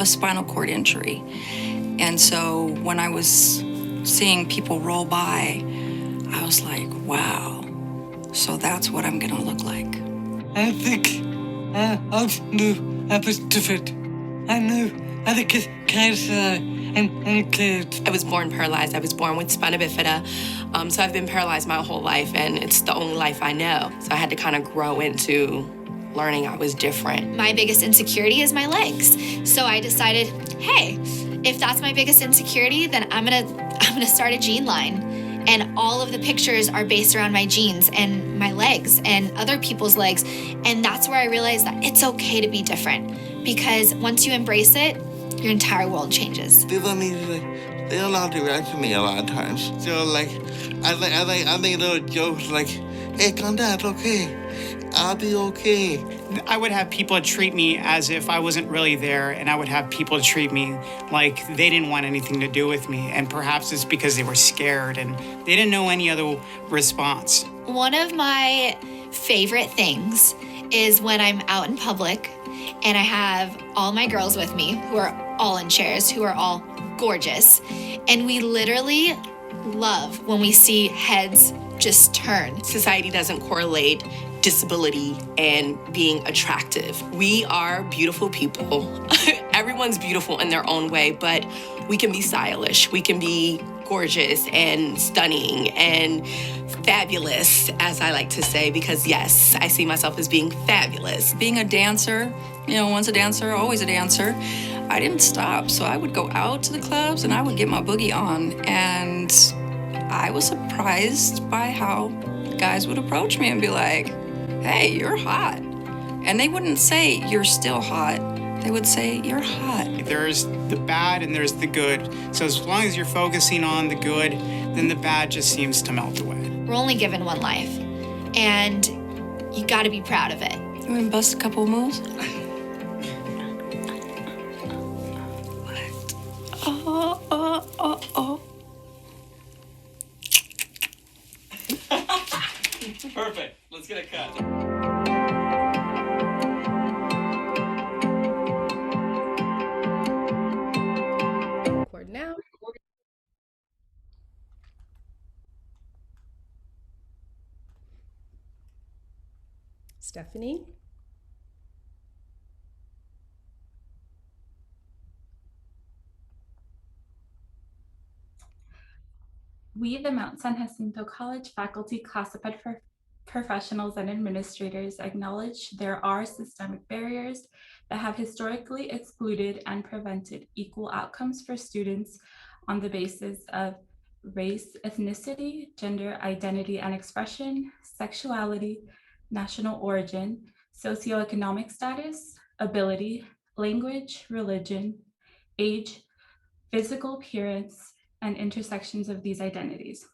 spinal cord injury. And so when I was seeing people roll by, I was like, wow, so that's what I'm gonna look like. I think I'll do a bit different. I think it's cancer and kids. I was born paralyzed. I was born with spina bifida. So I've been paralyzed my whole life, and it's the only life I know. So I had to kind of grow into learning I was different. My biggest insecurity is my legs. So I decided, hey, if that's my biggest insecurity, then I'm gonna start a gene line. And all of the pictures are based around my genes and my legs and other people's legs. And that's where I realized that it's okay to be different, because once you embrace it, your entire world changes. People need to, they're allowed to react to me a lot of times. So like, I think little jokes like, hey, calm down, it's okay. I'll be okay. I would have people treat me as if I wasn't really there, and I would have people treat me like they didn't want anything to do with me. And perhaps it's because they were scared and they didn't know any other response. One of my favorite things is when I'm out in public and I have all my girls with me who are all in chairs, who are all gorgeous. And we literally love when we see heads just turn. Society doesn't correlate disability and being attractive. We are beautiful people. Everyone's beautiful in their own way, but we can be stylish. We can be gorgeous and stunning and fabulous, as I like to say, because yes, I see myself as being fabulous. Being a dancer, once a dancer, always a dancer, I didn't stop. So I would go out to the clubs and I would get my boogie on. And I was surprised by how guys would approach me and be like, hey, you're hot. And they wouldn't say, you're still hot. They would say, you're hot. There's the bad and there's the good. So as long as you're focusing on the good, then the bad just seems to melt away. We're only given one life, and you gotta be proud of it. You want to bust a couple of moves? Oh. Perfect. Let's get a cut. Record now. Stephanie. We, the Mt San Jacinto College faculty classified for professionals and administrators, acknowledge there are systemic barriers that have historically excluded and prevented equal outcomes for students on the basis of race, ethnicity, gender identity and expression, sexuality, national origin, socioeconomic status, ability, language, religion, age, physical appearance, and intersections of these identities.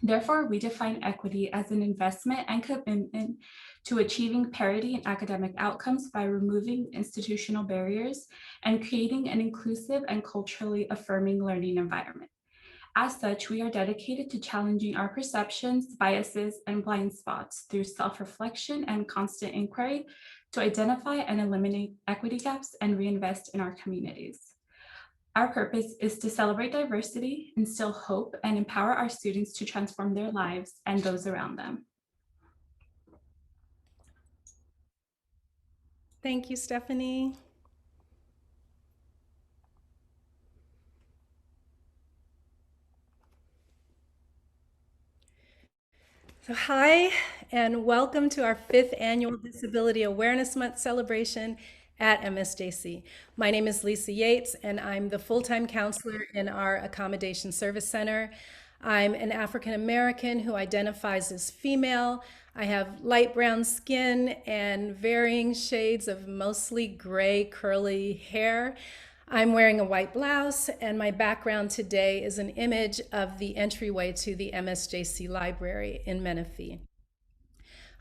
Therefore, we define equity as an investment and commitment to achieving parity in academic outcomes by removing institutional barriers and creating an inclusive and culturally affirming learning environment. As such, we are dedicated to challenging our perceptions, biases, and blind spots through self-reflection and constant inquiry to identify and eliminate equity gaps and reinvest in our communities. Our purpose is to celebrate diversity, instill hope, and empower our students to transform their lives and those around them. Thank you, Stephanie. So hi, and welcome to our 5th annual Disability Awareness Month celebration at MSJC. My name is Lisa Yates, and I'm the full-time counselor in our Accommodation Service Center. I'm an African American who identifies as female. I have light brown skin and varying shades of mostly gray curly hair. I'm wearing a white blouse, and my background today is an image of the entryway to the MSJC library in Menifee.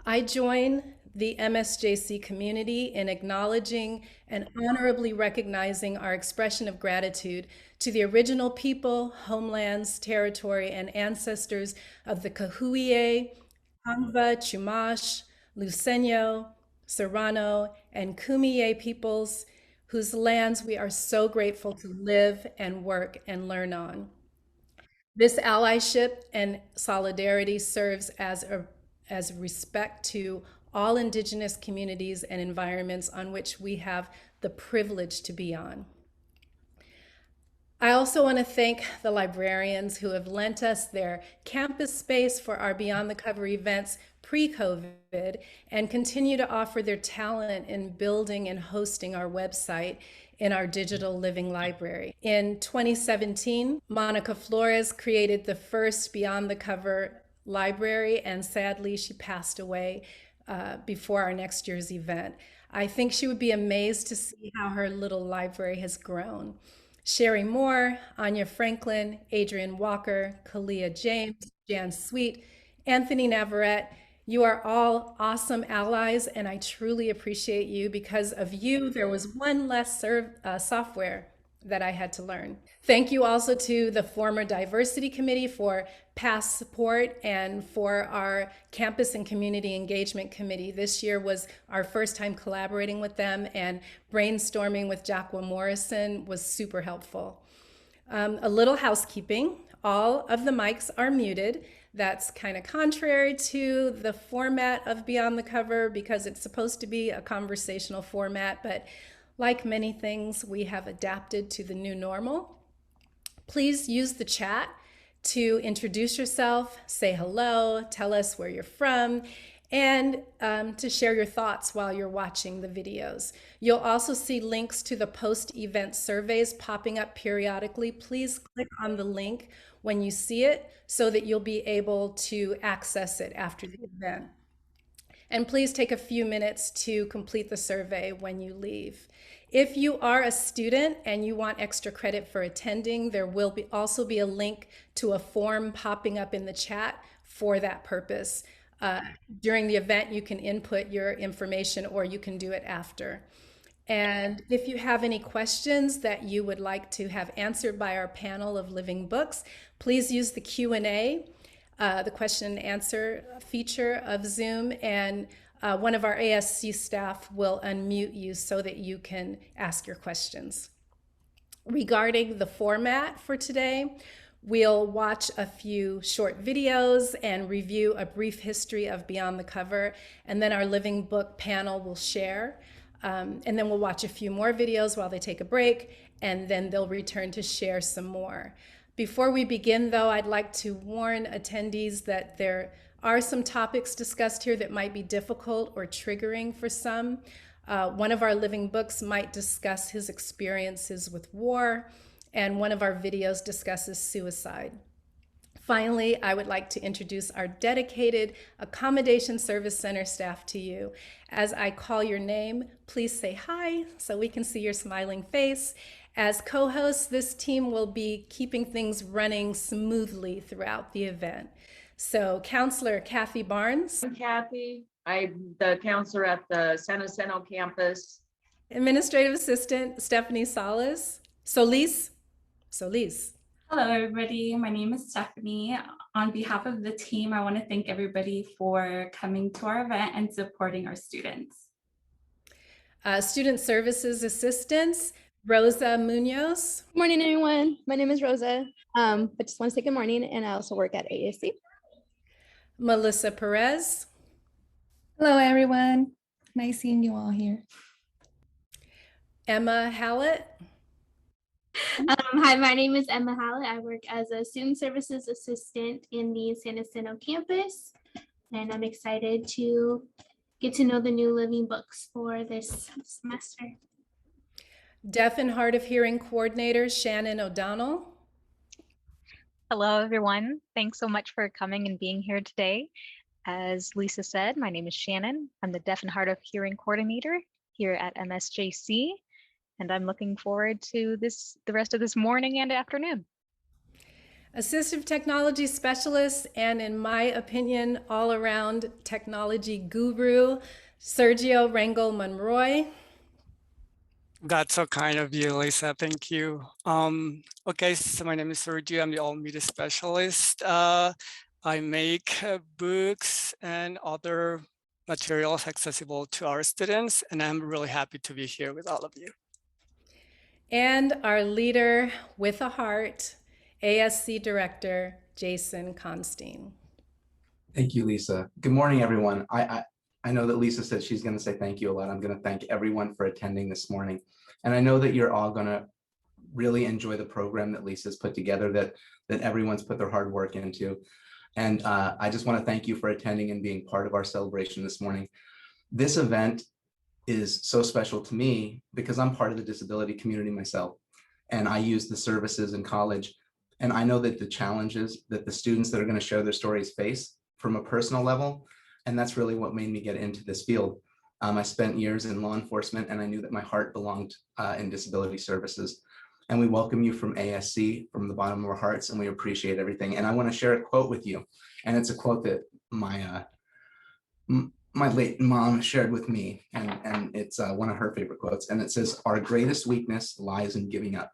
I join the MSJC community in acknowledging and honorably recognizing our expression of gratitude to the original people, homelands, territory, and ancestors of the Cahuille, Angva, Chumash, Luceño, Serrano, and Kumeyaay peoples, whose lands we are so grateful to live and work and learn on. This allyship and solidarity serves as respect to all Indigenous communities and environments on which we have the privilege to be on. I also want to thank the librarians who have lent us their campus space for our Beyond the Cover events pre-COVID and continue to offer their talent in building and hosting our website in our digital living library. In 2017, Monica Flores created the first Beyond the Cover library, and sadly she passed away before our next year's event. I think she would be amazed to see how her little library has grown. Sherry Moore, Anya Franklin, Adrian Walker, Kalia James, Jan Sweet, Anthony Navarrete, you are all awesome allies, and I truly appreciate you. Because of you, there was one less software that I had to learn. Thank you also to the former Diversity Committee for past support and for our Campus and Community Engagement Committee. This year was our first time collaborating with them, and brainstorming with Jacqua Morrison was super helpful. A little housekeeping. All of the mics are muted. That's kind of contrary to the format of Beyond the Cover because it's supposed to be a conversational format, but like many things, we have adapted to the new normal. Please use the chat to introduce yourself, say hello, tell us where you're from, and to share your thoughts while you're watching the videos. You'll also see links to the post-event surveys popping up periodically. Please click on the link when you see it so that you'll be able to access it after the event. And please take a few minutes to complete the survey when you leave. If you are a student and you want extra credit for attending, there will also be a link to a form popping up in the chat for that purpose. During the event, you can input your information or you can do it after. And if you have any questions that you would like to have answered by our panel of living books, please use the Q&A, the question and answer feature of Zoom, and one of our ASC staff will unmute you so that you can ask your questions. Regarding the format for today, we'll watch a few short videos and review a brief history of Beyond the Cover, and then our living book panel will share. And then we'll watch a few more videos while they take a break, and then they'll return to share some more. Before we begin, though, I'd like to warn attendees that there are some topics discussed here that might be difficult or triggering for some. One of our living books might discuss his experiences with war, and one of our videos discusses suicide. Finally, I would like to introduce our dedicated Accommodation Service Center staff to you. As I call your name, please say hi so we can see your smiling face. As co-hosts, this team will be keeping things running smoothly throughout the event. So, Counselor Kathy Barnes. I'm Kathy. I'm the counselor at the San Jacinto campus. Administrative Assistant Stephanie Solis. Solis. Hello, everybody. My name is Stephanie. On behalf of the team, I want to thank everybody for coming to our event and supporting our students. Student Services Assistants, Rosa Munoz. Good morning, everyone. My name is Rosa. I just want to say good morning, and I also work at AAC. Melissa Perez. Hello, everyone. Nice seeing you all here. Emma Hallett. Hi, my name is Emma Hallett. I work as a student services assistant in the San Jacinto campus, and I'm excited to get to know the new living books for this semester. Deaf and Hard of Hearing Coordinator Shannon O'Donnell. Hello, everyone. Thanks so much for coming and being here today. As Lisa said, my name is Shannon. I'm the Deaf and Hard of Hearing Coordinator here at MSJC. And I'm looking forward to the rest of this morning and afternoon. Assistive Technology Specialist, and in my opinion, all-around technology guru, Sergio Rangel Monroy. That's so kind of you, Lisa. Thank you. Okay, so my name is Sergio. I'm the All Media Specialist. I make books and other materials accessible to our students, and I'm really happy to be here with all of you. and our leader with a heart, ASC Director, Jason Constein. Thank you, Lisa. Good morning, everyone. I know that Lisa said she's going to say thank you a lot. I'm going to thank everyone for attending this morning. And I know that you're all going to really enjoy the program that Lisa's put together, that everyone's put their hard work into. And I just want to thank you for attending and being part of our celebration this morning. This event is so special to me because I'm part of the disability community myself, and I use the services in college. And I know that the challenges that the students that are going to share their stories face from a personal level, and that's really what made me get into this field. I spent years in law enforcement, and I knew that my heart belonged in disability services. And we welcome you from ASC from the bottom of our hearts, and we appreciate everything. And I want to share a quote with you, and it's a quote that my late mom shared with me, and it's one of her favorite quotes, and it says, "Our greatest weakness lies in giving up."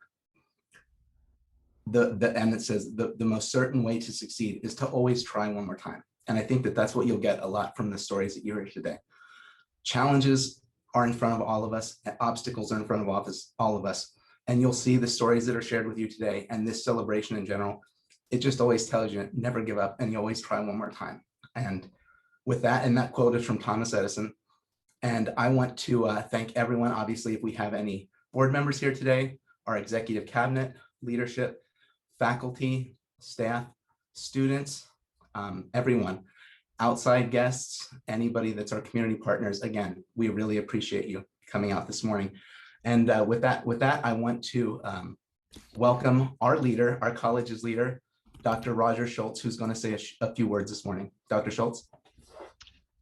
And it says, the most certain way to succeed is to always try one more time. And I think that that's what you'll get a lot from the stories that you hear today. Challenges are in front of all of us, obstacles are in front of all of us. And you'll see the stories that are shared with you today, and this celebration in general, it just always tells you, never give up, and you always try one more time. And with that, and that quote is from Thomas Edison. And I want to thank everyone. Obviously, if we have any board members here today, our executive cabinet, leadership, faculty, staff, students, everyone, outside guests, anybody that's our community partners, again, we really appreciate you coming out this morning. And with that, I want to welcome our leader, our college's leader, Dr. Roger Schultz, who's going to say a few words this morning. Dr. Schultz.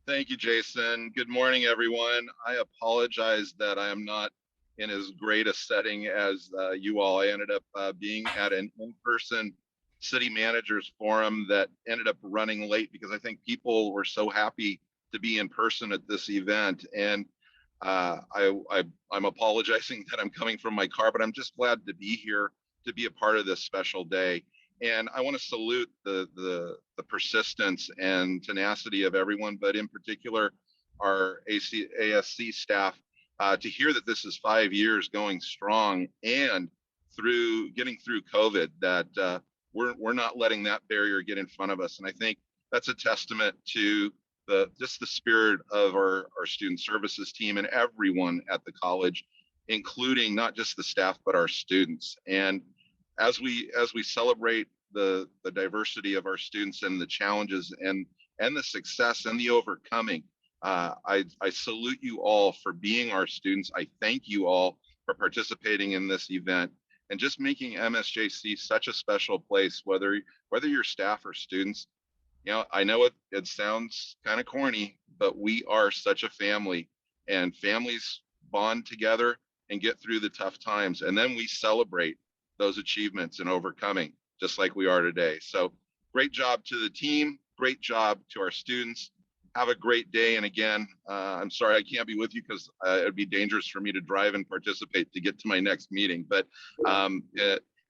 Thank you, Jason. Good morning, everyone. I apologize that I am not in as great a setting as you all. I ended up being at an in-person city managers forum that ended up running late because I think people were so happy to be in person at this event. And I'm apologizing that I'm coming from my car, but I'm just glad to be here to be a part of this special day. And I want to salute the persistence and tenacity of everyone, but in particular, our ASC staff, to hear that this is 5 years going strong and getting through COVID, that we're not letting that barrier get in front of us. And I think that's a testament to just the spirit of our student services team and everyone at the college, including not just the staff, but our students. And as we celebrate the diversity of our students and the challenges and the success and the overcoming, I salute you all for being our students. I thank you all for participating in this event and just making MSJC such a special place, whether you're staff or students. You know, I know it sounds kind of corny, but we are such a family, and families bond together and get through the tough times. And then we celebrate those achievements and overcoming, just like we are today. So great job to the team. Great job to our students. Have a great day. And again, I'm sorry I can't be with you because it'd be dangerous for me to drive and participate to get to my next meeting. But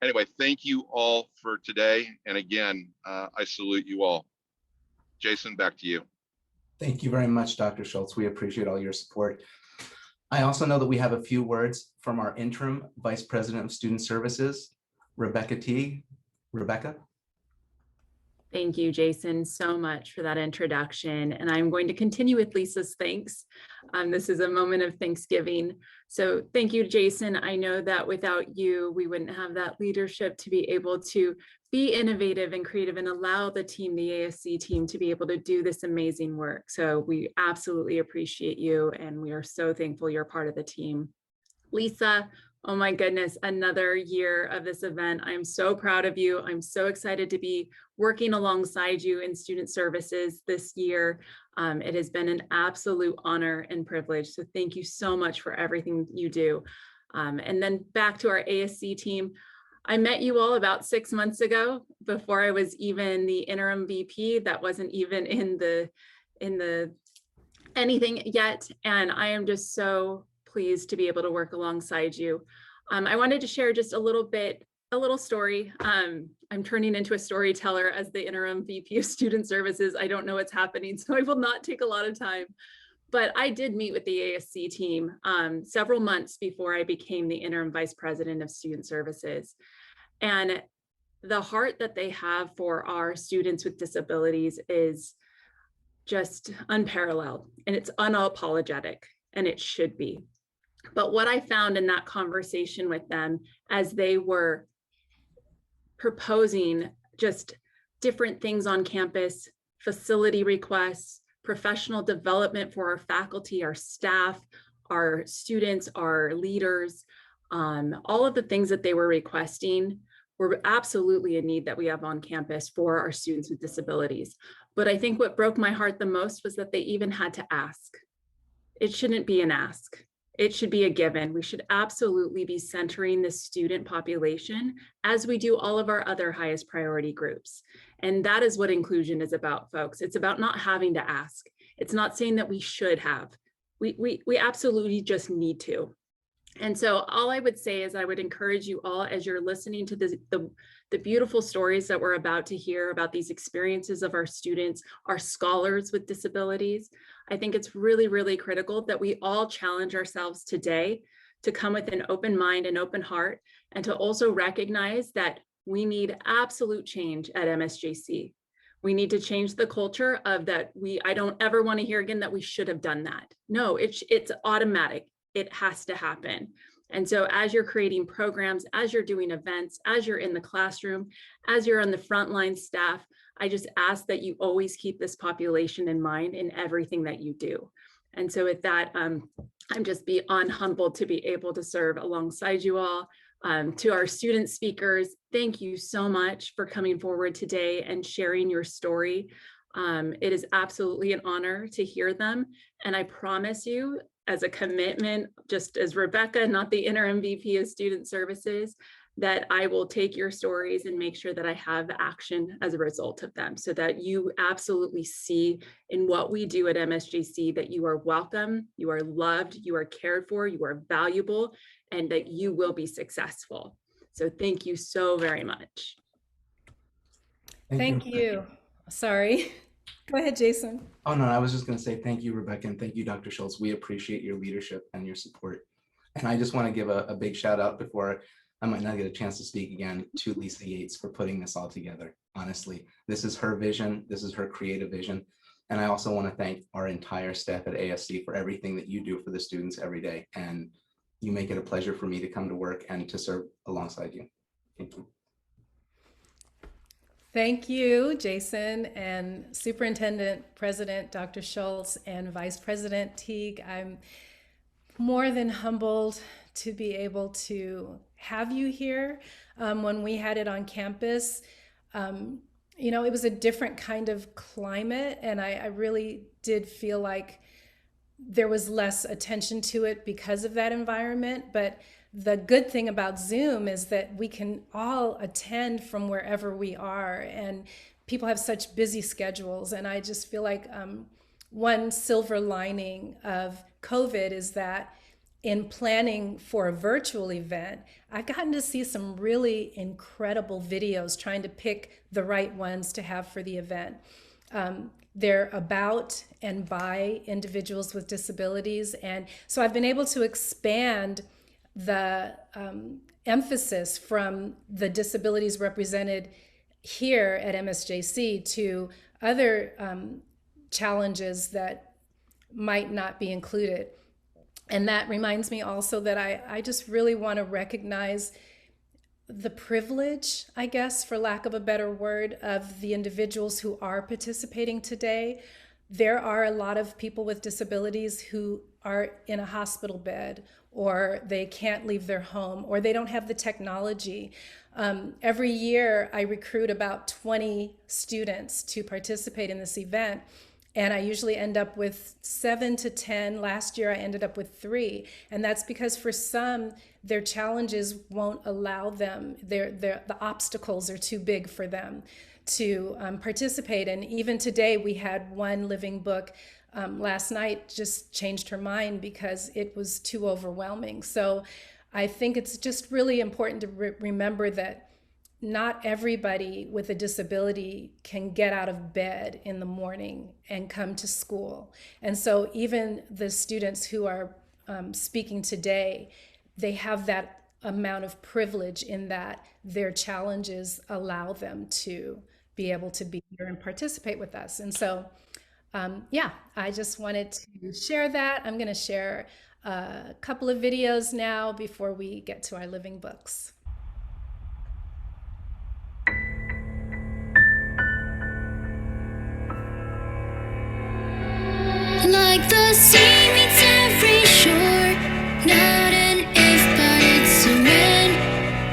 anyway, thank you all for today. And again, I salute you all. Jason, back to you. Thank you very much, Dr. Schultz. We appreciate all your support. I also know that we have a few words from our interim Vice President of Student Services, Rebecca Teague. Rebecca. Thank you, Jason, so much for that introduction. And I'm going to continue with Lisa's thanks. This is a moment of Thanksgiving. So thank you, Jason. I know that without you, we wouldn't have that leadership to be able to be innovative and creative and allow the team, the ASC team, to be able to do this amazing work. So we absolutely appreciate you, and we are so thankful you're part of the team. Lisa, oh my goodness, another year of this event. I'm so proud of you. I'm so excited to be working alongside you in student services this year. It has been an absolute honor and privilege. So thank you so much for everything you do. And then back to our ASC team. I met you all about 6 months ago, before I was even the interim VP. That wasn't even in the anything yet. And I am just so pleased to be able to work alongside you. I wanted to share just a little story. I'm turning into a storyteller as the interim VP of Student Services. I don't know what's happening, so I will not take a lot of time. But I did meet with the ASC team several months before I became the interim vice president of student services. And the heart that they have for our students with disabilities is just unparalleled, and it's unapologetic, and it should be. But what I found in that conversation with them as they were proposing just different things on campus, facility requests, professional development for our faculty, our staff, our students, our leaders, all of the things that they were requesting were absolutely a need that we have on campus for our students with disabilities. But I think what broke my heart the most was that they even had to ask. It shouldn't be an ask. It should be a given. We should absolutely be centering the student population as we do all of our other highest priority groups. And that is what inclusion is about, folks. It's about not having to ask. It's not saying that we should have. We absolutely just need to. And so all I would say is I would encourage you all, as you're listening to the beautiful stories that we're about to hear about these experiences of our students, our scholars with disabilities, I think it's really, really critical that we all challenge ourselves today to come with an open mind and open heart, and to also recognize that we need absolute change at MSJC. We need to change the culture of that I don't ever want to hear again that we should have done that. No, it's automatic. It has to happen. And so as you're creating programs, as you're doing events, as you're in the classroom, as you're on the frontline staff, I just ask that you always keep this population in mind in everything that you do. And so with that, I'm just beyond humbled to be able to serve alongside you all. To our student speakers, thank you so much for coming forward today and sharing your story. It is absolutely an honor to hear them. And I promise you, as a commitment, just as Rebecca, not the interim VP of Student Services, that I will take your stories and make sure that I have action as a result of them, so that you absolutely see in what we do at MSJC that you are welcome, you are loved, you are cared for, you are valuable, and that you will be successful. So thank you so very much. Thank you. Sorry. Go ahead, Jason. Oh, no, I was just going to say thank you, Rebecca, and thank you, Dr. Schultz. We appreciate your leadership and your support. And I just want to give a big shout out before I might not get a chance to speak again to Lisa Yates for putting this all together. Honestly, this is her vision. This is her creative vision. And I also want to thank our entire staff at ASC for everything that you do for the students every day. And you make it a pleasure for me to come to work and to serve alongside you. Thank you. Thank you, Jason, and Superintendent President Dr. Schultz and Vice President Teague. I'm more than humbled to be able to have you here. When we had it on campus, you know, it was a different kind of climate, and I really did feel like there was less attention to it because of that environment. But the good thing about Zoom is that we can all attend from wherever we are, and people have such busy schedules. And I just feel like one silver lining of COVID is that in planning for a virtual event, I've gotten to see some really incredible videos trying to pick the right ones to have for the event. They're about and by individuals with disabilities. And so I've been able to expand the emphasis from the disabilities represented here at MSJC to other challenges that might not be included. And that reminds me also that I just really want to recognize the privilege, I guess, for lack of a better word, of the individuals who are participating today. There are a lot of people with disabilities who are in a hospital bed, or they can't leave their home, or they don't have the technology. Every year I recruit about 20 students to participate in this event, and I usually end up with 7 to 10. Last year I ended up with 3, and that's because for some, their challenges won't allow them, the obstacles are too big for them to participate. And even today we had one living book last night just changed her mind because it was too overwhelming. So I think it's just really important to remember that not everybody with a disability can get out of bed in the morning and come to school. And so even the students who are speaking today, they have that amount of privilege in that their challenges allow them to be able to be here and participate with us. And so, yeah, I just wanted to share that. I'm going to share a couple of videos now before we get to our living books. Like the sea meets every shore, not an if, but it's a when.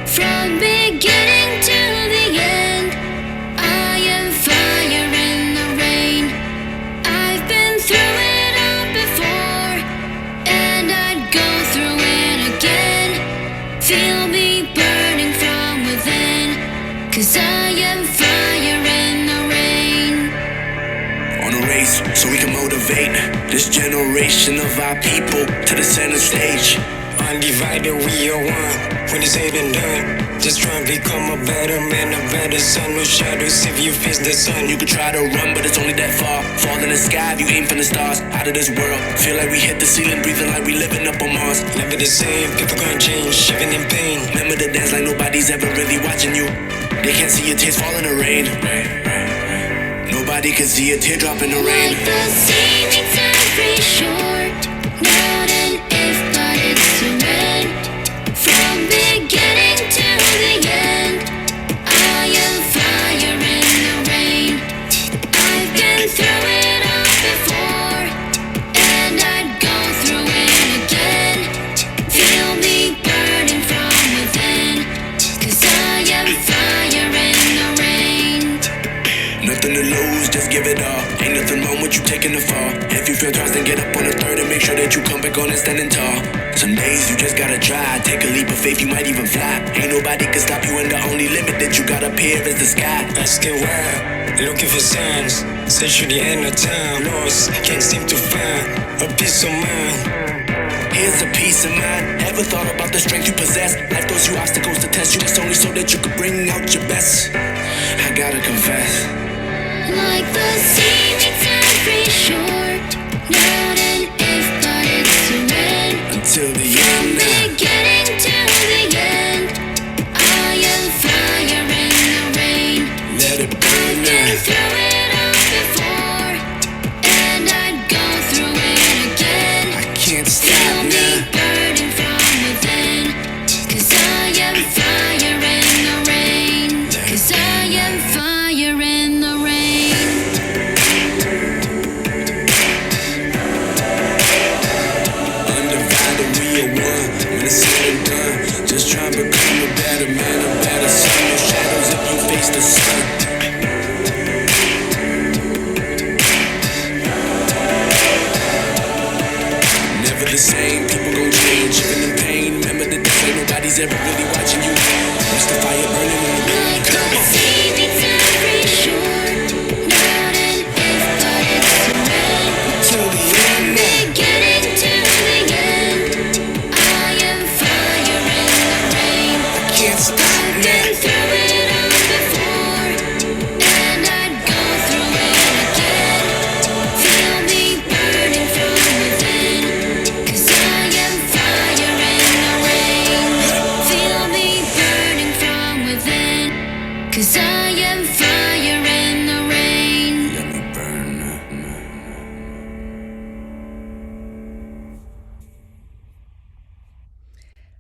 From beginning to the end, I am fire in the rain. I've been through it all before, and I'd go through it again. Feel me burning from within, 'cause I am fire in the rain. On a race, so we can motivate this generation of our people to the center stage. Undivided, we are one. When it's said and done, just try and become a better man, a better son. No shadows if you face the sun. You could try to run, but it's only that far. Fall in the sky if you aim for the stars. Out of this world, feel like we hit the ceiling, breathing like we living up on Mars. Never the same, people can't change, shivering in pain. Remember to dance like nobody's ever really watching you. They can't see your tears fall in the rain. Nobody can see a teardrop in the rain. Like the sea meets every shore, not an if, but it's a when. From beginning to the end, I am fire in the rain. I've been through it all before, and I'd go through it again. Feel me burning from within, 'cause I am fire in the rain. Nothing to lose, just give it all. Ain't nothing wrong with you taking the fall. If you feel tossed, then get up on the third and make sure that you come back on and standing tall. Some days you just gotta try. Take a leap of faith, you might even fly. Ain't nobody can stop you, and the only limit that you got up here is the sky. Asking why, looking for signs. Search to the end of time. Lost, can't seem to find a peace of mind. Here's a peace of mind. Ever thought about the strength you possess? Life throws you obstacles to test you. It's only so that you could bring out your best. I gotta confess. Like the sea meets every shore, not an if, but it's a when. Until the From end. beginning to the end, I am fire in the rain. Let it burn Been now. through it all before, and I'd go through it again. I can't Feel stop me now. burning from within, 'cause I am fire in the rain. 'Cause I am fire in the rain. Undivided, we are one. When it's said and done, just try and become a better man, a better son. No shadows if you face the sun. Never the same, people gon' change. Even in pain, remember that this ain't nobody's ever really watching you. Watch the fire burning in the rain. Come on. Sea meets every shore, not an if, but it's a when. Till the end now. Beginning to the end, I am fire in the rain. I can't stop Been now. through it all before, and I'd go through it again. Feel me burning from within, 'cause I am fire in the rain. Feel me burning from within, 'cause I am fire in the rain. Let me burn.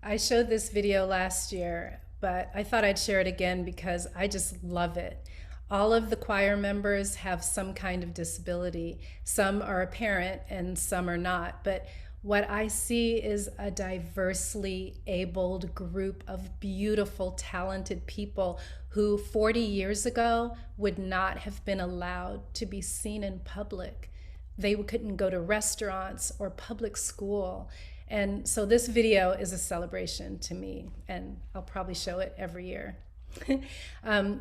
I showed this video last year, but I thought I'd share it again because I just love it. All of the choir members have some kind of disability. Some are apparent and some are not. But what I see is a diversely abled group of beautiful, talented people who 40 years ago would not have been allowed to be seen in public. They couldn't go to restaurants or public school. And so this video is a celebration to me, and I'll probably show it every year.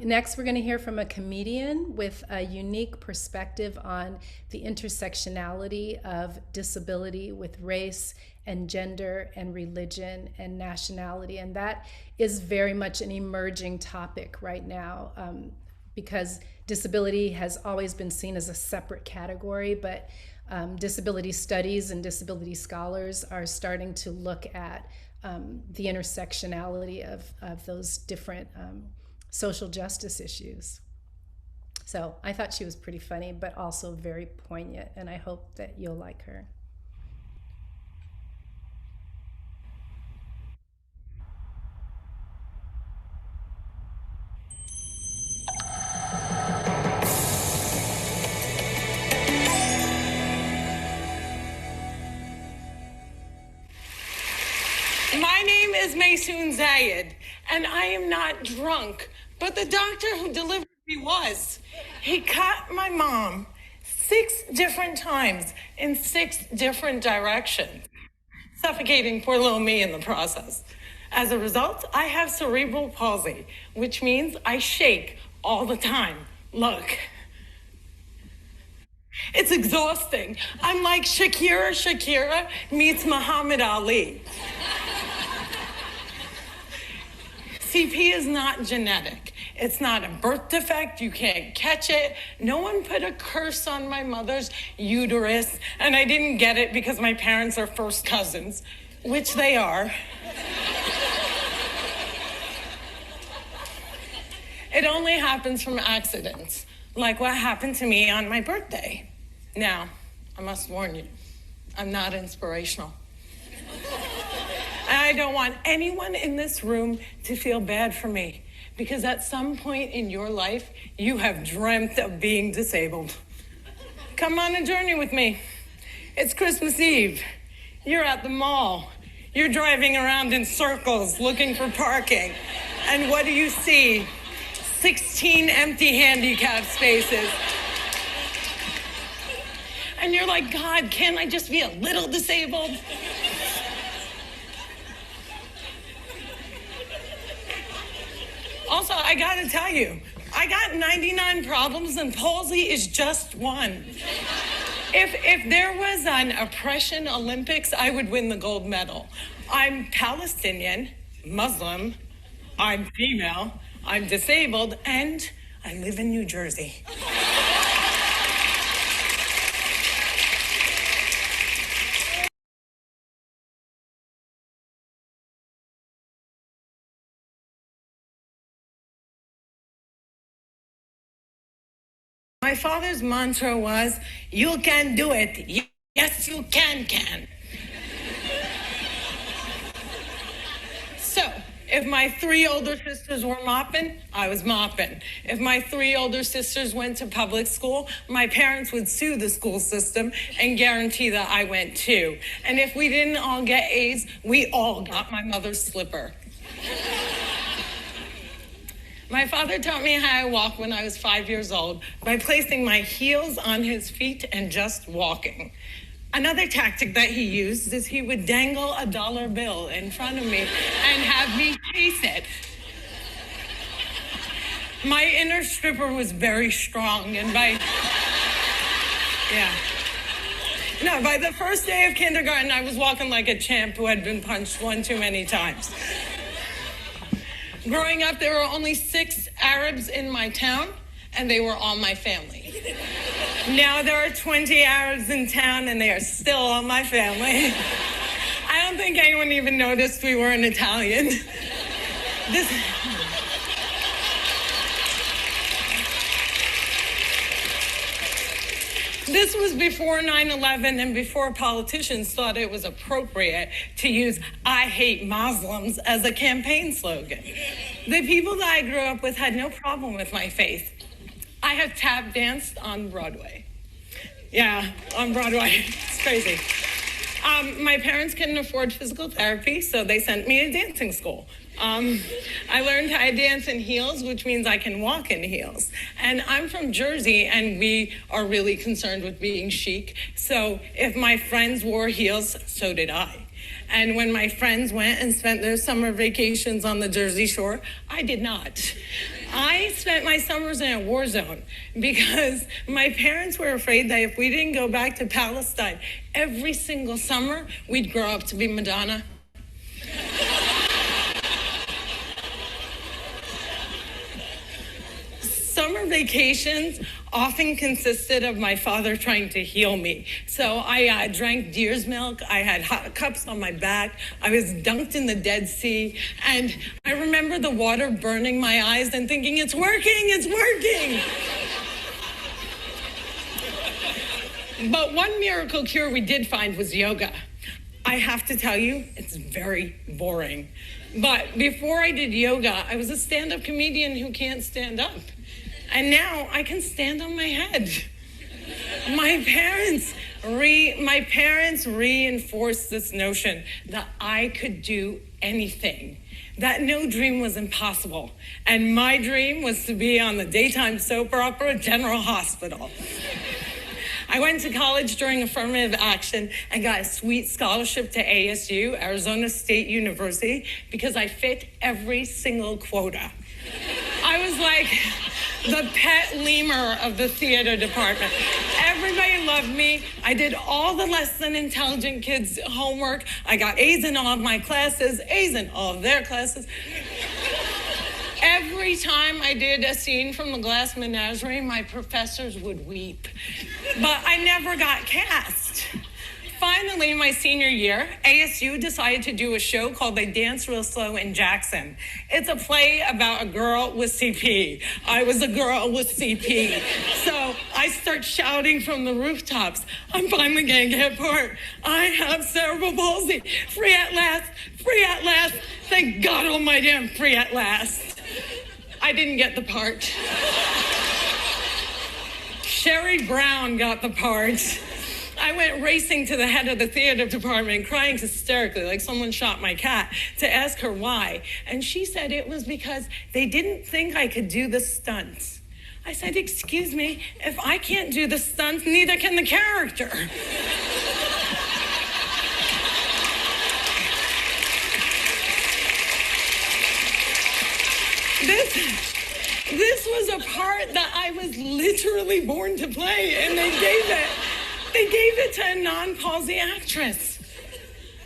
Next, we're going to hear from a comedian with a unique perspective on the intersectionality of disability with race and gender and religion and nationality. And that is very much an emerging topic right now, because disability has always been seen as a separate category, but disability studies and disability scholars are starting to look at the intersectionality of those different social justice issues. So I thought she was pretty funny, but also very poignant, and I hope that you'll like her. My name is Maysoon Zayed, and I am not drunk, but the doctor who delivered me was. He cut my mom 6 different times in 6 different directions, suffocating poor little me in the process. As a result, I have cerebral palsy, which means I shake all the time. Look. It's exhausting. I'm like Shakira meets Muhammad Ali. CP is not genetic. It's not a birth defect. You can't catch it. No one put a curse on my mother's uterus, and I didn't get it because my parents are first cousins, which they are. It only happens from accidents, like what happened to me on my birthday. Now, I must warn you, I'm not inspirational. I don't want anyone in this room to feel bad for me, because at some point in your life, you have dreamt of being disabled. Come on a journey with me. It's Christmas Eve. You're at the mall. You're driving around in circles looking for parking. And what do you see? 16 empty handicap spaces. And you're like, God, can't I just be a little disabled? Also, I gotta tell you, I got 99 problems and palsy is just one. If there was an oppression Olympics, I would win the gold medal. I'm Palestinian, Muslim, I'm female, I'm disabled, and I live in New Jersey. My father's mantra was, you can do it. Yes, you can. So, if my 3 older sisters were mopping, I was mopping. If my 3 older sisters went to public school, my parents would sue the school system and guarantee that I went too. And if we didn't all get A's, we all got my mother's slipper. My father taught me how I walk when I was 5 years old by placing my heels on his feet and just walking. Another tactic that he used is he would dangle a dollar bill in front of me and have me chase it. My inner stripper was very strong, and by the first day of kindergarten, I was walking like a champ who had been punched one too many times. Growing up, there were only 6 Arabs in my town, and they were all my family. Now there are 20 Arabs in town, and they are still all my family. I don't think anyone even noticed we were an Italian. This was before 9/11 and before politicians thought it was appropriate to use "I hate Muslims" as a campaign slogan. The people that I grew up with had no problem with my faith. I have tap danced on Broadway. Yeah, on Broadway. It's crazy. My parents couldn't afford physical therapy, so they sent me to dancing school. I learned how to dance in heels, which means I can walk in heels. And I'm from Jersey, and we are really concerned with being chic. So if my friends wore heels, so did I. And when my friends went and spent their summer vacations on the Jersey Shore, I did not. I spent my summers in a war zone because my parents were afraid that if we didn't go back to Palestine every single summer, we'd grow up to be Madonna. Summer vacations often consisted of my father trying to heal me. So I drank deer's milk, I had hot cups on my back, I was dunked in the Dead Sea, and I remember the water burning my eyes and thinking, it's working, it's working. But one miracle cure we did find was yoga. I have to tell you, it's very boring. But before I did yoga, I was a stand-up comedian who can't stand up. And now I can stand on my head. My parents reinforced this notion that I could do anything, that no dream was impossible. And my dream was to be on the daytime soap opera General Hospital. I went to college during affirmative action and got a sweet scholarship to ASU, Arizona State University, because I fit every single quota. I was like the pet lemur of the theater department. Everybody loved me. I did all the less than intelligent kids' homework. I got A's in all of my classes, A's in all of their classes. Every time I did a scene from The Glass Menagerie, my professors would weep. But I never got cast. Finally, my senior year, ASU decided to do a show called They Dance Real Slow in Jackson. It's a play about a girl with CP. I was a girl with CP. So I start shouting from the rooftops, I'm finally gonna get part. I have cerebral palsy. Free at last, free at last. Thank God almighty I'm free at last. I didn't get the part. Sherry Brown got the part. I went racing to the head of the theater department, crying hysterically like someone shot my cat, to ask her why. And she said it was because they didn't think I could do the stunts. I said, excuse me, if I can't do the stunts, neither can the character. This was a part that I was literally born to play, and they gave it to a non-palsy actress.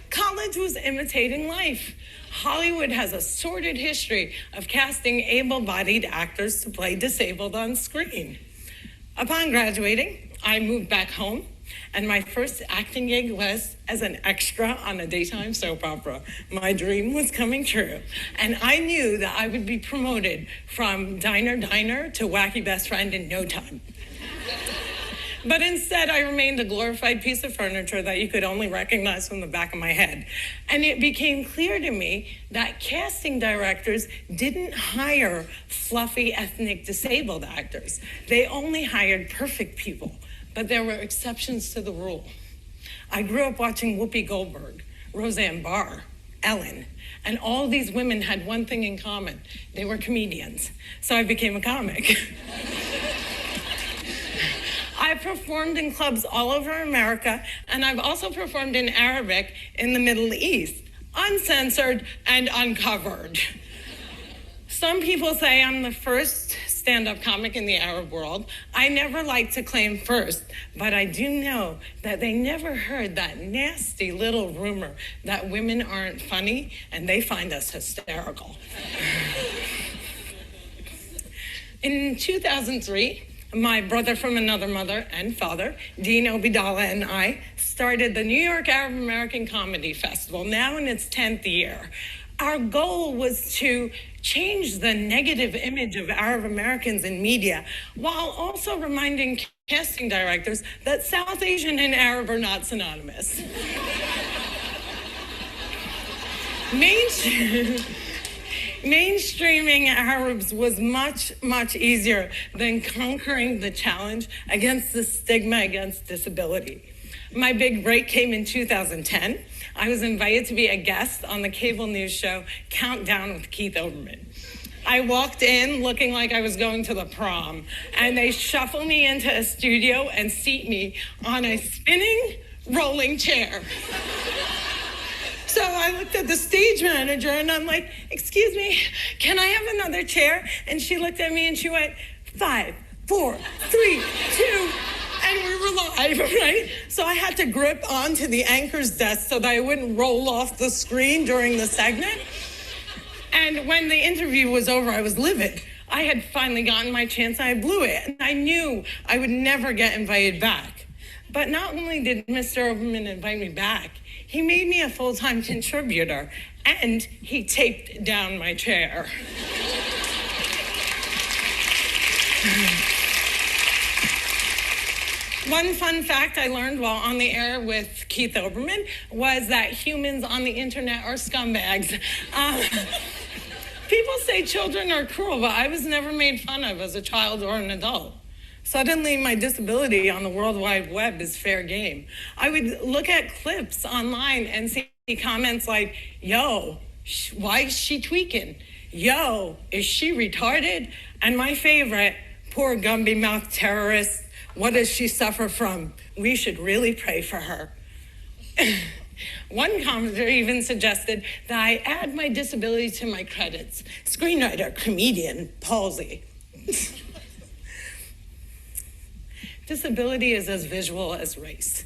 College was imitating life. Hollywood has a sordid history of casting able-bodied actors to play disabled on screen. Upon graduating, I moved back home, and my first acting gig was as an extra on a daytime soap opera. My dream was coming true, and I knew that I would be promoted from diner to wacky best friend in no time. But instead, I remained a glorified piece of furniture that you could only recognize from the back of my head. And it became clear to me that casting directors didn't hire fluffy, ethnic, disabled actors. They only hired perfect people, but there were exceptions to the rule. I grew up watching Whoopi Goldberg, Roseanne Barr, Ellen, and all these women had one thing in common. They were comedians, so I became a comic. I performed in clubs all over America, and I've also performed in Arabic in the Middle East, uncensored and uncovered. Some people say I'm the first stand-up comic in the Arab world. I never like to claim first, but I do know that they never heard that nasty little rumor that women aren't funny and they find us hysterical. In 2003, my brother from another mother and father, Dean Obidallah, and I started the New York Arab American Comedy Festival, now in its 10th year. Our goal was to change the negative image of Arab Americans in media, while also reminding casting directors that South Asian and Arab are not synonymous. Mainstreaming Arabs was much, much easier than conquering the challenge against the stigma against disability. My big break came in 2010. I was invited to be a guest on the cable news show Countdown with Keith Olbermann. I walked in looking like I was going to the prom, and they shuffle me into a studio and seat me on a spinning rolling chair. So I looked at the stage manager and I'm like, excuse me, can I have another chair? And she looked at me and she went, 5, 4, 3, 2, and we were live, right? So I had to grip onto the anchor's desk so that I wouldn't roll off the screen during the segment. And when the interview was over, I was livid. I had finally gotten my chance, and I blew it. And I knew I would never get invited back. But not only did Mr. Oberman invite me back, he made me a full-time contributor, and he taped down my chair. One fun fact I learned while on the air with Keith Oberman was that humans on the internet are scumbags. People say children are cruel, but I was never made fun of as a child or an adult. Suddenly, my disability on the World Wide Web is fair game. I would look at clips online and see comments like, yo, why is she tweaking? Yo, is she retarded? And my favorite, poor Gumby-mouthed terrorist, what does she suffer from? We should really pray for her. One commenter even suggested that I add my disability to my credits. Screenwriter, comedian, palsy. Disability is as visual as race.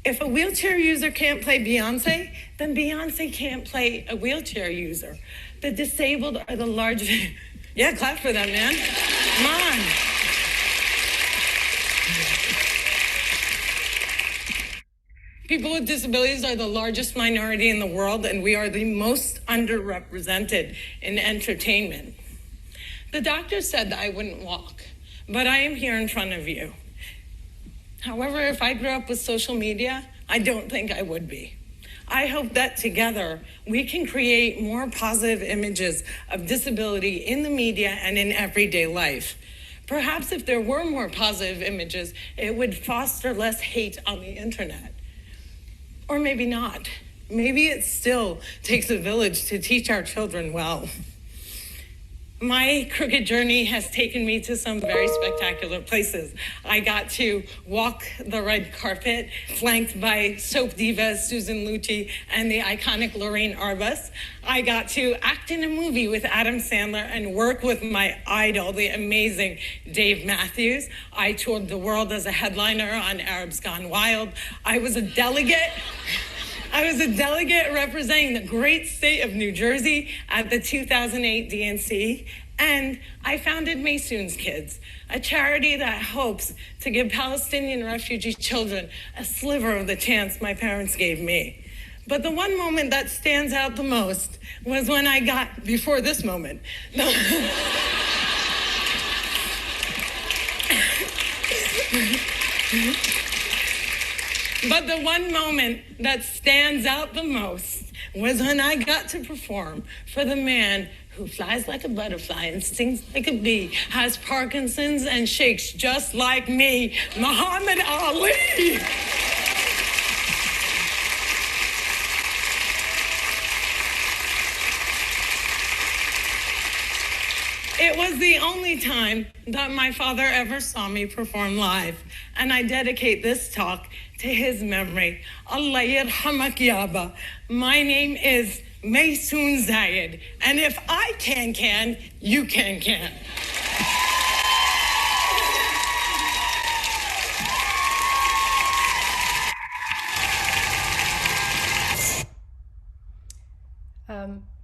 If a wheelchair user can't play Beyonce, then Beyonce can't play a wheelchair user. The disabled are the largest... Yeah, clap for them, man. Come on. People with disabilities are the largest minority in the world, and we are the most underrepresented in entertainment. The doctor said that I wouldn't walk, but I am here in front of you. However, if I grew up with social media, I don't think I would be. I hope that together we can create more positive images of disability in the media and in everyday life. Perhaps if there were more positive images, it would foster less hate on the internet. Or maybe not. Maybe it still takes a village to teach our children well. My crooked journey has taken me to some very spectacular places. I got to walk the red carpet, flanked by soap diva Susan Lucci and the iconic Lorraine Arbus. I got to act in a movie with Adam Sandler and work with my idol, the amazing Dave Matthews. I toured the world as a headliner on Arabs Gone Wild. I was a delegate representing the great state of New Jersey at the 2008 DNC, and I founded Maysoon's Kids, a charity that hopes to give Palestinian refugee children a sliver of the chance my parents gave me. But the one moment that stands out the most was when I got, before this moment, But the one moment that stands out the most was when I got to perform for the man who flies like a butterfly and stings like a bee, has Parkinson's and shakes just like me, Muhammad Ali. It was the only time that my father ever saw me perform live, and I dedicate this talk to his memory. Allah yarhamak yaba. My name is Maysoon Zayed, and if I can, you can.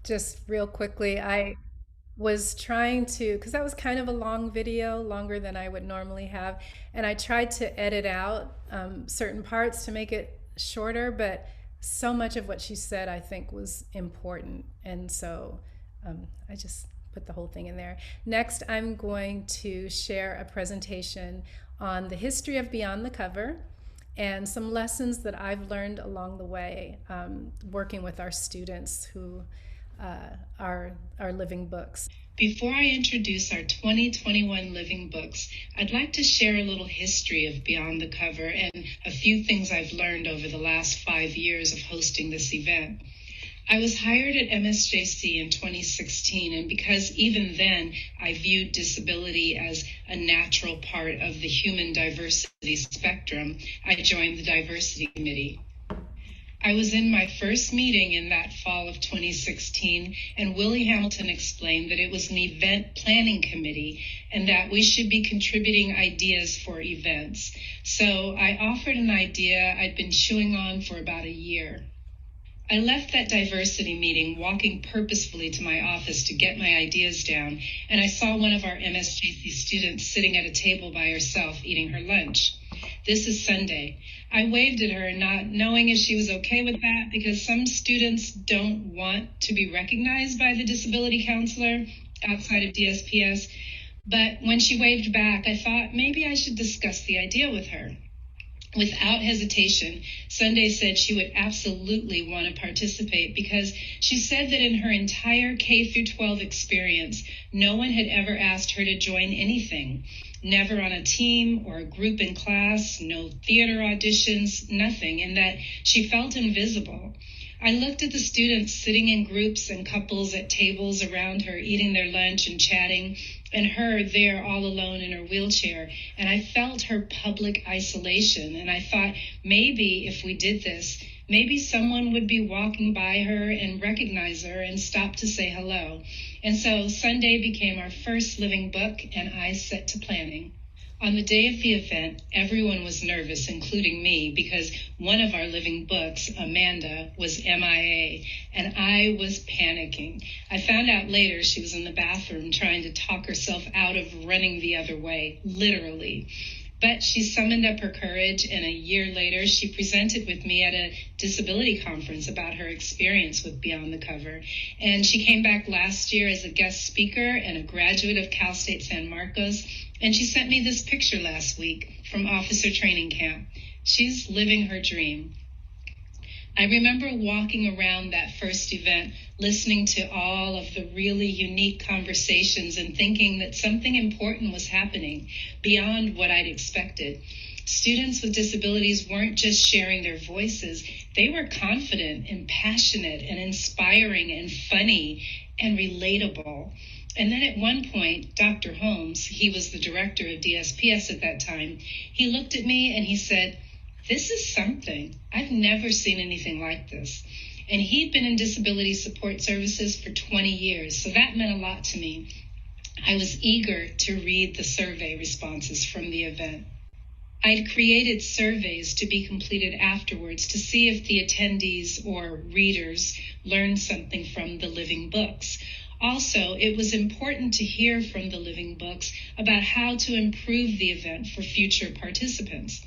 Just real quickly, I was trying to, because that was kind of a long video, longer than I would normally have, and I tried to edit out certain parts to make it shorter, but so much of what she said I think was important, and so I just put the whole thing in there. Next, I'm going to share a presentation on the history of Beyond the Cover and some lessons that I've learned along the way working with our students who are living books. Before I introduce our 2021 Living Books, I'd like to share a little history of Beyond the Cover and a few things I've learned over the last 5 years of hosting this event. I was hired at MSJC in 2016, and because even then I viewed disability as a natural part of the human diversity spectrum, I joined the Diversity Committee. I was in my first meeting in that fall of 2016, and Willie Hamilton explained that it was an event planning committee and that we should be contributing ideas for events. So I offered an idea I'd been chewing on for about a year. I left that diversity meeting walking purposefully to my office to get my ideas down, and I saw one of our MSJC students sitting at a table by herself eating her lunch. This is Sunday. I waved at her, not knowing if she was okay with that, because some students don't want to be recognized by the disability counselor outside of DSPS. But when she waved back, I thought maybe I should discuss the idea with her. Without hesitation, Sunday said she would absolutely want to participate because she said that in her entire K through 12 experience, no one had ever asked her to join anything. Never on a team or a group in class, no theater auditions, nothing, and that she felt invisible. I looked at the students sitting in groups and couples at tables around her, eating their lunch and chatting, and her there all alone in her wheelchair, and I felt her public isolation, and I thought maybe if we did this, maybe someone would be walking by her and recognize her and stop to say hello. And so Sunday became our first living book, and I set to planning. On the day of the event, everyone was nervous, including me, because one of our living books, Amanda, was MIA, and I was panicking. I found out later she was in the bathroom trying to talk herself out of running the other way, literally. But she summoned up her courage, and a year later, she presented with me at a disability conference about her experience with Beyond the Cover. And she came back last year as a guest speaker and a graduate of Cal State San Marcos. And she sent me this picture last week from officer training camp. She's living her dream. I remember walking around that first event, listening to all of the really unique conversations and thinking that something important was happening beyond what I'd expected. Students with disabilities weren't just sharing their voices. They were confident and passionate and inspiring and funny and relatable. And then at one point, Dr. Holmes, he was the director of DSPS at that time, he looked at me and he said, "This is something. I've never seen anything like this." And he'd been in disability support services for 20 years, so that meant a lot to me. I was eager to read the survey responses from the event. I'd created surveys to be completed afterwards to see if the attendees or readers learned something from the living books. Also, it was important to hear from the living books about how to improve the event for future participants.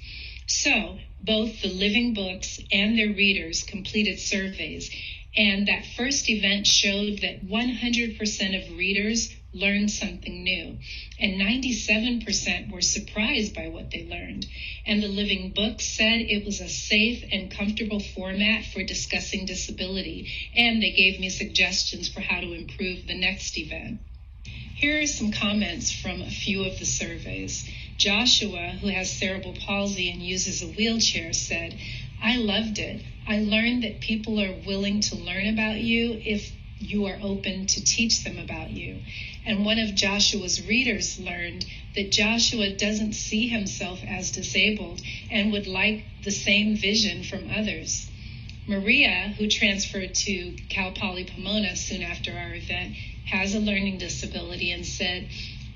So, both the living books and their readers completed surveys, and that first event showed that 100% of readers learned something new, and 97% were surprised by what they learned. And the living books said it was a safe and comfortable format for discussing disability, and they gave me suggestions for how to improve the next event. Here are some comments from a few of the surveys. Joshua, who has cerebral palsy and uses a wheelchair, said, "I loved it. I learned that people are willing to learn about you if you are open to teach them about you." And one of Joshua's readers learned that Joshua doesn't see himself as disabled and would like the same vision from others. Maria, who transferred to Cal Poly Pomona soon after our event, has a learning disability and said,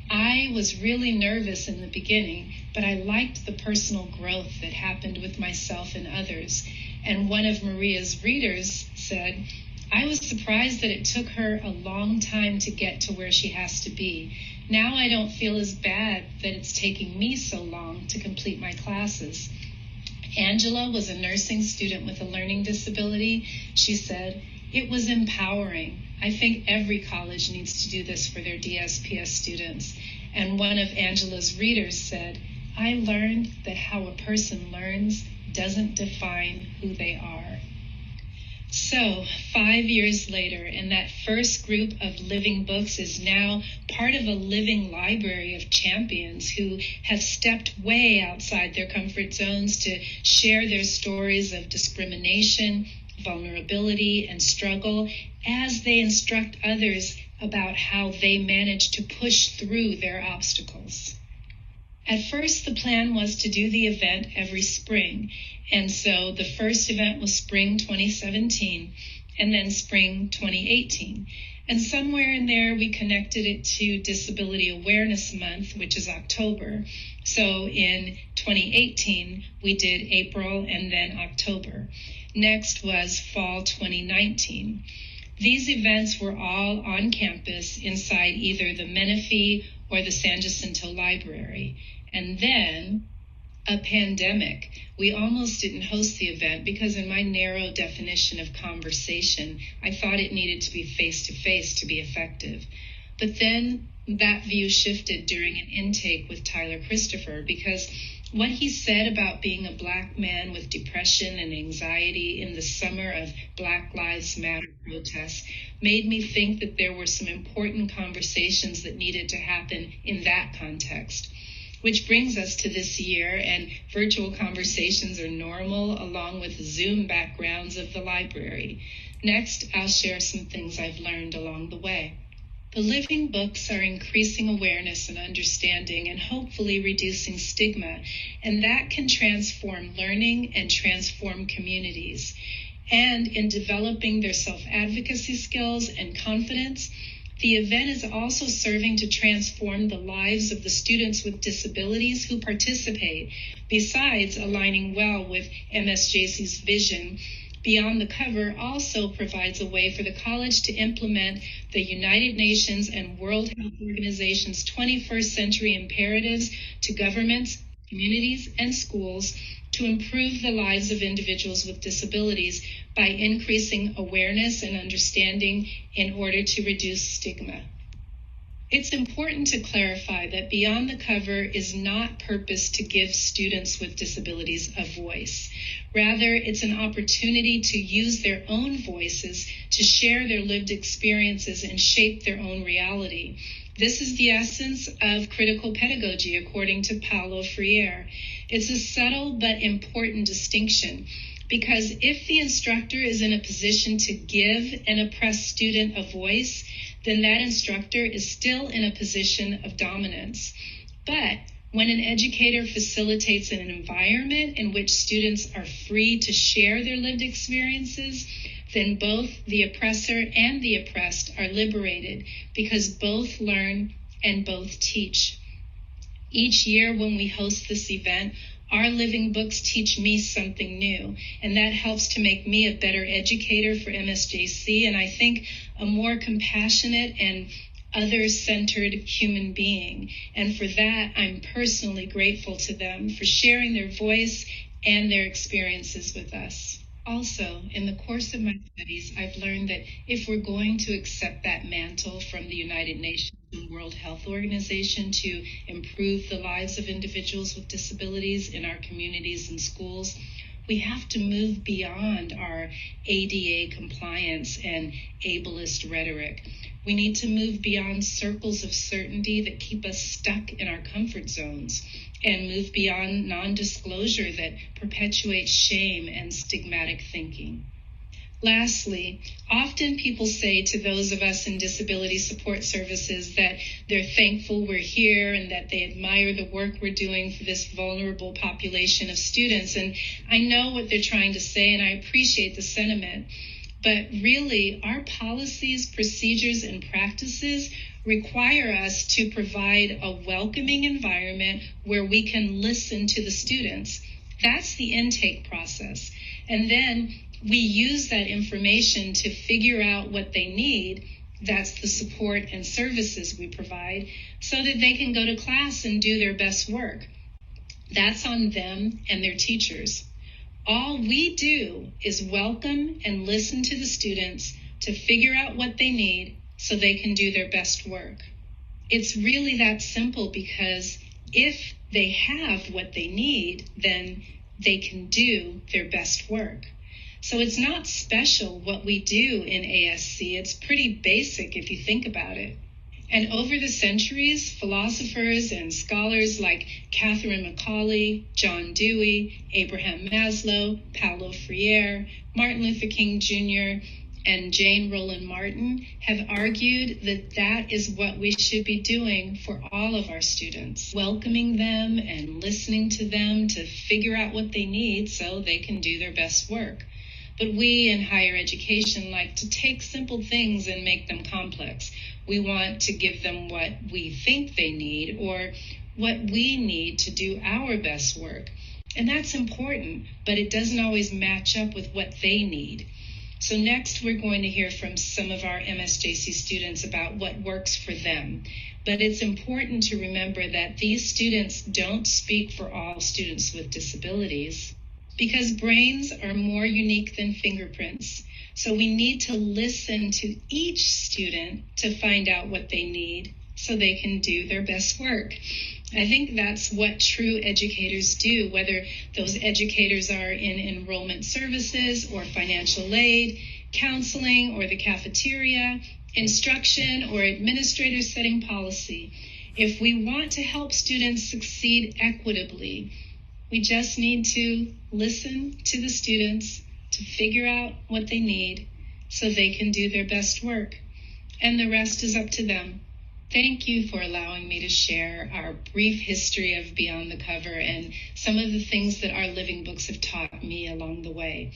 "I was really nervous in the beginning, but I liked the personal growth that happened with myself and others." And one of Maria's readers said, "I was surprised that it took her a long time to get to where she has to be. Now I don't feel as bad that it's taking me so long to complete my classes." Angela was a nursing student with a learning disability. She said, "It was empowering. I think every college needs to do this for their DSPS students." And one of Angela's readers said, "I learned that how a person learns doesn't define who they are." So 5 years later, and that first group of living books is now part of a living library of champions who have stepped way outside their comfort zones to share their stories of discrimination, vulnerability, and struggle as they instruct others about how they manage to push through their obstacles. At first, the plan was to do the event every spring. And so the first event was spring 2017 and then spring 2018. And somewhere in there, we connected it to Disability Awareness Month, which is October. So in 2018, we did April and then October. Next was fall 2019. These events were all on campus inside either the Menifee or the San Jacinto Library. And then a pandemic. We almost didn't host the event because in my narrow definition of conversation, I thought it needed to be face-to-face to be effective. But then that view shifted during an intake with Tyler Christopher, because what he said about being a Black man with depression and anxiety in the summer of Black Lives Matter protests made me think that there were some important conversations that needed to happen in that context. Which brings us to this year, and virtual conversations are normal along with Zoom backgrounds of the library. Next, I'll share some things I've learned along the way. The living books are increasing awareness and understanding and hopefully reducing stigma, and that can transform learning and transform communities. And in developing their self-advocacy skills and confidence, the event is also serving to transform the lives of the students with disabilities who participate, besides aligning well with MSJC's vision. Beyond the Cover also provides a way for the college to implement the United Nations and World Health Organization's 21st century imperatives to governments, communities, and schools to improve the lives of individuals with disabilities by increasing awareness and understanding in order to reduce stigma. It's important to clarify that Beyond the Cover is not purposed to give students with disabilities a voice. Rather, it's an opportunity to use their own voices to share their lived experiences and shape their own reality. This is the essence of critical pedagogy, according to Paulo Freire. It's a subtle but important distinction, because if the instructor is in a position to give an oppressed student a voice, then that instructor is still in a position of dominance. But when an educator facilitates an environment in which students are free to share their lived experiences, then both the oppressor and the oppressed are liberated, because both learn and both teach. Each year when we host this event, our living books teach me something new, and that helps to make me a better educator for MSJC, and I think a more compassionate and other-centered human being. And for that, I'm personally grateful to them for sharing their voice and their experiences with us. Also, in the course of my studies, I've learned that if we're going to accept that mantle from the United Nations and World Health Organization to improve the lives of individuals with disabilities in our communities and schools, we have to move beyond our ADA compliance and ableist rhetoric. We need to move beyond circles of certainty that keep us stuck in our comfort zones, and move beyond non-disclosure that perpetuates shame and stigmatic thinking. Lastly, often people say to those of us in disability support services that they're thankful we're here and that they admire the work we're doing for this vulnerable population of students. And I know what they're trying to say, and I appreciate the sentiment. But really, our policies, procedures, and practices require us to provide a welcoming environment where we can listen to the students. That's the intake process. And then we use that information to figure out what they need. That's the support and services we provide so that they can go to class and do their best work. That's on them and their teachers. All we do is welcome and listen to the students to figure out what they need so they can do their best work. It's really that simple, because if they have what they need, then they can do their best work. So it's not special what we do in ASC. It's pretty basic if you think about it. And over the centuries, philosophers and scholars like Catherine Macaulay, John Dewey, Abraham Maslow, Paulo Freire, Martin Luther King Jr., and Jane Rowland Martin have argued that that is what we should be doing for all of our students, welcoming them and listening to them to figure out what they need so they can do their best work. But we in higher education like to take simple things and make them complex. We want to give them what we think they need or what we need to do our best work. And that's important, but it doesn't always match up with what they need. So next, we're going to hear from some of our MSJC students about what works for them. But it's important to remember that these students don't speak for all students with disabilities because brains are more unique than fingerprints. So we need to listen to each student to find out what they need so they can do their best work. I think that's what true educators do, whether those educators are in enrollment services or financial aid, counseling or the cafeteria, instruction or administrators setting policy. If we want to help students succeed equitably, we just need to listen to the students to figure out what they need so they can do their best work. And the rest is up to them. Thank you for allowing me to share our brief history of Beyond the Cover and some of the things that our living books have taught me along the way.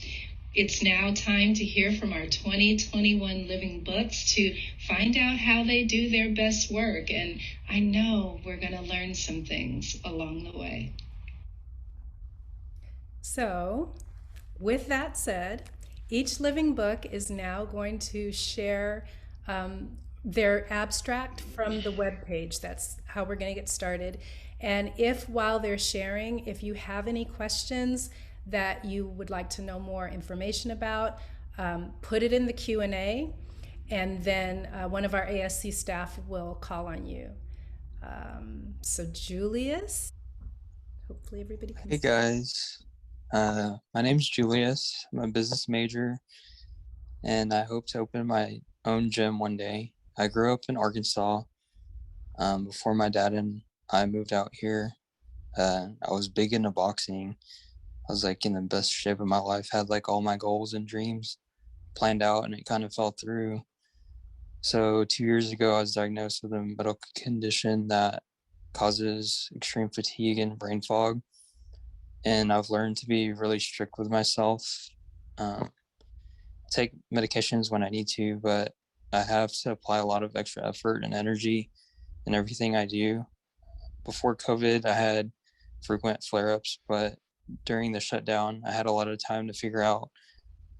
It's now time to hear from our 2021 living books to find out how they do their best work. And I know we're going to learn some things along the way. So, with that said, each living book is now going to share their abstract from the webpage. That's how we're going to get started. And if while they're sharing, if you have any questions that you would like to know more information about, put it in the Q&A, and then one of our ASC staff will call on you. So Julius, hopefully everybody can Hey see. guys, my name's Julius. I'm a business major, and I hope to open my own gym one day. I grew up in Arkansas. Before my dad and I moved out here, I was big into boxing. I was like in the best shape of my life, had like all my goals and dreams planned out, and it kind of fell through. So 2 years ago, I was diagnosed with a medical condition that causes extreme fatigue and brain fog. And I've learned to be really strict with myself. Take medications when I need to, but I have to apply a lot of extra effort and energy in everything I do. Before COVID, I had frequent flare-ups, but during the shutdown, I had a lot of time to figure out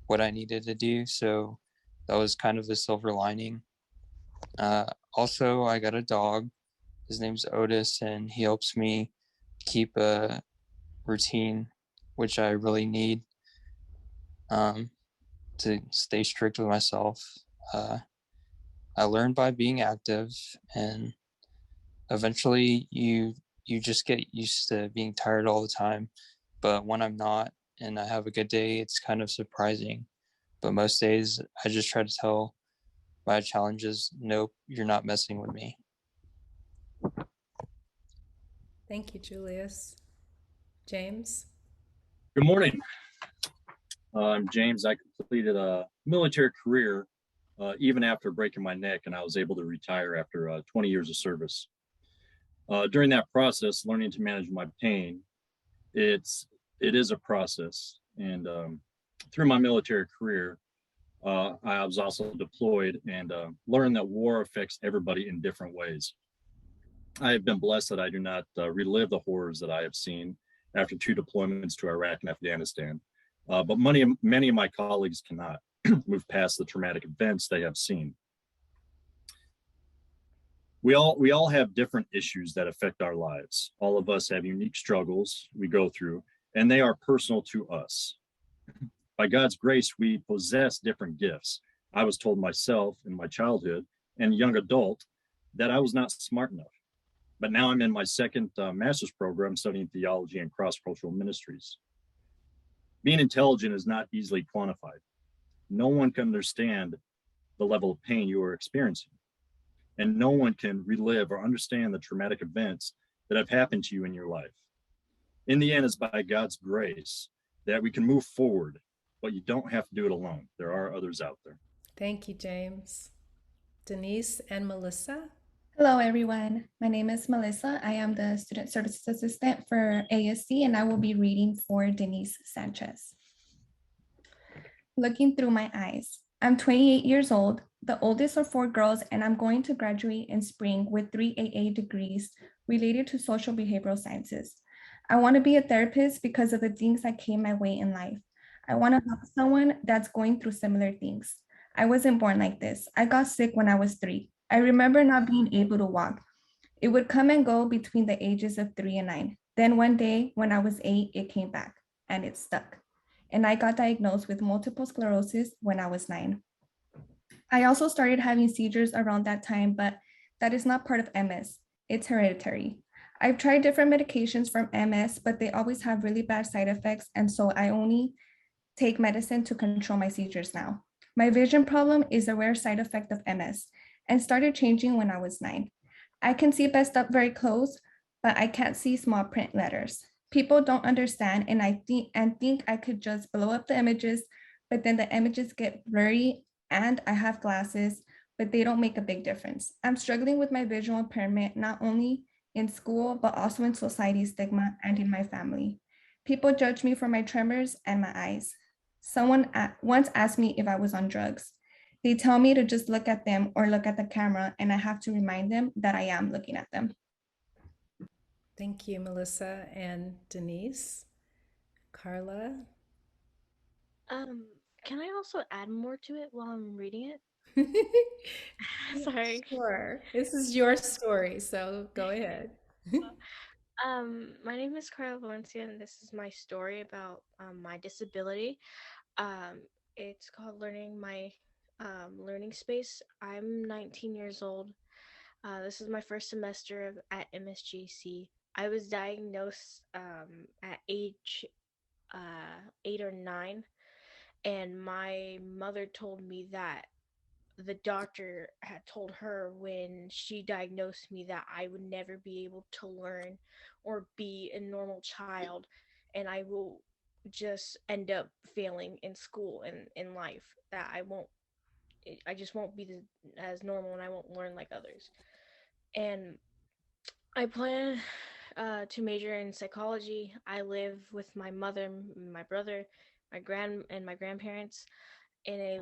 what I needed to do. So that was kind of the silver lining. Also, I got a dog. His name's Otis, and he helps me keep a routine, which I really need to stay strict with myself. I learned by being active, and eventually you just get used to being tired all the time. But when I'm not and I have a good day, it's kind of surprising. But most days I just try to tell my challenges, nope, you're not messing with me. Thank you, Julius. James? Good morning. I'm James. I completed a military career even after breaking my neck, and I was able to retire after 20 years of service. During that process, learning to manage my pain, it is a process. And through my military career, I was also deployed and learned that war affects everybody in different ways. I have been blessed that I do not relive the horrors that I have seen after 2 deployments to Iraq and Afghanistan. But many of my colleagues cannot move past the traumatic events they have seen. We all have different issues that affect our lives. All of us have unique struggles we go through, and they are personal to us. By God's grace, we possess different gifts. I was told myself in my childhood and young adult that I was not smart enough. But now I'm in my second master's program studying theology and cross-cultural ministries. Being intelligent is not easily quantified. No one can understand the level of pain you are experiencing. And no one can relive or understand the traumatic events that have happened to you in your life. In the end, it's by God's grace that we can move forward, but you don't have to do it alone. There are others out there. Thank you, James. Denise and Melissa. Hello, everyone. My name is Melissa. I am the Student Services Assistant for ASC, and I will be reading for Denise Sanchez. Looking through my eyes. I'm 28 years old, the oldest of 4 girls, and I'm going to graduate in spring with 3 AA degrees related to social behavioral sciences. I want to be a therapist because of the things that came my way in life. I want to help someone that's going through similar things. I wasn't born like this. I got sick when I was 3. I remember not being able to walk. It would come and go between the ages of 3 and 9. Then one day when I was 8, it came back and it stuck. And I got diagnosed with multiple sclerosis when I was 9. I also started having seizures around that time, but that is not part of MS. It's hereditary. I've tried different medications from MS, but they always have really bad side effects, and so I only take medicine to control my seizures now. My vision problem is a rare side effect of MS and started changing when I was 9. I can see best up very close, but I can't see small print letters. People don't understand, and I think I could just blow up the images, but then the images get blurry, and I have glasses, but they don't make a big difference. I'm struggling with my visual impairment, not only in school, but also in society stigma and in my family. People judge me for my tremors and my eyes. Someone once asked me if I was on drugs. They tell me to just look at them or look at the camera, and I have to remind them that I am looking at them. Thank you, Melissa and Denise. Carla. Can I also add more to it while I'm reading it? Sorry. Sure. This is your story, so go ahead. My name is Carla Valencia, and this is my story about my disability. It's called Learning My Learning Space. I'm 19 years old. This is my first semester at MSJC. I was diagnosed at age 8 or 9, and my mother told me that the doctor had told her when she diagnosed me that I would never be able to learn or be a normal child, and I will just end up failing in school and in life, that I just won't be as normal, and I won't learn like others. And I plan to major in psychology. I live with my mother, my brother, my grandparents in a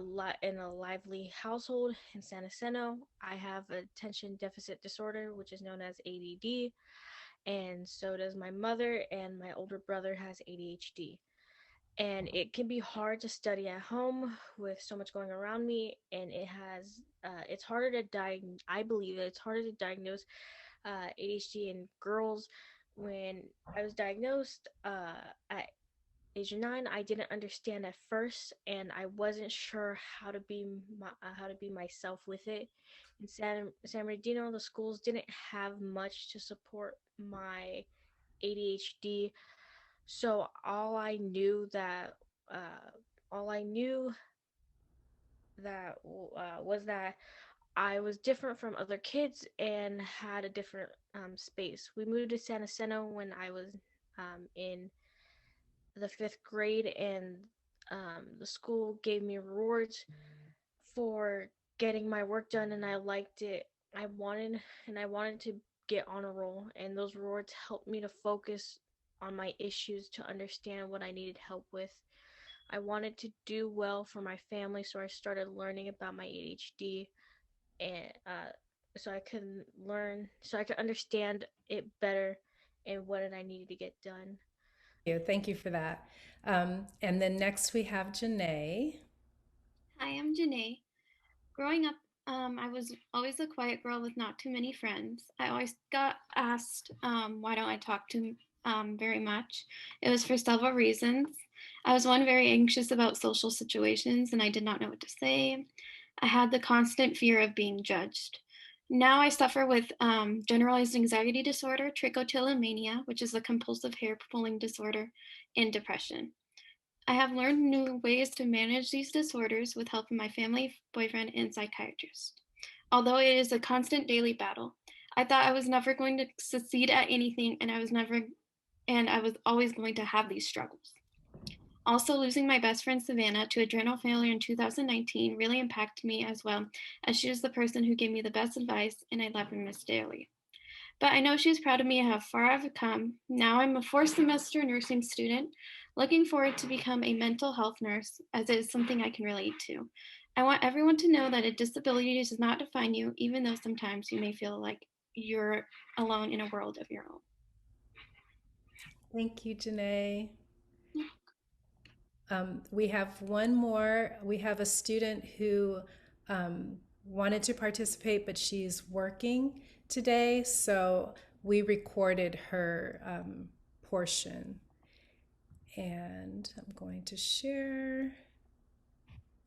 lively household in San Jacinto. I have attention deficit disorder, which is known as ADD, and so does my mother, and my older brother has ADHD. And it can be hard to study at home with so much going around me, and it's harder to I believe that it's harder to diagnose ADHD in girls. When I was diagnosed at age 9, I didn't understand at first, and I wasn't sure how to be myself with it. In San Bernardino, the schools didn't have much to support my ADHD, so all I knew was that I was different from other kids and had a different space. We moved to San Jacinto when I was in the 5th grade, and the school gave me rewards for getting my work done, and I liked it. I wanted to get on a roll, and those rewards helped me to focus on my issues, to understand what I needed help with. I wanted to do well for my family, so I started learning about my ADHD, and so I could understand it better and what I needed to get done. Thank you for that. And then next we have Janae. Hi, I'm Janae. Growing up, I was always a quiet girl with not too many friends. I always got asked, why don't I talk to very much? It was for several reasons. I was very anxious about social situations, and I did not know what to say. I had the constant fear of being judged. Now I suffer with generalized anxiety disorder, trichotillomania, which is a compulsive hair pulling disorder, and depression. I have learned new ways to manage these disorders with help from my family, boyfriend, and psychiatrist. Although it is a constant daily battle, I thought I was never going to succeed at anything, and I was always going to have these struggles. Also, losing my best friend Savannah to adrenal failure in 2019 really impacted me as well, as she is the person who gave me the best advice, and I love her Miss dearly. But I know she's proud of me and how far I've come. Now I'm a fourth semester nursing student, looking forward to become a mental health nurse, as it is something I can relate to. I want everyone to know that a disability does not define you, even though sometimes you may feel like you're alone in a world of your own. Thank you, Janae. We have one more. We have a student who wanted to participate, but she's working today. So we recorded her portion. And I'm going to share.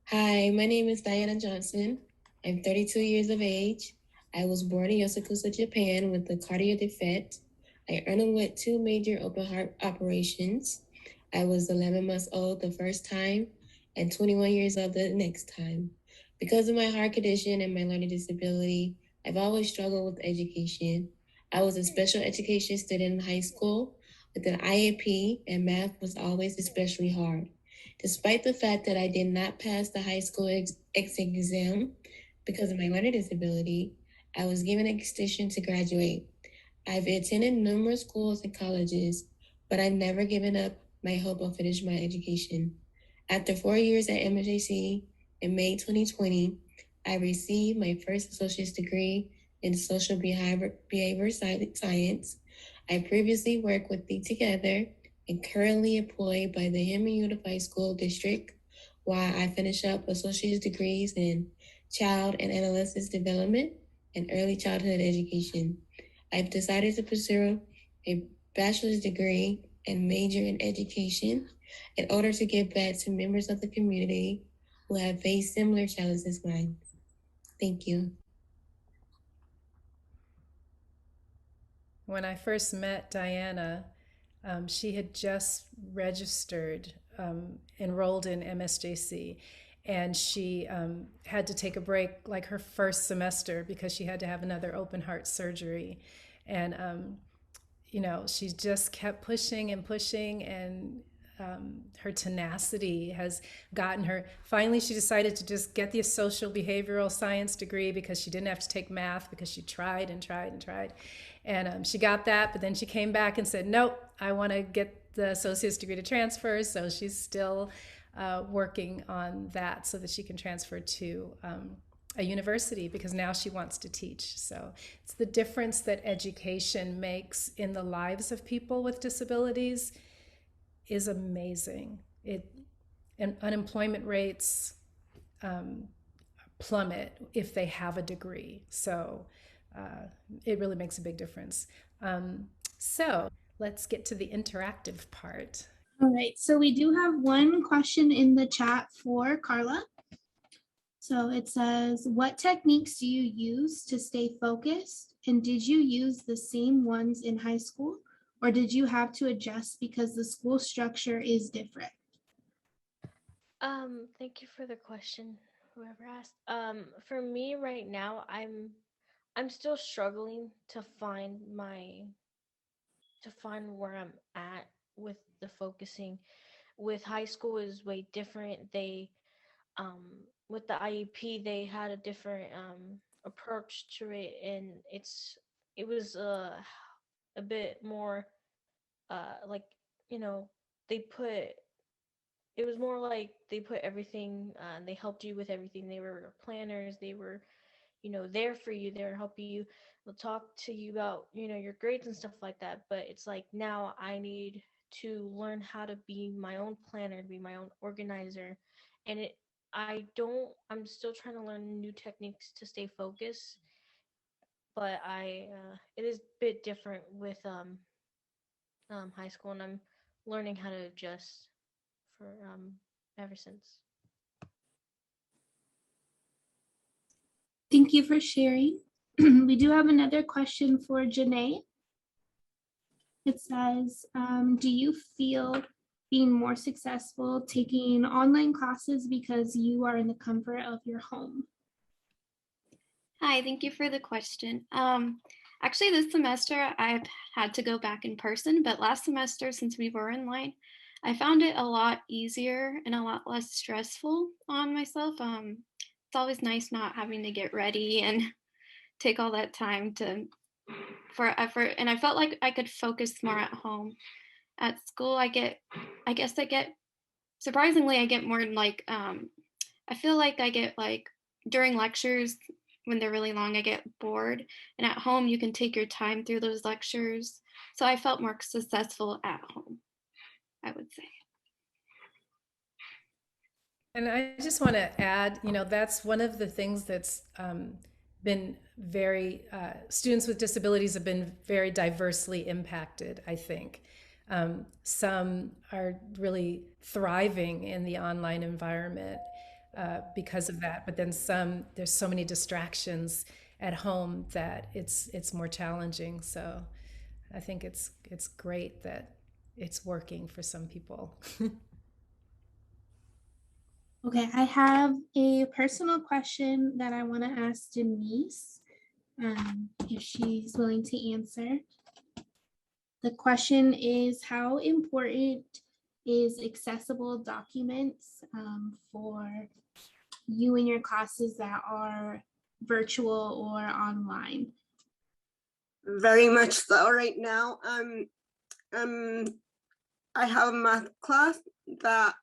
Hi, my name is Diana Johnson. I'm 32 years of age. I was born in Yokosuka, Japan with a cardio defect. I underwent 2 major open heart operations. I was 11 months old the first time and 21 years old the next time. Because of my heart condition and my learning disability, I've always struggled with education. I was a special education student in high school with an IEP, and math was always especially hard. Despite the fact that I did not pass the high school exit exam because of my learning disability, I was given an extension to graduate. I've attended numerous schools and colleges, but I've never given up my hope of finishing my education. After 4 years at MSJC in May 2020, I received my first associate's degree in social behavior science. I previously worked with Be Together and currently employed by the Hammond Unified School District, while I finish up associate's degrees in child and adolescent development and early childhood education. I've decided to pursue a bachelor's degree and major in education in order to give back to members of the community who have faced similar challenges as mine. Thank you. When I first met Diana, she had just registered, enrolled in MSJC, and she had to take a break like her first semester because she had to have another open heart surgery. And, you know, she just kept pushing and pushing, and her tenacity has gotten her. Finally, she decided to just get the social behavioral science degree because she didn't have to take math, because she tried and tried and tried. And she got that, but then she came back and said, nope, I want to get the associate's degree to transfer. So she's still working on that so that she can transfer to a university, because now she wants to teach. So it's the difference that education makes in the lives of people with disabilities is amazing. And unemployment rates plummet if they have a degree. So it really makes a big difference. So let's get to the interactive part. All right, so we do have one question in the chat for Carla. So it says, what techniques do you use to stay focused? And did you use the same ones in high school? Or did you have to adjust because the school structure is different? Thank you for the question, whoever asked. For me right now, I'm still struggling to find where I'm at with the focusing. With high school is way different. They with the IEP they had a different approach to it, and it was a bit more like, you know, they put it was more like they put everything, they helped you with everything. They were planners, they were, you know, there for you, they're helping you, they'll talk to you about, you know, your grades and stuff like that. But it's like now I need to learn how to be my own planner, to be my own organizer. And I'm still trying to learn new techniques to stay focused, but it is a bit different with high school, and I'm learning how to adjust for ever since. Thank you for sharing. We do have another question for Janae. It says, do you feel being more successful taking online classes because you are in the comfort of your home? Hi, thank you for the question. Actually, this semester I've had to go back in person, but last semester, since we were online, I found it a lot easier and a lot less stressful on myself. It's always nice not having to get ready and take all that time for effort. And I felt like I could focus more at home. At school, I guess I get, surprisingly, I get more like, I feel like I get like during lectures when they're really long, I get bored. And at home, you can take your time through those lectures. So I felt more successful at home, I would say. And I just want to add, that's one of the things that's been very, students with disabilities have been very diversely impacted, I think. Some are really thriving in the online environment because of that, but then there's so many distractions at home that it's more challenging. So I think it's great that it's working for some people. Okay, I have a personal question that I want to ask Denise, if she's willing to answer. The question is, how important is accessible documents for you in your classes that are virtual or online? Very much so right now. I have a math class that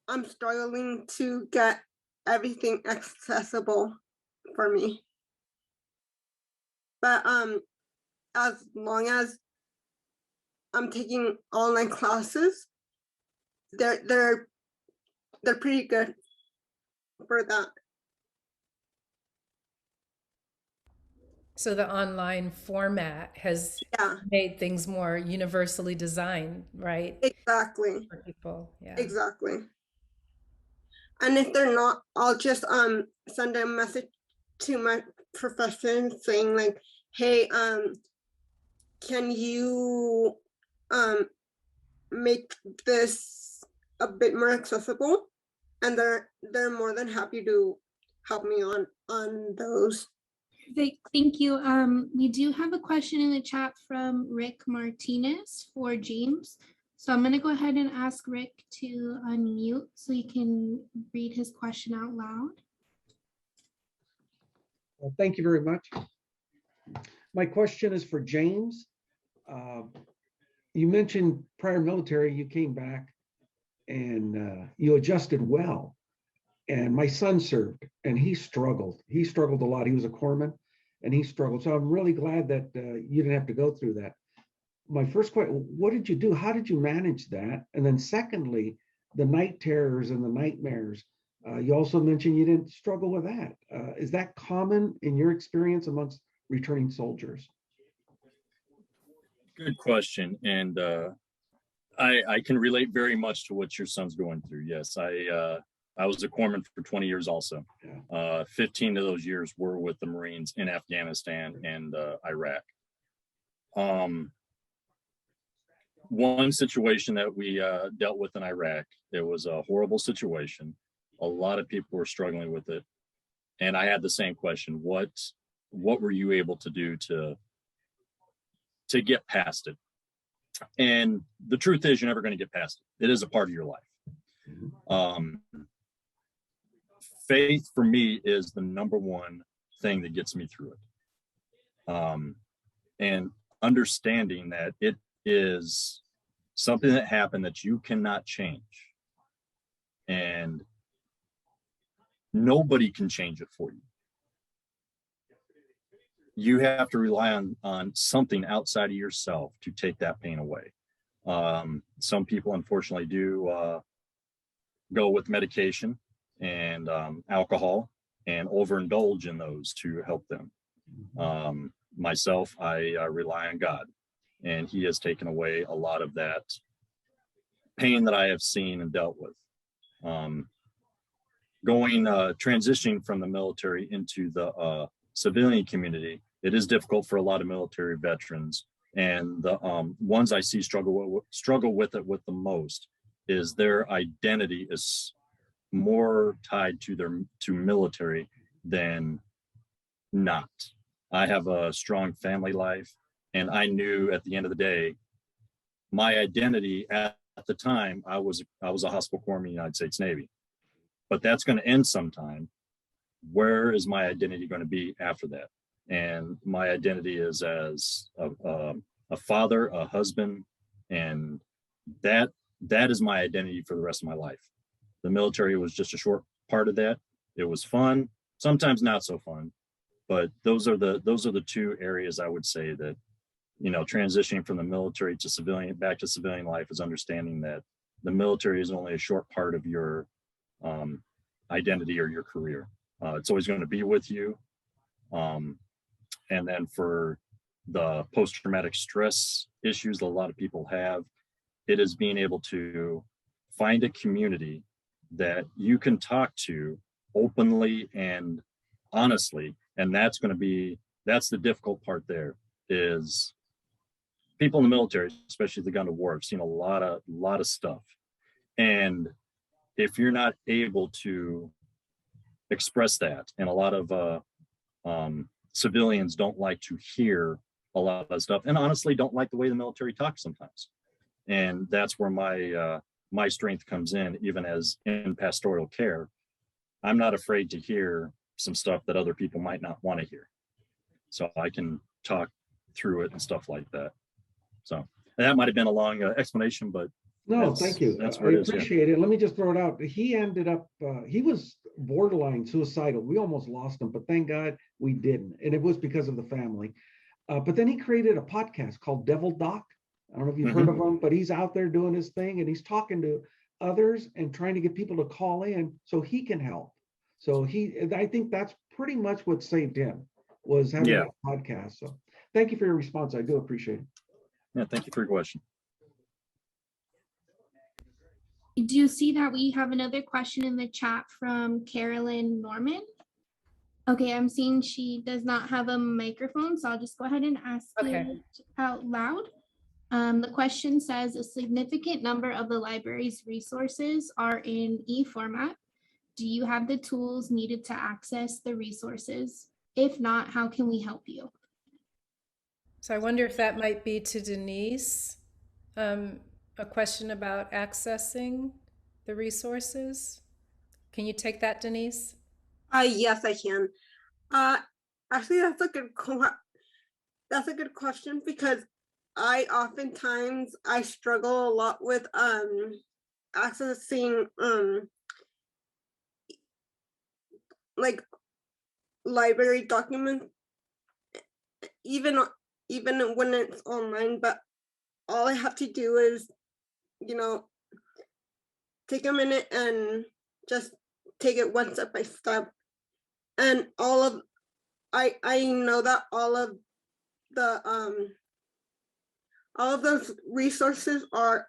I'm struggling to get everything accessible for me. But as long as I'm taking online classes, they're pretty good for that. So the online format has made things more universally designed, right? Exactly. For people, yeah. Exactly. And if they're not, I'll just send a message to my professor saying like, hey, can you make this a bit more accessible? And they're more than happy to help me on those. Thank you. We do have a question in the chat from Rick Martinez for James. So I'm going to go ahead and ask Rick to unmute so you can read his question out loud. Well, thank you very much. My question is for James. You mentioned prior military, you came back and you adjusted well. And my son served and he struggled. He struggled a lot. He was a corpsman and he struggled. So I'm really glad that you didn't have to go through that. My first question, what did you do? How did you manage that? And then secondly, the night terrors and the nightmares. You also mentioned you didn't struggle with that. Is that common in your experience amongst returning soldiers? Good question. And I can relate very much to what your son's going through. Yes, I was a corpsman for 20 years also. 15 of those years were with the Marines in Afghanistan and Iraq. One situation that we dealt with in Iraq, it was a horrible situation. A lot of people were struggling with it. And I had the same question. What were you able to do to get past it? And the truth is, you're never going to get past it. It is a part of your life. Faith for me is the number one thing that gets me through it. And understanding that it is something that happened that you cannot change. And nobody can change it for you. You have to rely on something outside of yourself to take that pain away. Some people unfortunately do go with medication and alcohol and overindulge in those to help them. Myself, I rely on God, and He has taken away a lot of that pain that I have seen and dealt with. Transitioning from the military into the civilian community, it is difficult for a lot of military veterans, and the ones I see struggle with it the most is their identity is more tied to military than not. I have a strong family life, and I knew at the end of the day, my identity as the time, I was a hospital corpsman in the United States Navy, but that's going to end sometime. Where is my identity going to be after that? And my identity is as a father, a husband, and that is my identity for the rest of my life. The military was just a short part of that. It was fun, sometimes not so fun, but those are the two areas I would say that, you know, transitioning from the military to civilian, back to civilian life, is understanding that the military is only a short part of your identity or your career. It's always going to be with you. And then for the post-traumatic stress issues that a lot of people have, it is being able to find a community that you can talk to openly and honestly. And that's the difficult part there, is people in the military, especially the gone to war, have seen a lot of stuff. And if you're not able to express that, and a lot of civilians don't like to hear a lot of stuff, and honestly don't like the way the military talks sometimes. And that's where my strength comes in, even as in pastoral care. I'm not afraid to hear some stuff that other people might not want to hear. So I can talk through it and stuff like that. So that might have been a long explanation, but no, thank you. That's I appreciate it. Let me just throw it out. He ended up, he was borderline suicidal. We almost lost him, but thank God we didn't. And it was because of the family. But then he created a podcast called Devil Doc. I don't know if you've heard of him, but he's out there doing his thing, and he's talking to others and trying to get people to call in so he can help. So I think that's pretty much what saved him, was having that podcast. So thank you for your response. I do appreciate it. Yeah, thank you for your question. Do you see that we have another question in the chat from Carolyn Norman? Okay, I'm seeing she does not have a microphone, so I'll just go ahead and ask it out loud. The question says, a significant number of the library's resources are in e-format. Do you have the tools needed to access the resources? If not, how can we help you? So I wonder if that might be to Denise, a question about accessing the resources. Can you take that, Denise? Yes, I can. Actually, that's a good question, because I struggle a lot with accessing like library documents, even when it's online. But all I have to do is, you know, take a minute and just take it one step by step. And I know that all of those resources are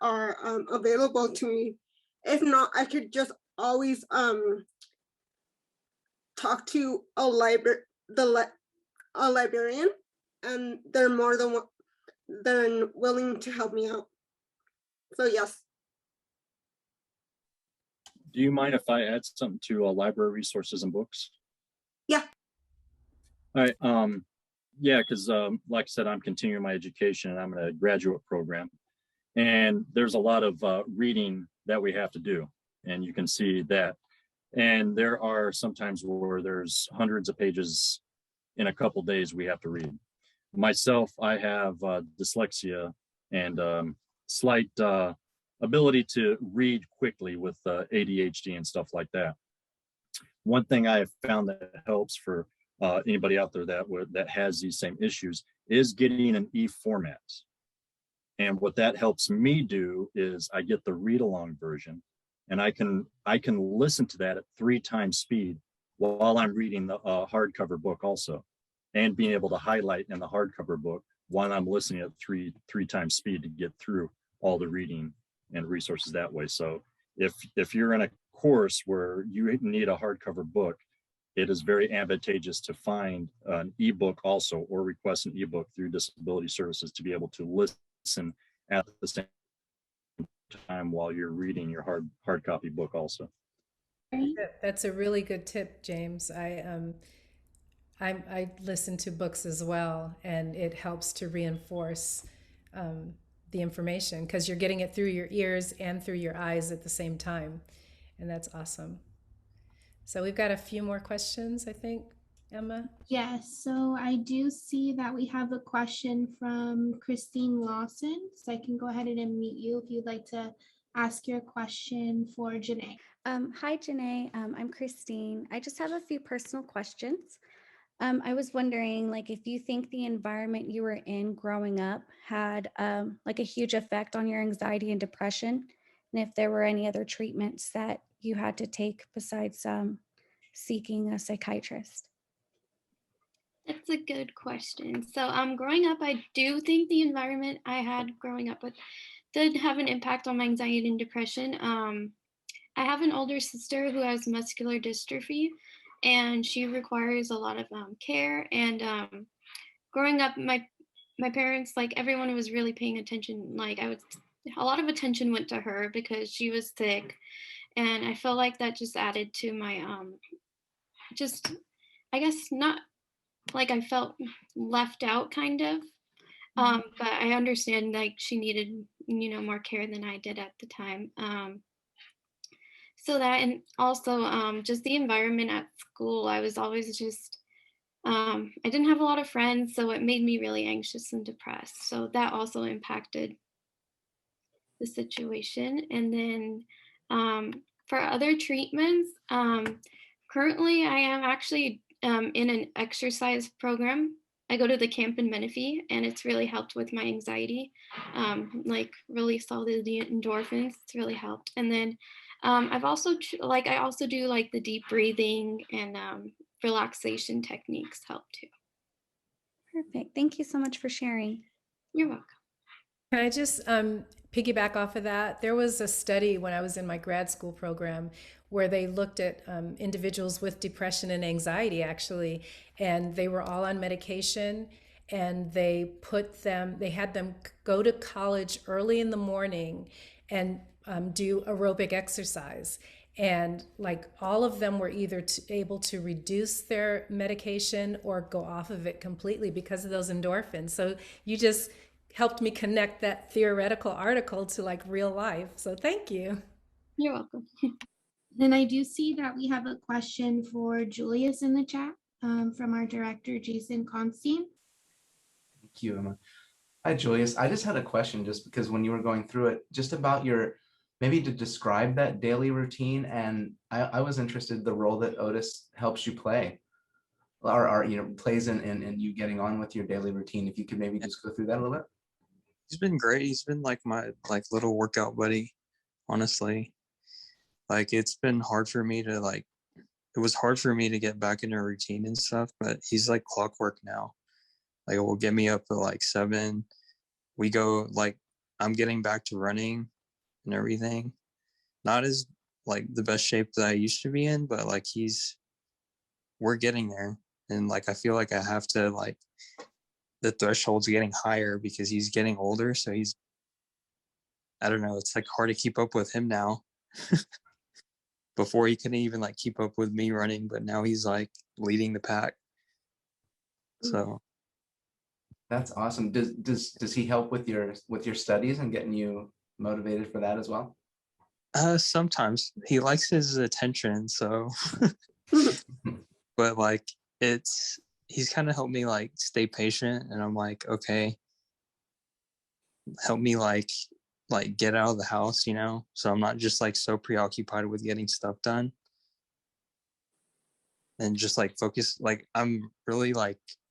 available to me. If not, I could just always talk to a librarian, and they're more than willing to help me out. So yes. Do you mind if I add something to library resources and books? Yeah. All right. Yeah, because like I said, I'm continuing my education and I'm in a graduate program. And there's a lot of reading that we have to do. And you can see that. And there are sometimes where there's hundreds of pages in a couple days we have to read. Myself, I have dyslexia and slight ability to read quickly with ADHD and stuff like that. One thing I have found that helps for anybody out there that has these same issues is getting an e-format. And what that helps me do is I get the read-along version, and I can listen to that at 3 times speed while I'm reading the hardcover book also, and being able to highlight in the hardcover book while I'm listening at three times speed to get through all the reading and resources that way. So if you're in a course where you need a hardcover book, it is very advantageous to find an ebook also, or request an ebook through Disability Services to be able to listen at the same time while you're reading your hard copy book also. That's a really good tip, James. I listen to books as well, and it helps to reinforce the information, because you're getting it through your ears and through your eyes at the same time. And that's awesome. So we've got a few more questions, I think, Emma. Yes, so I do see that we have a question from Christine Lawson. So I can go ahead and unmute you if you'd like to ask your question for Janae. Hi, Janae. I'm Christine. I just have a few personal questions. I was wondering, like, if you think the environment you were in growing up had like a huge effect on your anxiety and depression, and if there were any other treatments that you had to take besides seeking a psychiatrist. That's a good question. So growing up, I do think the environment I had growing up with did have an impact on my anxiety and depression. I have an older sister who has muscular dystrophy, and she requires a lot of care. And growing up, my parents, like everyone was really paying attention. Like a lot of attention went to her because she was sick, and I felt like that just added to my I guess not like I felt left out kind of. But I understand like she needed, more care than I did at the time. So that, and also just the environment at school, I was always just, I didn't have a lot of friends, so it made me really anxious and depressed. So that also impacted the situation. And then for other treatments, currently I am actually in an exercise program. I go to the camp in Menifee, and it's really helped with my anxiety, like release all the endorphins. It's really helped. And then I've also I also do like the deep breathing and relaxation techniques help too. Perfect. Thank you so much for sharing. You're welcome. Can I just piggyback off of that? There was a study when I was in my grad school program where they looked at individuals with depression and anxiety, actually, and they were all on medication, and they had them go to college early in the morning and do aerobic exercise. And like all of them were either able to reduce their medication or go off of it completely because of those endorphins. So you just helped me connect that theoretical article to like real life. So thank you. You're welcome. Then I do see that we have a question for Julius in the chat from our director, Jason Constein. Thank you, Emma. Hi, Julius. I just had a question just because when you were going through it, just about maybe to describe that daily routine. And I was interested the role that Otis helps you play or plays in you getting on with your daily routine. If you could maybe just go through that a little bit. He's been great. He's been like my little workout buddy, honestly. Like it's been hard for me to it was hard for me to get back into a routine and stuff, but he's like clockwork now. Like it will get me up at 7. We go I'm getting back to running and everything. Not as the best shape that I used to be in, but we're getting there. And I feel like I have to the threshold's getting higher because he's getting older. So I don't know, it's hard to keep up with him now. Before he couldn't even keep up with me running, but now he's leading the pack. So that's awesome. Does he help with your studies and getting you motivated for that as well? Sometimes he likes his attention, so but he's kind of helped me stay patient, and I'm okay, help me get out of the house, so I'm not just so preoccupied with getting stuff done and just focus. I'm really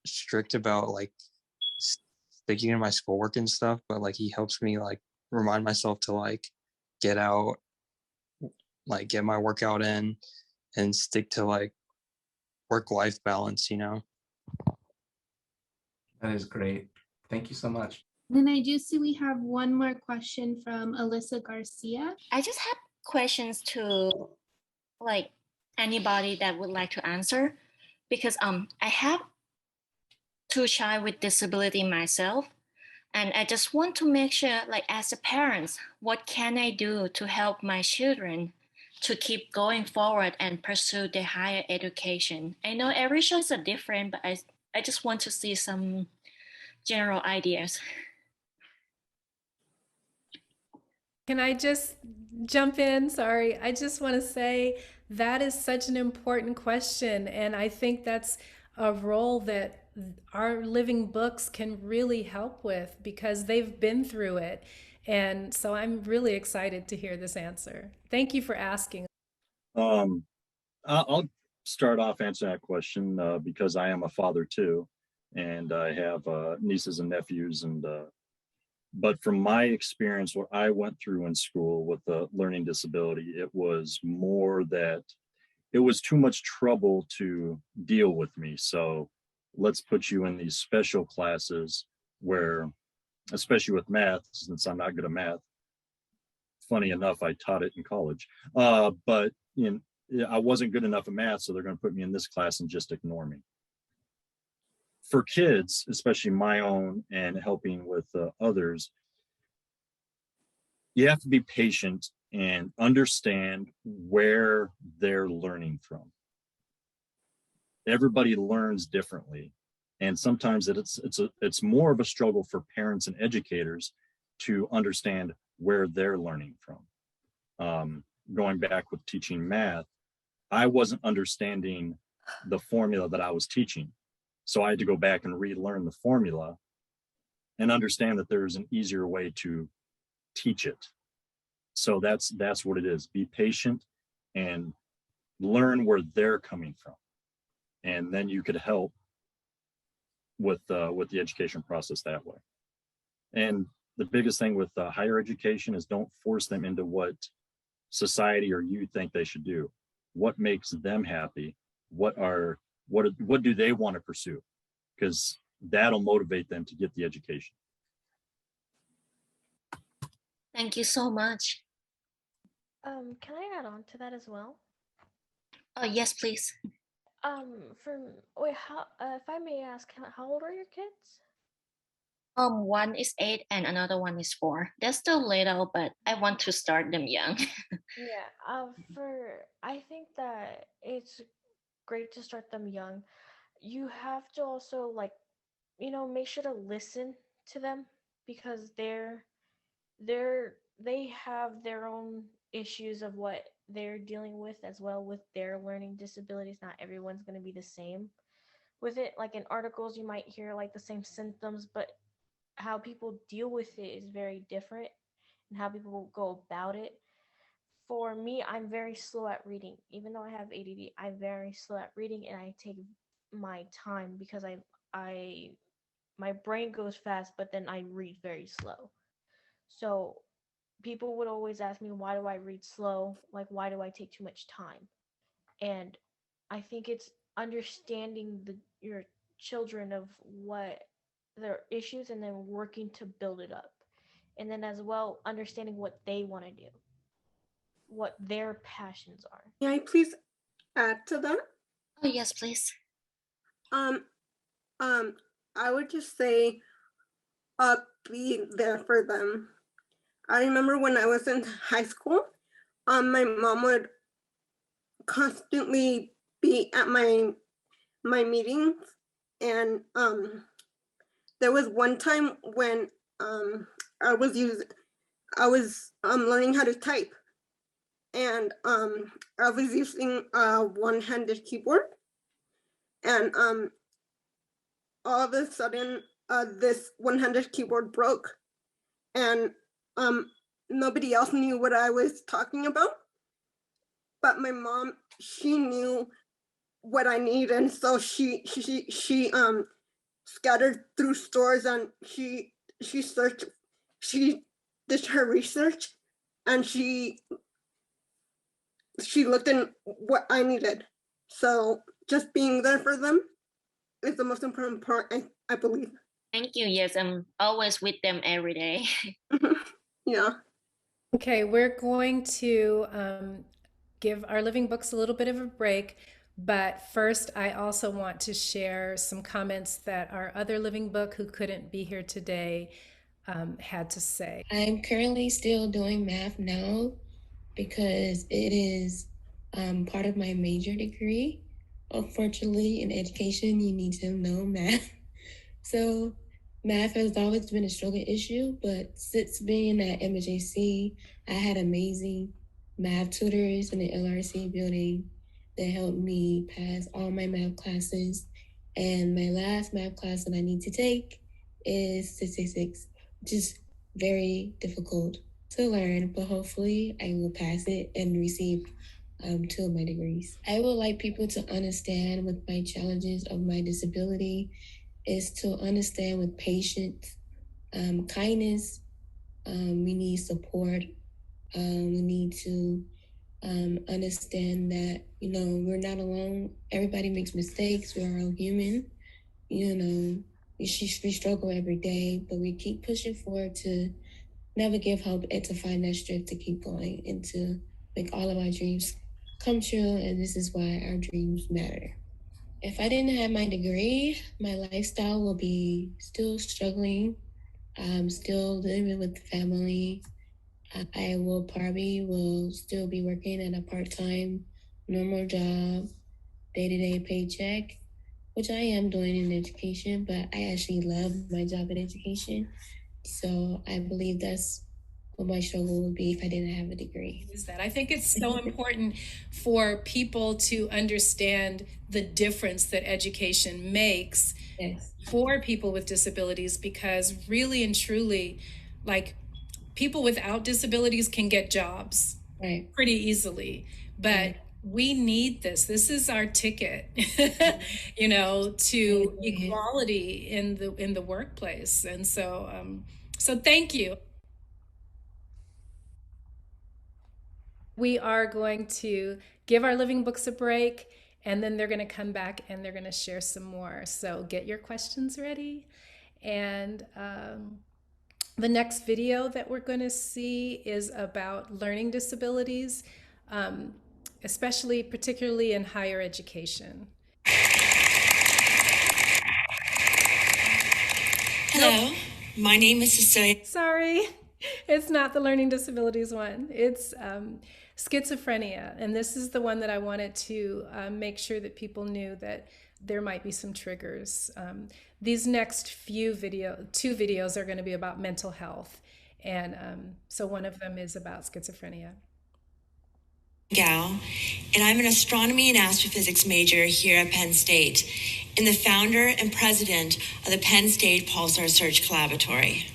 strict about sticking to my schoolwork and stuff, but he helps me remind myself to get out, get my workout in and stick to work-life balance, That is great. Thank you so much. Then I do see we have one more question from Alyssa Garcia. I just have questions to anybody that would like to answer, because I have 2 child with disability myself, and I just want to make sure as a parent, what can I do to help my children to keep going forward and pursue their higher education? I know every choice are different, but I just want to see some general ideas. Can I just jump in? Sorry. I just want to say that is such an important question. And I think that's a role that our living books can really help with because they've been through it. And so I'm really excited to hear this answer. Thank you for asking. I'll start off answering that question because I am a father too, and I have nieces and nephews. And but from my experience, what I went through in school with a learning disability, it was more that it was too much trouble to deal with me. So let's put you in these special classes where, especially with math, since I'm not good at math. Funny enough, I taught it in college, but I wasn't good enough at math, so they're going to put me in this class and just ignore me. For kids, especially my own and helping with others, you have to be patient and understand where they're learning from. Everybody learns differently, and sometimes it's more of a struggle for parents and educators to understand where they're learning from. Going back with teaching math, I wasn't understanding the formula that I was teaching. So I had to go back and relearn the formula and understand that there's an easier way to teach it. So that's what it is. Be patient and learn where they're coming from. And then you could help with the education process that way. And the biggest thing with higher education is don't force them into what society or you think they should do. What makes them happy? What do they want to pursue? Because that'll motivate them to get the education. Thank you so much. Can I add on to that as well? Yes, please. If I may ask, how old are your kids? One is 8 and another one is 4. They're still little, but I want to start them young. Yeah. I think that it's great to start them young. You have to also make sure to listen to them because they have their own issues of what they're dealing with as well with their learning disabilities. Not everyone's going to be the same with it. Like in articles, you might hear like the same symptoms, but how people deal with it is very different and how people will go about it. For me, I'm very slow at reading. Even though I have ADD, I'm very slow at reading and I take my time because I my brain goes fast, but then I read very slow. So people would always ask me, why do I read slow? Like, why do I take too much time? And I think it's understanding your children of what their issues and then working to build it up. And then as well, understanding what they want to do, what their passions are. May I please add to that? Oh, yes, please. I would just say, be there for them. I remember when I was in high school, my mom would constantly be at my meetings, and there was one time when I was learning how to type, and I was using a one-handed keyboard, and all of a sudden this one-handed keyboard broke, and nobody else knew what I was talking about, but my mom, she knew what I needed, and so she scattered through stores, and she searched, she did her research, and she looked in what I needed. So just being there for them is the most important part, I believe. Thank you. Yes, I'm always with them every day. Yeah. Okay, we're going to give our living books a little bit of a break. But first, I also want to share some comments that our other living book who couldn't be here today had to say. I'm currently still doing math now because it is part of my major degree. Unfortunately, in education, you need to know math. So Math has always been a struggle issue, but since being at MJC, I had amazing math tutors in the LRC building that helped me pass all my math classes. And my last math class that I need to take is statistics, which is very difficult to learn, but hopefully I will pass it and receive 2 of my degrees. I would like people to understand with my challenges of my disability is to understand with patience, kindness. We need support. We need to understand that, you know, we're not alone. Everybody makes mistakes. We're all human. You know, we struggle every day, but we keep pushing forward to never give hope and to find that strength to keep going and to make all of our dreams come true. And this is why our dreams matter. If I didn't have my degree, my lifestyle will be still struggling. I'm still living with the family. I will still be working at a part-time, normal job, day-to-day paycheck, which I am doing in education, but I actually love my job in education. So I believe that's what my struggle would be if I didn't have a degree. Is that I think it's so important for people to understand the difference that education makes for people with disabilities, because really and truly, like, people without disabilities can get jobs pretty easily, but we need this. This is our ticket, you know, to equality in the workplace. And so, so thank you. We are going to give our living books a break, and then they're going to come back and they're going to share some more. So get your questions ready. And the next video that we're going to see is about learning disabilities, particularly in higher education. Hello, my name is Cecilia. Sorry, it's not the learning disabilities one. It's schizophrenia. And this is the one that I wanted to make sure that people knew that there might be some triggers. These next two videos are going to be about mental health. And so one of them is about schizophrenia. Gal, and I'm an astronomy and astrophysics major here at Penn State, and the founder and president of the Penn State Pulsar Search Collaboratory.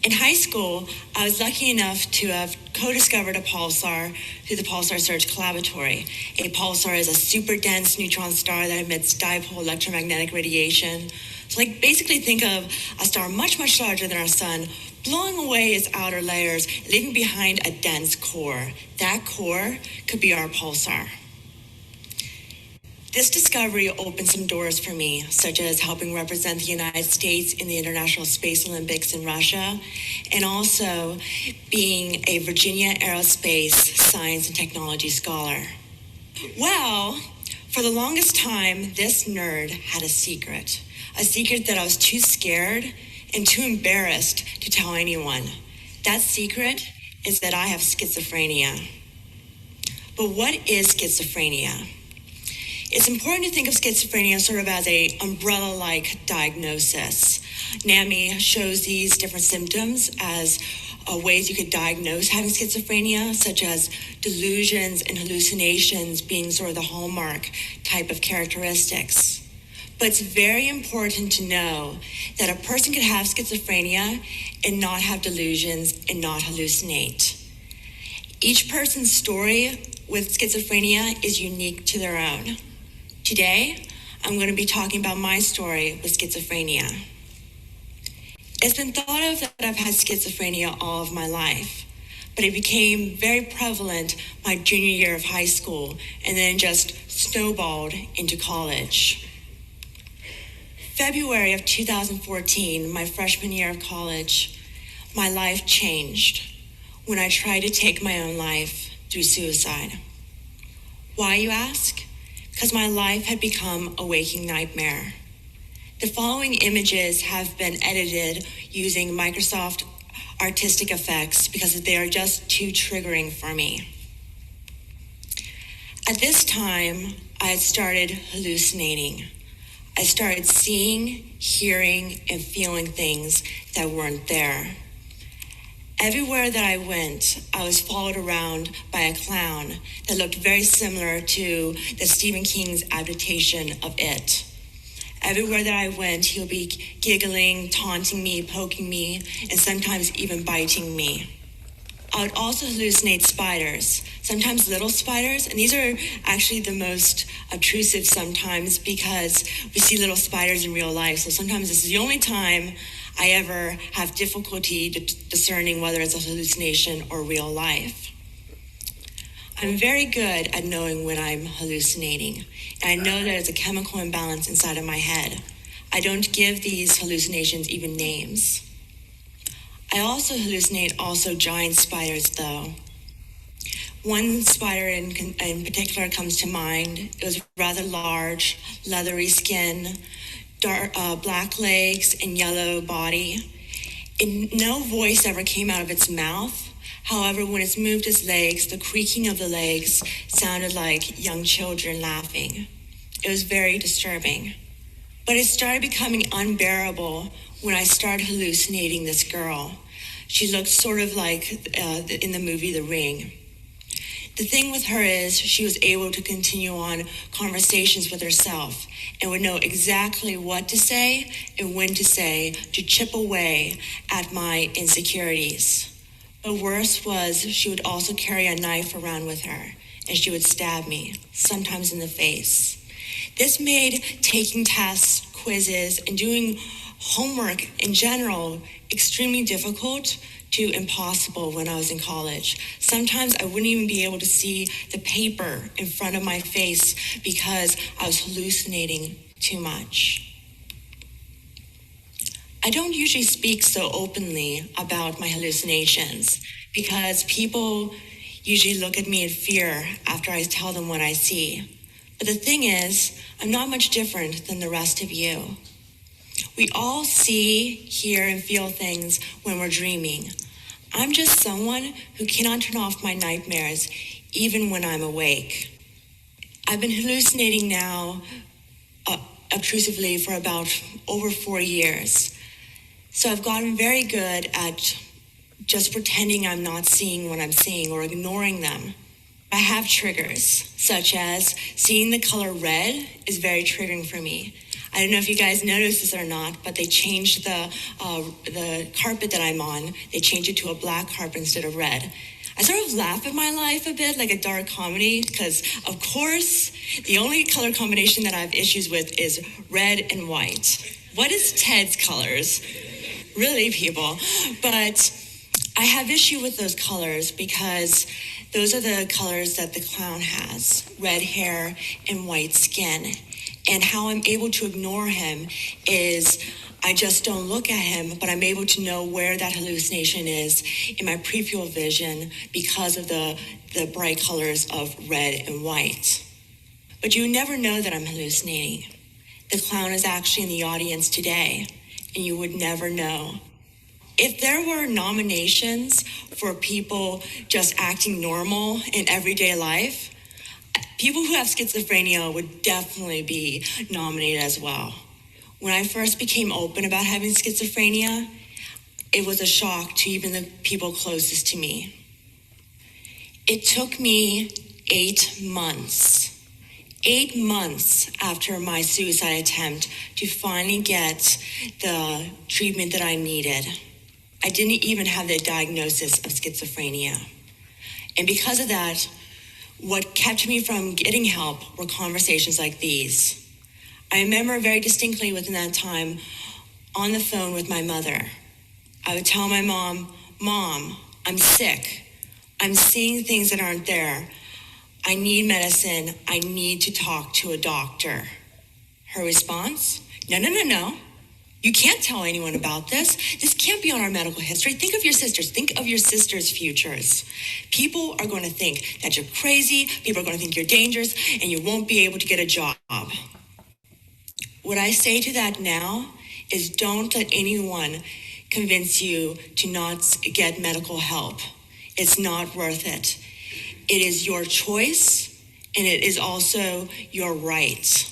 In high school, I was lucky enough to have co-discovered a pulsar through the Pulsar Search Collaboratory. A pulsar is a super dense neutron star that emits dipole electromagnetic radiation. So, like, basically think of a star much, much larger than our sun, blowing away its outer layers, leaving behind a dense core. That core could be our pulsar. This discovery opened some doors for me, such as helping represent the United States in the International Space Olympics in Russia, and also being a Virginia Aerospace Science and Technology Scholar. Well, for the longest time, this nerd had a secret that I was too scared and too embarrassed to tell anyone. That secret is that I have schizophrenia. But what is schizophrenia? It's important to think of schizophrenia sort of as an umbrella-like diagnosis. NAMI shows these different symptoms as ways you could diagnose having schizophrenia, such as delusions and hallucinations being sort of the hallmark type of characteristics. But it's very important to know that a person could have schizophrenia and not have delusions and not hallucinate. Each person's story with schizophrenia is unique to their own. Today, I'm going to be talking about my story with schizophrenia. It's been thought of that I've had schizophrenia all of my life, but it became very prevalent my junior year of high school and then just snowballed into college. February of 2014, my freshman year of college, my life changed when I tried to take my own life through suicide. Why, you ask? Because my life had become a waking nightmare. The following images have been edited using Microsoft Artistic Effects because they are just too triggering for me. At this time, I had started hallucinating. I started seeing, hearing, and feeling things that weren't there. Everywhere that I went, I was followed around by a clown that looked very similar to the Stephen King's adaptation of It. Everywhere that I went, he would be giggling, taunting me, poking me, and sometimes even biting me. I would also hallucinate spiders, sometimes little spiders, and these are actually the most obtrusive sometimes because we see little spiders in real life. So sometimes this is the only time I ever have difficulty discerning whether it's a hallucination or real life. I'm very good at knowing when I'm hallucinating, and I know that it's a chemical imbalance inside of my head. I don't give these hallucinations even names. I also hallucinate giant spiders, though. One spider in particular comes to mind. It was rather large, leathery skin, dark, black legs, and yellow body. No voice ever came out of its mouth. However, when it moved its legs, the creaking of the legs sounded like young children laughing. It was very disturbing. But it started becoming unbearable when I started hallucinating this girl. She looked sort of like in the movie The Ring. The thing with her is she was able to continue on conversations with herself and would know exactly what to say and when to say to chip away at my insecurities. But worse was she would also carry a knife around with her and she would stab me, sometimes in the face. This made taking tests, quizzes, and doing homework in general extremely difficult to impossible when I was in college. Sometimes I wouldn't even be able to see the paper in front of my face because I was hallucinating too much. I don't usually speak so openly about my hallucinations because people usually look at me in fear after I tell them what I see. But the thing is, I'm not much different than the rest of you. We all see, hear, and feel things when we're dreaming. I'm just someone who cannot turn off my nightmares even when I'm awake. I've been hallucinating now obtrusively for about over 4 years. So I've gotten very good at just pretending I'm not seeing what I'm seeing or ignoring them. I have triggers, such as seeing the color red is very triggering for me. I don't know if you guys noticed this or not, but they changed the carpet that I'm on. They changed it to a black carpet instead of red. I sort of laugh at my life a bit like a dark comedy because, of course, the only color combination that I have issues with is red and white. What is Ted's colors? Really, people? But I have issue with those colors because those are the colors that the clown has, red hair and white skin. And how I'm able to ignore him is I just don't look at him, but I'm able to know where that hallucination is in my peripheral vision because of the bright colors of red and white. But you never know that I'm hallucinating. The clown is actually in the audience today, and you would never know. If there were nominations for people just acting normal in everyday life, people who have schizophrenia would definitely be nominated as well. When I first became open about having schizophrenia, it was a shock to even the people closest to me. It took me 8 months. 8 months after my suicide attempt to finally get the treatment that I needed. I didn't even have the diagnosis of schizophrenia. And because of that, what kept me from getting help were conversations like these. I remember very distinctly within that time on the phone with my mother. I would tell my mom, "Mom, I'm sick. I'm seeing things that aren't there. I need medicine. I need to talk to a doctor." Her response, No. You can't tell anyone about this. This can't be on our medical history. Think of your sisters. Think of your sisters' futures. People are going to think that you're crazy. People are going to think you're dangerous, and you won't be able to get a job. What I say to that now is don't let anyone convince you to not get medical help. It's not worth it. It is your choice, and it is also your right.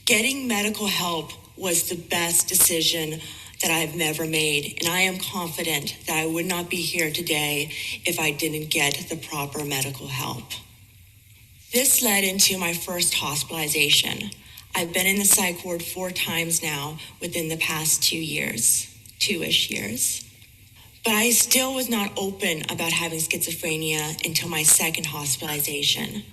Getting medical help was the best decision that I've never made, and I am confident that I would not be here today if I didn't get the proper medical help. This led into my first hospitalization. I've been in the psych ward 4 times now within the past 2-ish years. But I still was not open about having schizophrenia until my second hospitalization,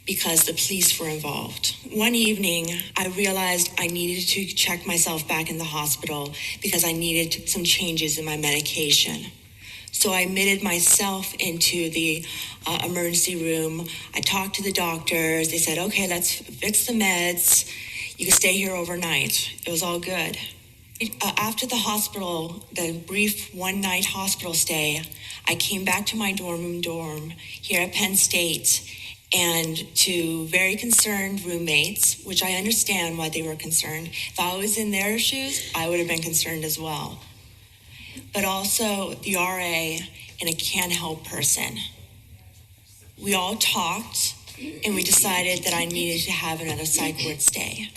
because the police were involved. One evening, I realized I needed to check myself back in the hospital because I needed some changes in my medication. So I admitted myself into the emergency room. I talked to the doctors. They said, okay, let's fix the meds. You can stay here overnight. It was all good. After the hospital, the brief one-night hospital stay, I came back to my dorm here at Penn State, and to very concerned roommates, which I understand why they were concerned. If I was in their shoes, I would have been concerned as well. But also the RA and a can-help person. We all talked, and we decided that I needed to have another psych ward stay.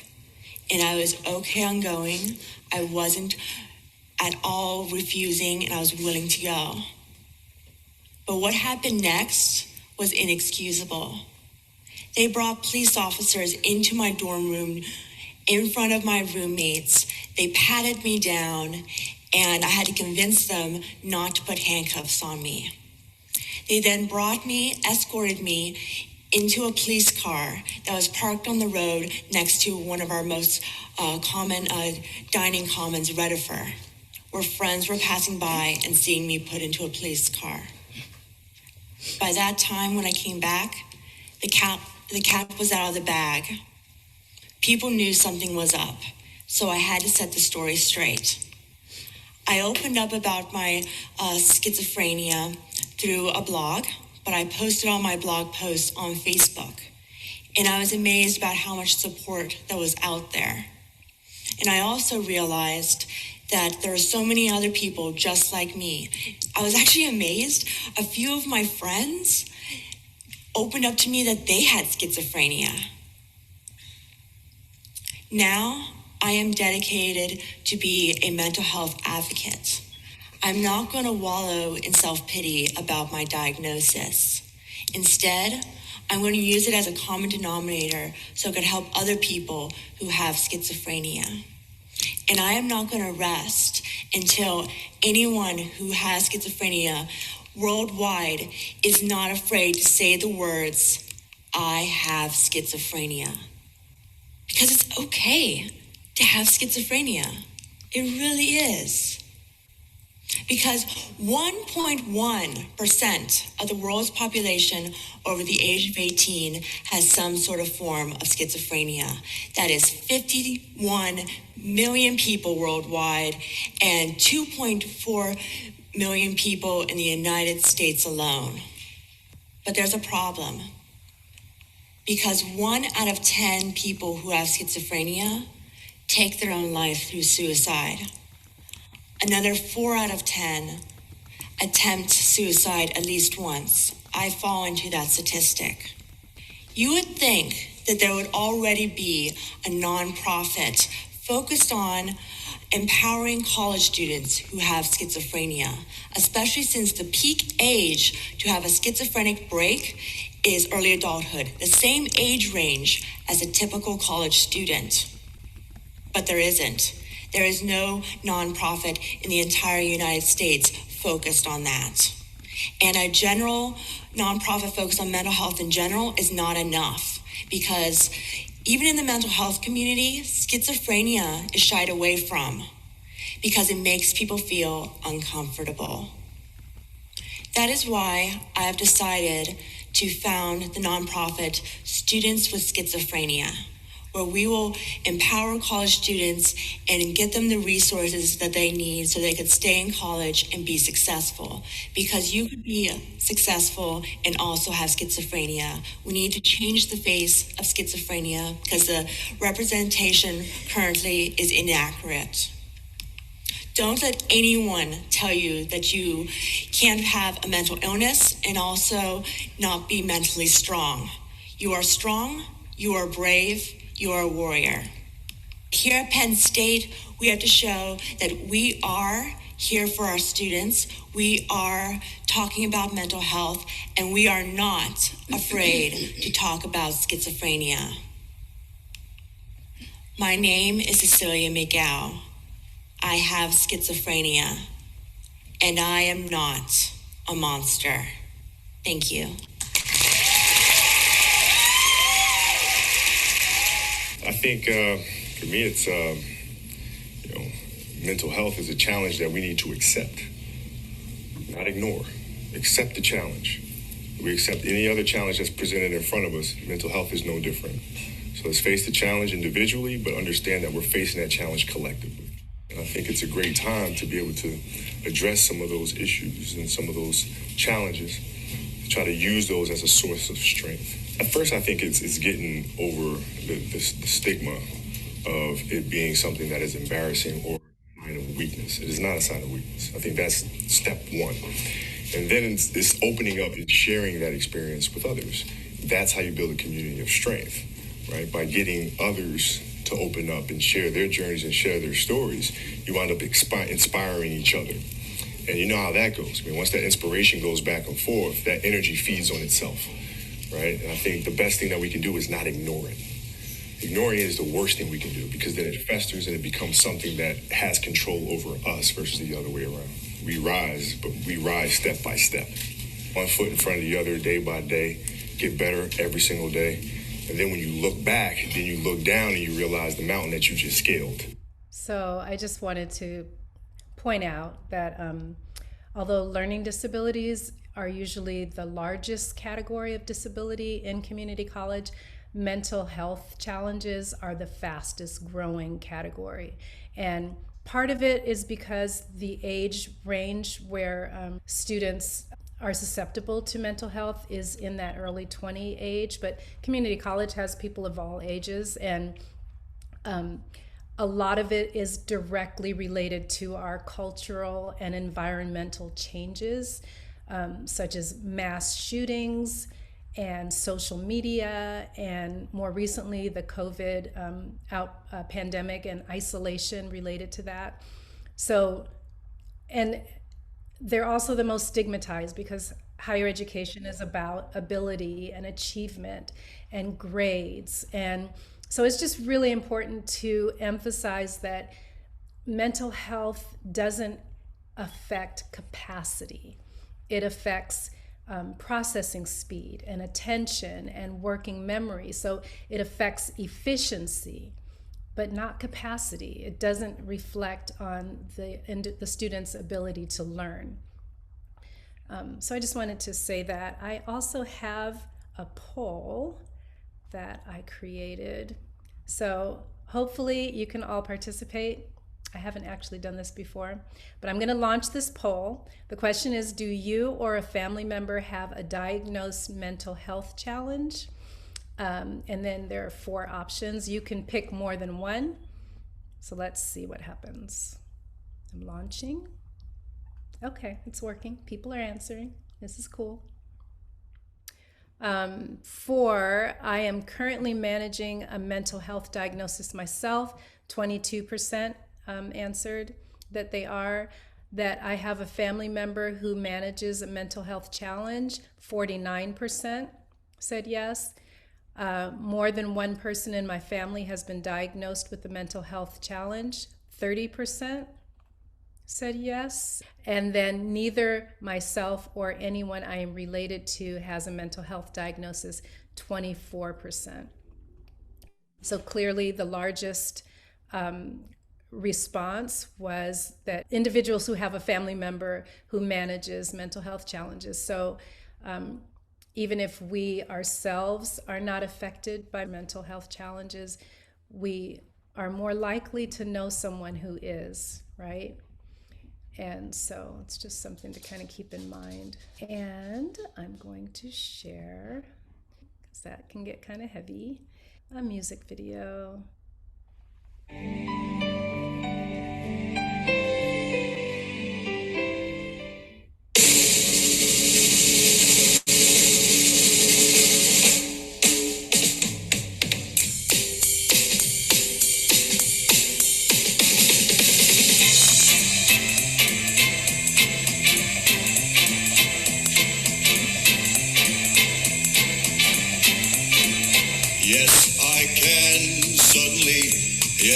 And I was okay on going. I wasn't at all refusing, and I was willing to go. But what happened next was inexcusable. They brought police officers into my dorm room in front of my roommates. They patted me down, and I had to convince them not to put handcuffs on me. They then escorted me into a police car that was parked on the road next to one of our most common dining commons, Redifer, where friends were passing by and seeing me put into a police car. By that time, when I came back, the cat was out of the bag. People knew something was up, so I had to set the story straight. I opened up about my schizophrenia through a blog, but I posted all my blog posts on Facebook. And I was amazed about how much support that was out there. And I also realized that there are so many other people just like me. I was actually amazed. A few of my friends opened up to me that they had schizophrenia. Now, I am dedicated to be a mental health advocate. I'm not going to wallow in self-pity about my diagnosis. Instead, I'm going to use it as a common denominator so it can help other people who have schizophrenia. And I am not going to rest until anyone who has schizophrenia worldwide is not afraid to say the words, I have schizophrenia. Because it's okay to have schizophrenia. It really is. Because 1.1% of the world's population over the age of 18 has some sort of form of schizophrenia. That is 51 million people worldwide and 2.4 million people in the United States alone. But there's a problem. Because 1 out of 10 people who have schizophrenia take their own life through suicide. Another 4 out of 10 attempt suicide at least once. I fall into that statistic. You would think that there would already be a nonprofit focused on empowering college students who have schizophrenia, especially since the peak age to have a schizophrenic break is early adulthood, the same age range as a typical college student. But there isn't. There is no nonprofit in the entire United States focused on that. And a general nonprofit focus on mental health in general is not enough, because even in the mental health community, schizophrenia is shied away from because it makes people feel uncomfortable. That is why I have decided to found the nonprofit Students with Schizophrenia, where we will empower college students and get them the resources that they need so they could stay in college and be successful. Because you could be successful and also have schizophrenia. We need to change the face of schizophrenia because the representation currently is inaccurate. Don't let anyone tell you that you can't have a mental illness and also not be mentally strong. You are strong, you are brave, you are a warrior. Here at Penn State, we have to show that we are here for our students. We are talking about mental health, and we are not afraid to talk about schizophrenia. My name is Cecilia McGow. I have schizophrenia, and I am not a monster. Thank you. I think for me, it's, mental health is a challenge that we need to accept, not ignore. Accept the challenge. We accept any other challenge that's presented in front of us. Mental health is no different. So let's face the challenge individually, but understand that we're facing that challenge collectively. And I think it's a great time to be able to address some of those issues and some of those challenges, to try to use those as a source of strength. At first, I think it's getting over the stigma of it being something that is embarrassing or a sign of weakness. It is not a sign of weakness. I think that's step one. And then it's opening up and sharing that experience with others. That's how you build a community of strength, right? By getting others to open up and share their journeys and share their stories, you wind up inspiring each other. And you know how that goes. I mean, once that inspiration goes back and forth, that energy feeds on itself, right? And I think the best thing that we can do is not ignore it. Ignoring it is the worst thing we can do, because then it festers and it becomes something that has control over us versus the other way around. We rise, but we rise step by step. One foot in front of the other, day by day, get better every single day. And then when you look back, then you look down and you realize the mountain that you just scaled. So I just wanted to point out that although learning disabilities are usually the largest category of disability in community college, mental health challenges are the fastest growing category. And part of it is because the age range where students are susceptible to mental health is in that early 20 age, but community college has people of all ages, and a lot of it is directly related to our cultural and environmental changes, such as mass shootings and social media, and more recently the COVID pandemic and isolation related to that. So, and they're also the most stigmatized because higher education is about ability and achievement and grades. And so it's just really important to emphasize that mental health doesn't affect capacity. It affects processing speed and attention and working memory. So it affects efficiency, but not capacity. It doesn't reflect on the student's ability to learn. So I just wanted to say that. I also have a poll that I created. So hopefully you can all participate. I haven't actually done this before, but I'm going to launch this poll. The question is, do you or a family member have a diagnosed mental health challenge? And then there are 4 options. You can pick more than one. So let's see what happens. I'm launching. Okay, it's working. People are answering. This is cool. 4, I am currently managing a mental health diagnosis myself. 22% answered that they are. That I have a family member who manages a mental health challenge. 49% said yes. More than one person in my family has been diagnosed with a mental health challenge. 30% said yes. And then neither myself or anyone I am related to has a mental health diagnosis. 24%. So clearly the largest response was that individuals who have a family member who manages mental health challenges. So even if we ourselves are not affected by mental health challenges, we are more likely to know someone who is, right? And so it's just something to kind of keep in mind. And I'm going to share, because that can get kind of heavy, a music video.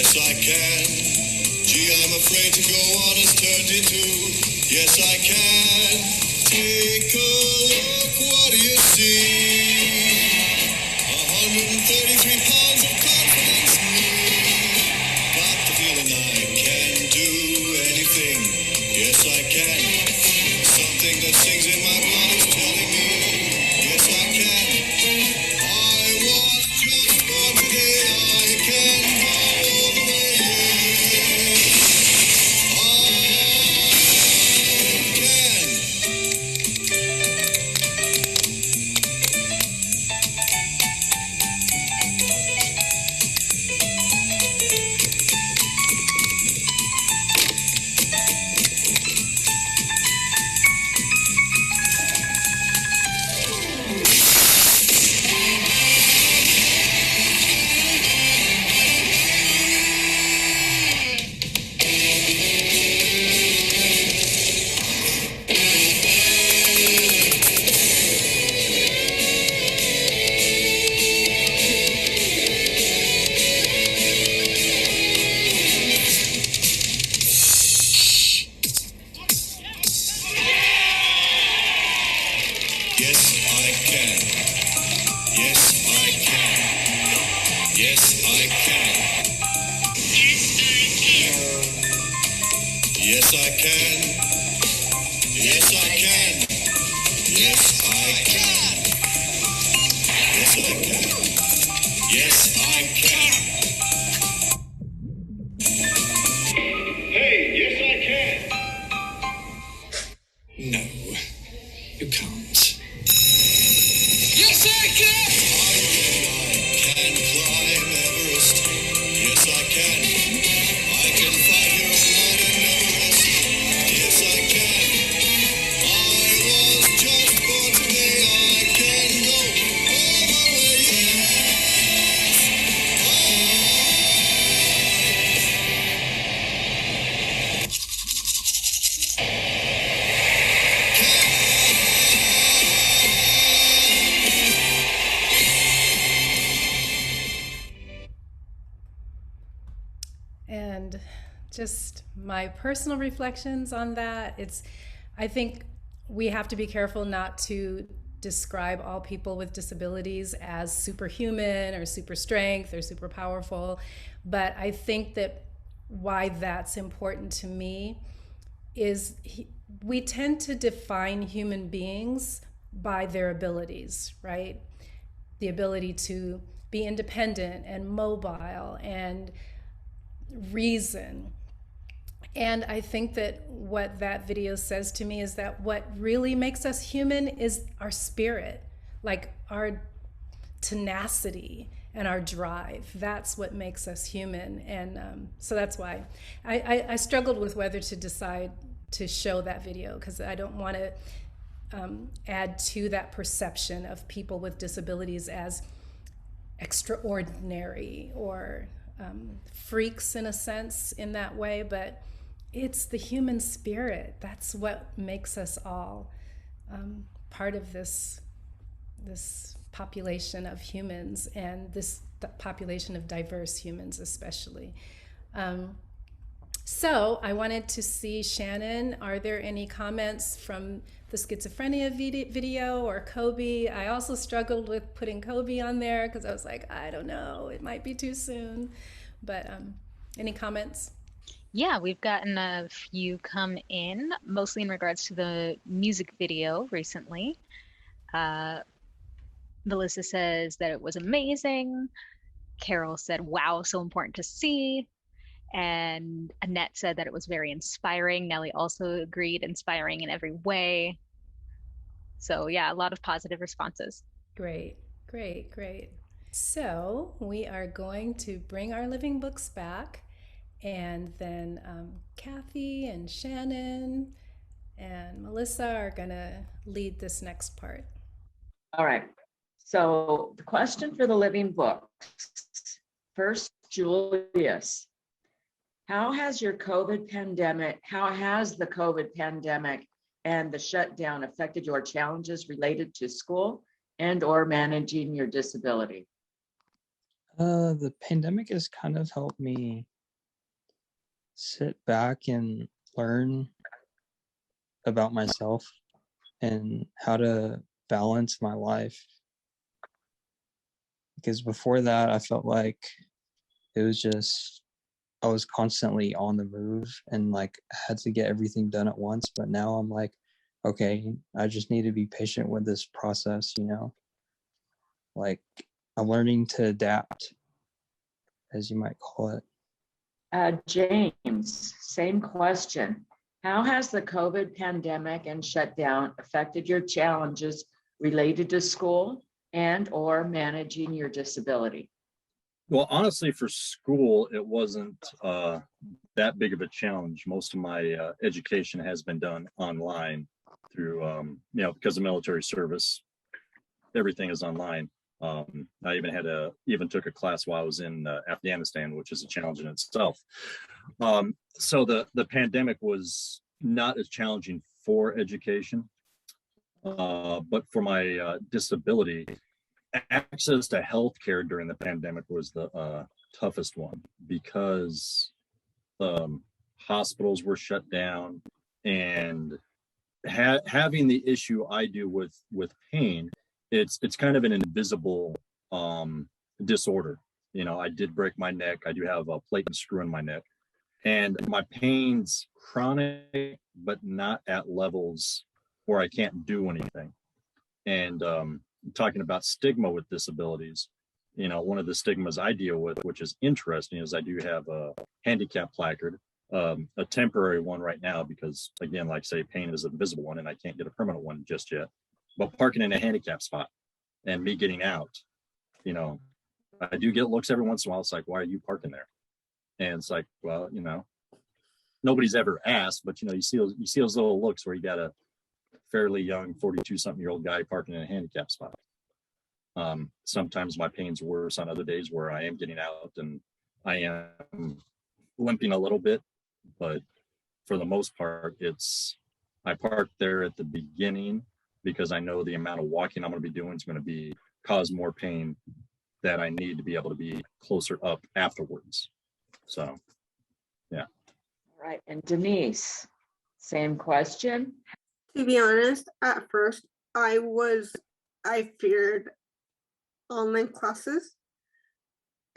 Yes, I can. Gee, I'm afraid to go on as turned into. Yes, I can. Take a look, what do you see? 133 pounds of confidence in me. Got the feeling I can do anything. Yes, I can. Something that sings in my blood is telling me. Yes, I can. I was just born today. I can go all the way. Yes, I can. Yes, I can. Yes, I can. Yes, I can. Yes, I can. Hey, yes, I can. No, you can't. Yes, I can. I can climb Everest. Yes, I can. I can fight here all night and never rest. Yes, I can. I was just born today. I can go all the way. Yes. And just my personal reflections on that, I think we have to be careful not to describe all people with disabilities as superhuman or super strength or super powerful. But I think that why that's important to me is we tend to define human beings by their abilities, right? The ability to be independent and mobile and reason. And I think that what that video says to me is that what really makes us human is our spirit, like our tenacity and our drive. That's what makes us human. And so that's why I struggled with whether to decide to show that video, because I don't want to add to that perception of people with disabilities as extraordinary or freaks in a sense in that way, but it's the human spirit. That's what makes us all part of this population of humans, and this population of diverse humans especially. So I wanted to see, Shannon, are there any comments from the schizophrenia video or Kobe? I also struggled with putting Kobe on there because I was like, I don't know, it might be too soon. But any comments? Yeah, we've gotten a few come in, mostly in regards to the music video recently. Melissa says that it was amazing. Carol said, wow, so important to see. And Annette said that it was very inspiring. Nellie also agreed, inspiring in every way. So yeah, a lot of positive responses. Great, great, great. So we are going to bring our living books back, and then Kathy and Shannon and Melissa are gonna lead this next part. All right, so the question for the living books. First, Julius, how has the COVID pandemic and the shutdown affected your challenges related to school and or managing your disability? The pandemic has kind of helped me sit back and learn about myself and how to balance my life. Because before that, I felt like it was just, I was constantly on the move and like had to get everything done at once. But now I'm like, okay, I just need to be patient with this process, you know? Like I'm learning to adapt, as you might call it. James, same question. How has the COVID pandemic and shutdown affected your challenges related to school and or managing your disability? Well, honestly, for school, it wasn't that big of a challenge. Most of my education has been done online through, you know, because of military service, everything is online. I even took a class while I was in Afghanistan, which is a challenge in itself. So the pandemic was not as challenging for education, but for my disability, access to healthcare during the pandemic was the toughest one because hospitals were shut down, and having the issue I do with pain, it's kind of an invisible disorder. You know, I did break my neck. I do have a plate and screw in my neck, and my pain's chronic, but not at levels where I can't do anything. And talking about stigma with disabilities, you know, one of the stigmas I deal with, which is interesting, is I do have a handicap placard, a temporary one right now, because again, like say, pain is a visible one and I can't get a permanent one just yet. But parking in a handicap spot and me getting out, you know, I do get looks every once in a while. It's like, why are you parking there? And it's like, well, you know, nobody's ever asked, but you know, you see those little looks where you got a fairly young 42-something-year-old guy parking in a handicap spot. Sometimes my pain's worse on other days where I am getting out and I am limping a little bit, but for the most part, I park there at the beginning because I know the amount of walking I'm going to be doing is going to cause more pain that I need to be able to be closer up afterwards. So, yeah. All right, and Denise, same question. To be honest, at first I feared online classes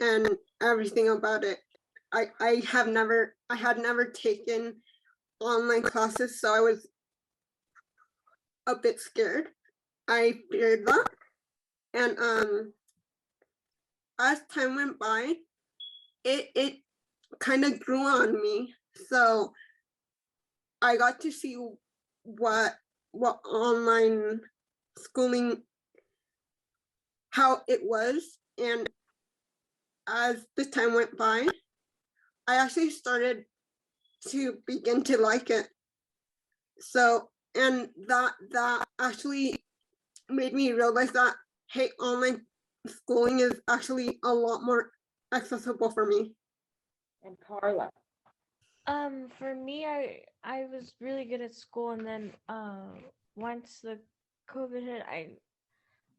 and everything about it. I had never taken online classes, so I was a bit scared. I feared that. And as time went by, it kind of grew on me. So I got to see what online schooling, how it was, and as the time went by, I actually started to begin to like it. So, and that actually made me realize that, hey, online schooling is actually a lot more accessible for me. And Carla. For me, I was really good at school, and then once the COVID hit,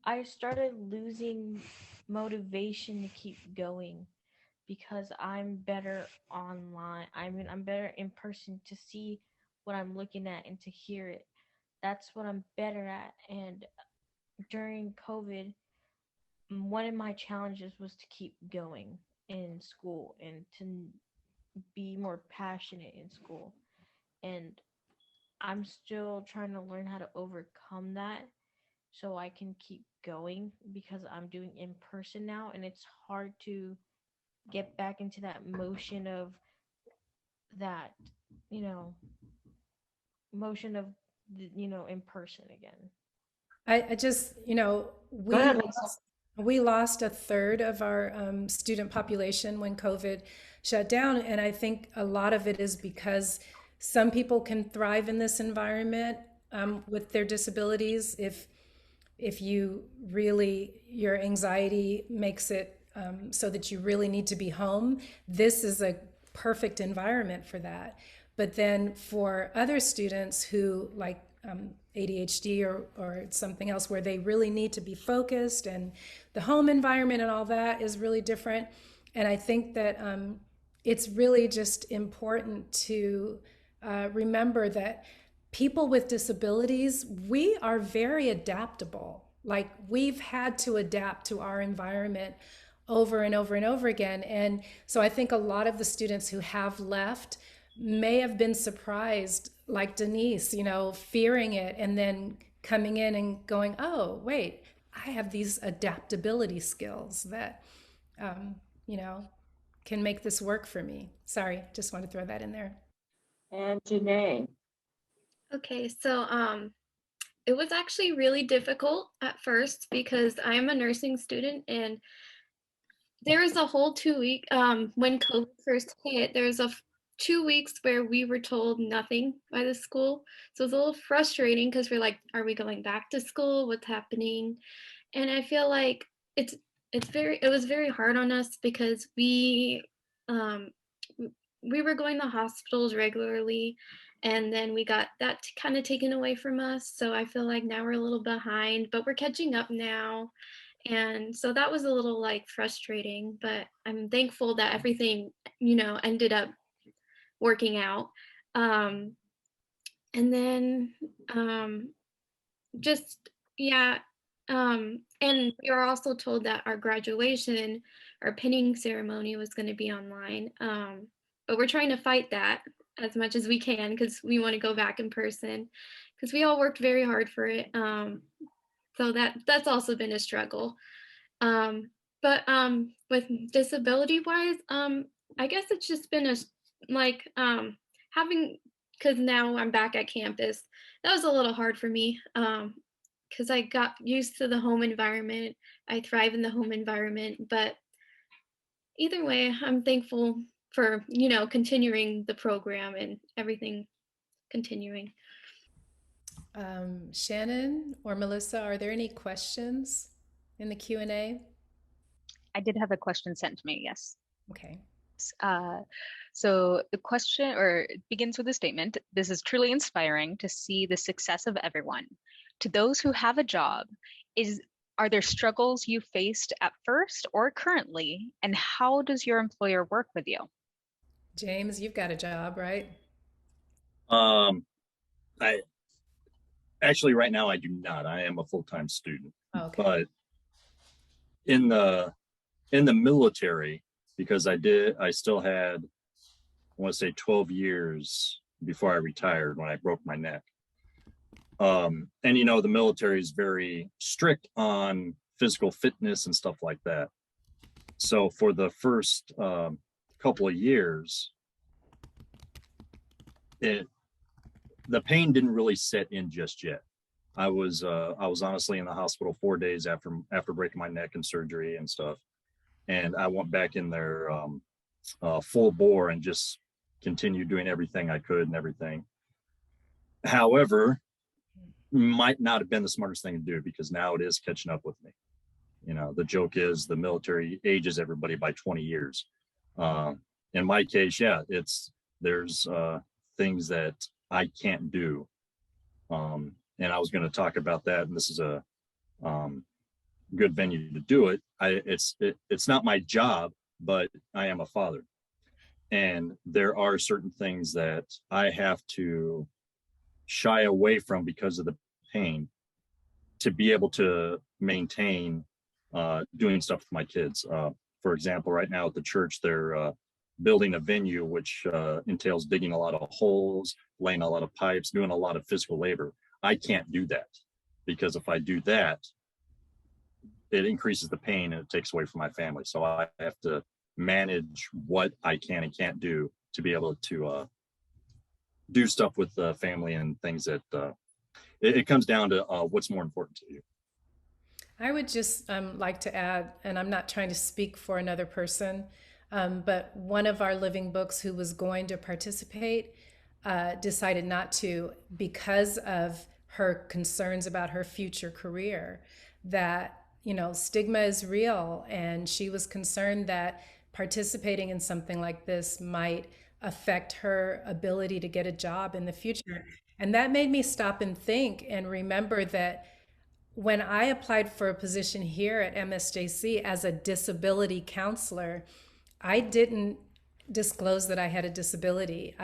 I started losing motivation to keep going because I'm better online. I mean, I'm better in person to see what I'm looking at and to hear it. That's what I'm better at. And during COVID, one of my challenges was to keep going in school and to be more passionate in school. And I'm still trying to learn how to overcome that so I can keep going because I'm doing in person now, and it's hard to get back into that motion of that, you know, motion of, in person again. I just, you know, we lost a third of our student population when COVID shut down. And I think a lot of it is because some people can thrive in this environment with their disabilities. If you really, your anxiety makes it so that you really need to be home, this is a perfect environment for that. But then for other students who like ADHD or something else where they really need to be focused, and the home environment and all that is really different. And I think that it's really just important to remember that people with disabilities, we are very adaptable. Like, we've had to adapt to our environment over and over and over again. And so I think a lot of the students who have left may have been surprised, like Denise, fearing it and then coming in and going, oh, wait, I have these adaptability skills that, can make this work for me. Sorry, just want to throw that in there. And Janae. Okay, so it was actually really difficult at first because I'm a nursing student, and there was a whole 2 week when COVID first hit, there was 2 weeks where we were told nothing by the school. So it was a little frustrating because we're like, are we going back to school? What's happening? And I feel like it was very hard on us because we were going to hospitals regularly, and then we got that kind of taken away from us. So I feel like now we're a little behind, but we're catching up now. And so that was a little like frustrating, but I'm thankful that everything, ended up working out. And then just, yeah. And we were also told that our graduation, our pinning ceremony was going to be online. But we're trying to fight that as much as we can because we want to go back in person because we all worked very hard for it. So that's also been a struggle. But with disability wise, I guess it's just been having, because now I'm back at campus. That was a little hard for me because I got used to the home environment. I thrive in the home environment, but either way, I'm thankful for continuing the program and everything continuing. Shannon or Melissa, are there any questions in the Q&A? I did have a question sent to me, yes. Okay. So the question begins with a statement. This is truly inspiring to see the success of everyone. To those who have a job, are there struggles you faced at first or currently, and how does your employer work with you? James, you've got a job, right? I actually right now I do not. I am a full-time student. Okay. But in the military, because I still had, I want to say 12 years before I retired when I broke my neck. And the military is very strict on physical fitness and stuff like that. So for the first couple of years, the pain didn't really set in just yet. I was honestly in the hospital 4 days after breaking my neck and surgery and stuff, and I went back in there full bore and just continued doing everything I could and everything. However, might not have been the smartest thing to do because now it is catching up with me. The joke is the military ages everybody by 20 years. In my case, yeah, there's things that I can't do. And I was going to talk about that, and this is a good venue to do it. It's not my job, but I am a father. And there are certain things that I have to shy away from because of the pain to be able to maintain doing stuff with my kids. For example, right now at the church, they're building a venue, which entails digging a lot of holes, laying a lot of pipes, doing a lot of physical labor. I can't do that because if I do that, it increases the pain and it takes away from my family. So I have to manage what I can and can't do to be able to do stuff with the family and things that it comes down to what's more important to you. I would just like to add, and I'm not trying to speak for another person, but one of our living books who was going to participate decided not to because of her concerns about her future career, that, stigma is real. And she was concerned that participating in something like this might affect her ability to get a job in the future. And that made me stop and think and remember that when I applied for a position here at MSJC as a disability counselor, I didn't disclose that I had a disability.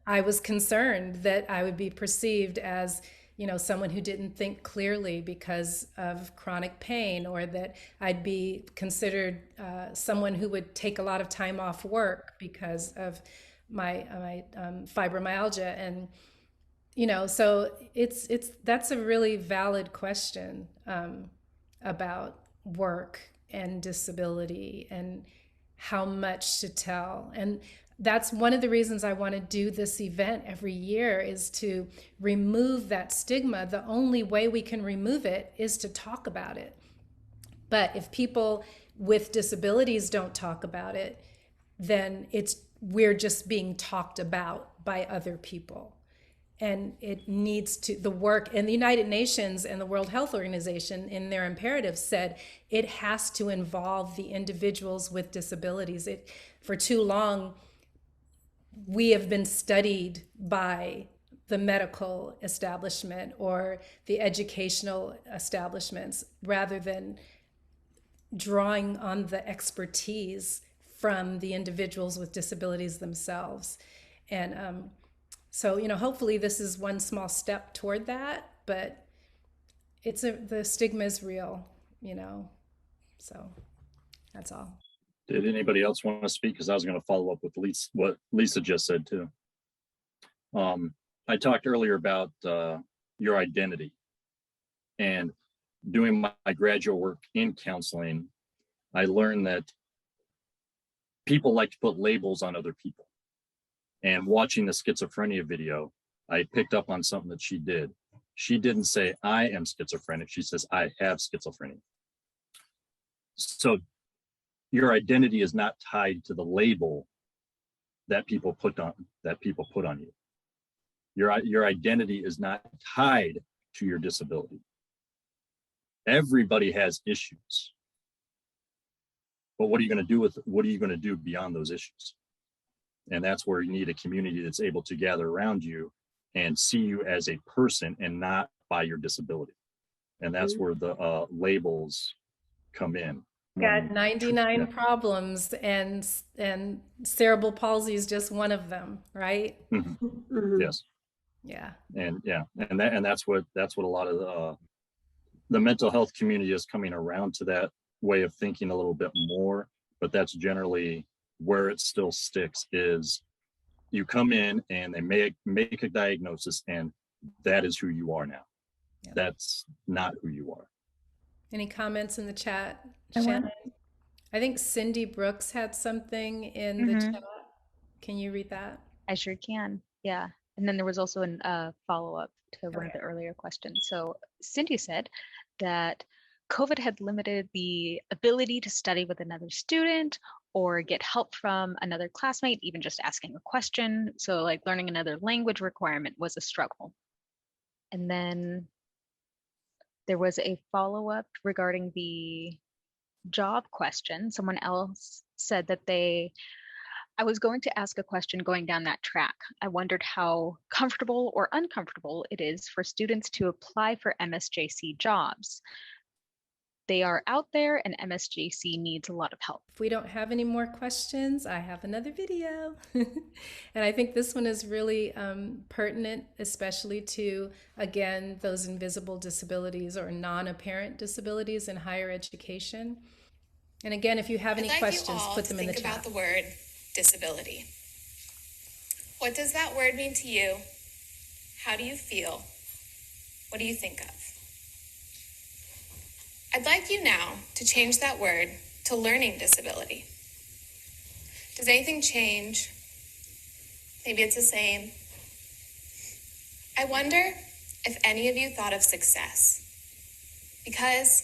I was concerned that I would be perceived as, someone who didn't think clearly because of chronic pain, or that I'd be considered someone who would take a lot of time off work because of my fibromyalgia. And so that's a really valid question about work and disability and how much to tell. And that's one of the reasons I want to do this event every year, is to remove that stigma. The only way we can remove it is to talk about it. But if people with disabilities don't talk about it, then we're just being talked about by other people. And it needs to, the work, and the United Nations and the World Health Organization in their imperative said it has to involve the individuals with disabilities. For too long, we have been studied by the medical establishment or the educational establishments, rather than drawing on the expertise from the individuals with disabilities themselves. And so, hopefully this is one small step toward that, but the stigma is real, so that's all. Did anybody else want to speak? Because I was going to follow up with what Lisa just said too. I talked earlier about your identity, and doing my graduate work in counseling, I learned that people like to put labels on other people. And watching the schizophrenia video, I picked up on something that she did. She didn't say, I am schizophrenic. She says, I have schizophrenia. So your identity is not tied to the label that people put on you. Your identity is not tied to your disability. Everybody has issues. But what are you going to do beyond those issues? And that's where you need a community that's able to gather around you and see you as a person and not by your disability. And that's where the labels come in. Got 99 problems, and cerebral palsy is just one of them, right? Mm-hmm. Yes. Yeah. And that's what a lot of the mental health community is coming around to, that way of thinking a little bit more. But that's generally where it still sticks, is you come in and they make a diagnosis, and that is who you are now. Yep. That's not who you are. Any comments in the chat, Shannon? I think Cindy Brooks had something in the chat. Can you read that? I sure can. Yeah. And then there was also a follow-up to one of the earlier questions. So Cindy said that COVID had limited the ability to study with another student or get help from another classmate, even just asking a question. So like learning another language requirement was a struggle. And then there was a follow-up regarding the job question. Someone else said that I was going to ask a question going down that track. I wondered how comfortable or uncomfortable it is for students to apply for MSJC jobs. They are out there, and MSJC needs a lot of help. If we don't have any more questions, I have another video. And I think this one is really pertinent, especially to, again, those invisible disabilities or non-apparent disabilities in higher education. And again, if you have any questions, put them in the chat. Think about the word disability. What does that word mean to you? How do you feel? What do you think of? I'd like you now to change that word to learning disability. Does anything change? Maybe it's the same. I wonder if any of you thought of success, because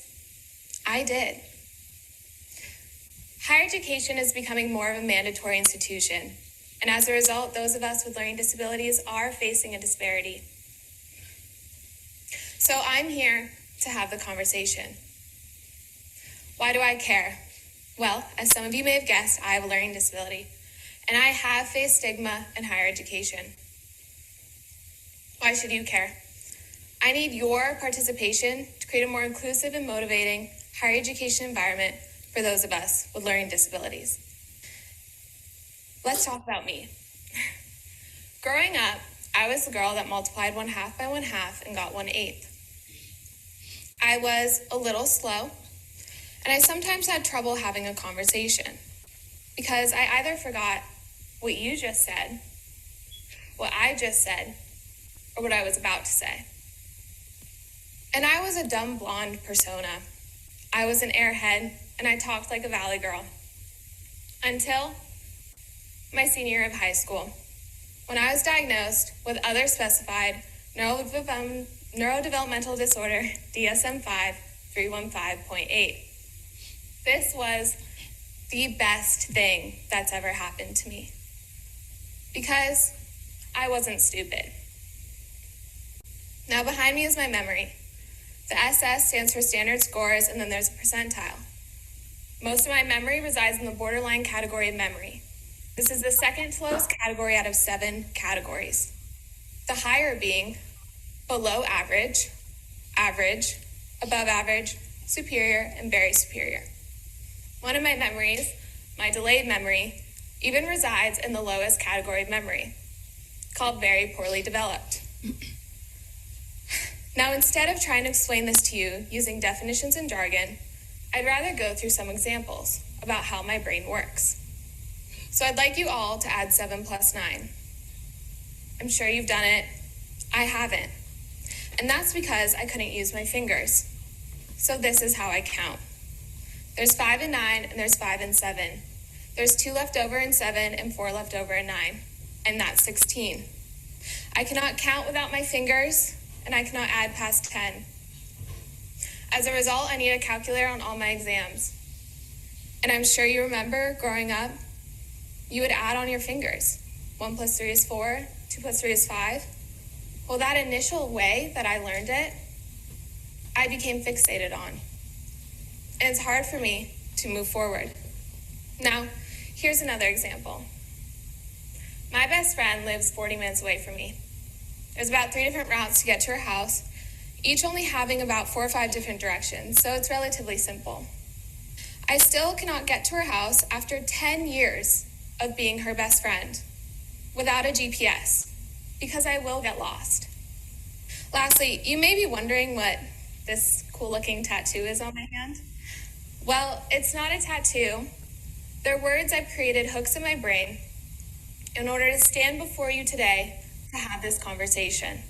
I did. Higher education is becoming more of a mandatory institution, and as a result, those of us with learning disabilities are facing a disparity. So I'm here to have the conversation. Why do I care? Well, as some of you may have guessed, I have a learning disability, and I have faced stigma in higher education. Why should you care? I need your participation to create a more inclusive and motivating higher education environment for those of us with learning disabilities. Let's talk about me. Growing up, I was the girl that multiplied 1/2 by 1/2 and got 1/8. I was a little slow, and I sometimes had trouble having a conversation because I either forgot what you just said, what I just said, or what I was about to say. And I was a dumb blonde persona. I was an airhead, and I talked like a valley girl. Until my senior year of high school, when I was diagnosed with other specified neurodevelopmental disorder, DSM-5 315.8. This was the best thing that's ever happened to me because I wasn't stupid. Now behind me is my memory. The SS stands for standard scores, and then there's a percentile. Most of my memory resides in the borderline category of memory. This is the second to lowest category out of 7 categories. The higher being below average, average, above average, superior, and very superior. One of my memories, my delayed memory, even resides in the lowest category of memory, called very poorly developed. Now, instead of trying to explain this to you using definitions and jargon, I'd rather go through some examples about how my brain works. So I'd like you all to add 7 plus 9. I'm sure you've done it. I haven't. And that's because I couldn't use my fingers. So this is how I count. There's 5 and 9, and there's 5 and 7. There's 2 left over in 7 and 4 left over in 9. And that's 16. I cannot count without my fingers, and I cannot add past 10. As a result, I need a calculator on all my exams. And I'm sure you remember growing up, you would add on your fingers. 1 plus 3 is 4, 2 plus 3 is 5. Well, that initial way that I learned it, I became fixated on. And it's hard for me to move forward. Now, here's another example. My best friend lives 40 minutes away from me. There's about 3 different routes to get to her house, each only having about 4 or 5 different directions, so it's relatively simple. I still cannot get to her house after 10 years of being her best friend without a GPS, because I will get lost. Lastly, you may be wondering what this cool-looking tattoo is on my hand. Well, it's not a tattoo. They're words I've created, hooks in my brain, in order to stand before you today to have this conversation.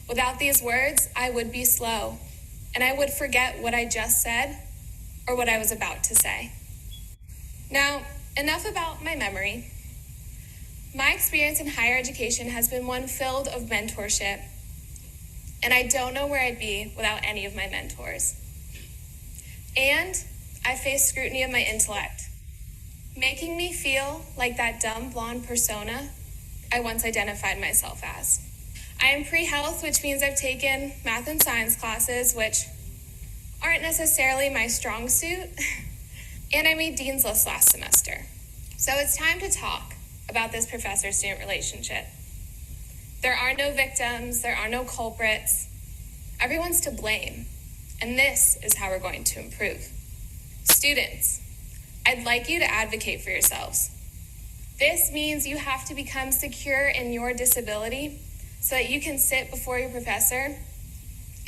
Without these words, I would be slow, and I would forget what I just said or what I was about to say. Now, enough about my memory. My experience in higher education has been one filled of mentorship, and I don't know where I'd be without any of my mentors. And I faced scrutiny of my intellect, making me feel like that dumb blonde persona I once identified myself as. I am pre-health, which means I've taken math and science classes, which aren't necessarily my strong suit, and I made Dean's List last semester. So it's time to talk about this professor-student relationship. There are no victims, there are no culprits. Everyone's to blame, and this is how we're going to improve. Students, I'd like you to advocate for yourselves. This means you have to become secure in your disability so that you can sit before your professor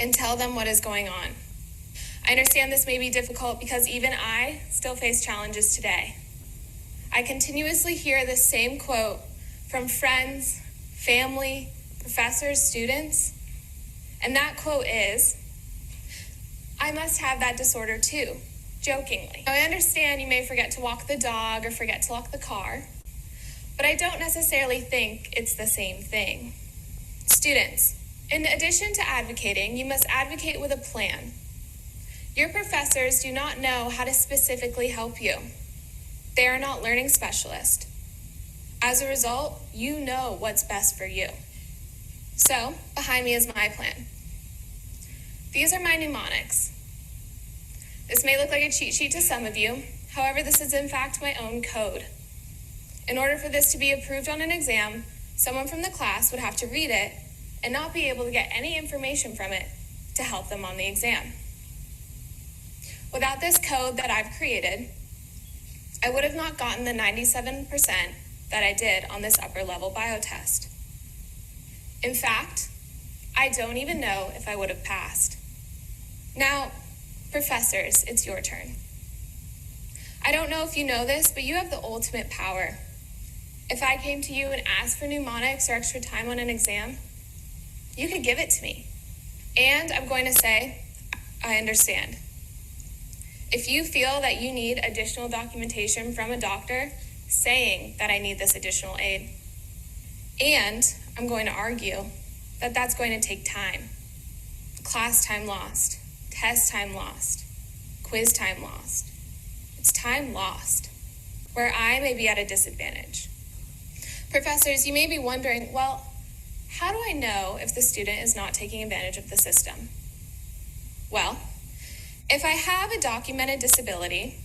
and tell them what is going on. I understand this may be difficult because even I still face challenges today. I continuously hear the same quote from friends, family, professors, students, and that quote is, "I must have that disorder too," jokingly. Now, I understand you may forget to walk the dog or forget to lock the car, but I don't necessarily think it's the same thing. Students, in addition to advocating, you must advocate with a plan. Your professors do not know how to specifically help you. They are not learning specialists. As a result, you know what's best for you. So, behind me is my plan. These are my mnemonics. This may look like a cheat sheet to some of you. However, this is in fact my own code. In order for this to be approved on an exam, someone from the class would have to read it and not be able to get any information from it to help them on the exam. Without this code that I've created, I would have not gotten the 97% that I did on this upper level bio test. In fact, I don't even know if I would have passed. Now, professors, it's your turn. I don't know if you know this, but you have the ultimate power. If I came to you and asked for mnemonics or extra time on an exam, you could give it to me. And I'm going to say, I understand. If you feel that you need additional documentation from a doctor saying that I need this additional aid, and I'm going to argue that that's going to take time. Class time lost, test time lost, quiz time lost. It's time lost, where I may be at a disadvantage. Professors, you may be wondering, well, how do I know if the student is not taking advantage of the system? Well, if I have a documented disability,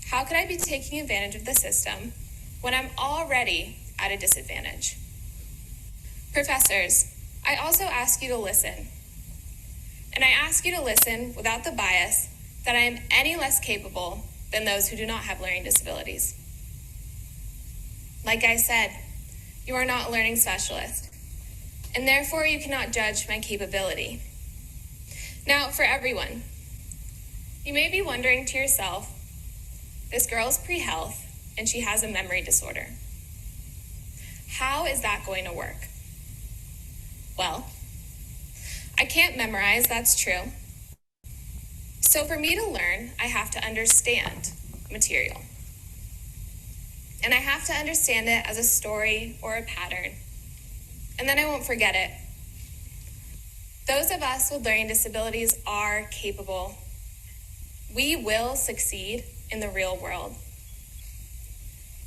how could I be taking advantage of the system when I'm already at a disadvantage? Professors, I also ask you to listen. And I ask you to listen without the bias that I am any less capable than those who do not have learning disabilities. Like I said, you are not a learning specialist, and therefore you cannot judge my capability. Now, for everyone, you may be wondering to yourself, this girl's pre-health and she has a memory disorder. How is that going to work? Well, I can't memorize, that's true. So for me to learn, I have to understand material. And I have to understand it as a story or a pattern. And then I won't forget it. Those of us with learning disabilities are capable. We will succeed in the real world.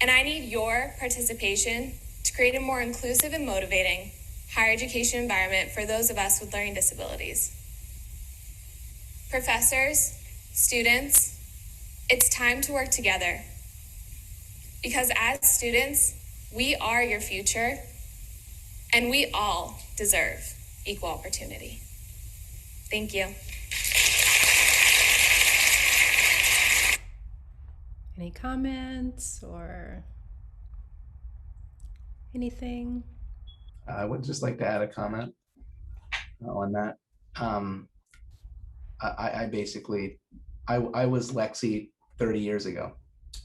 And I need your participation to create a more inclusive and motivating higher education environment for those of us with learning disabilities. Professors, students, it's time to work together. Because as students, we are your future, and we all deserve equal opportunity. Thank you. Any comments or anything? I would just like to add a comment on that. I basically, I was Lexi 30 years ago.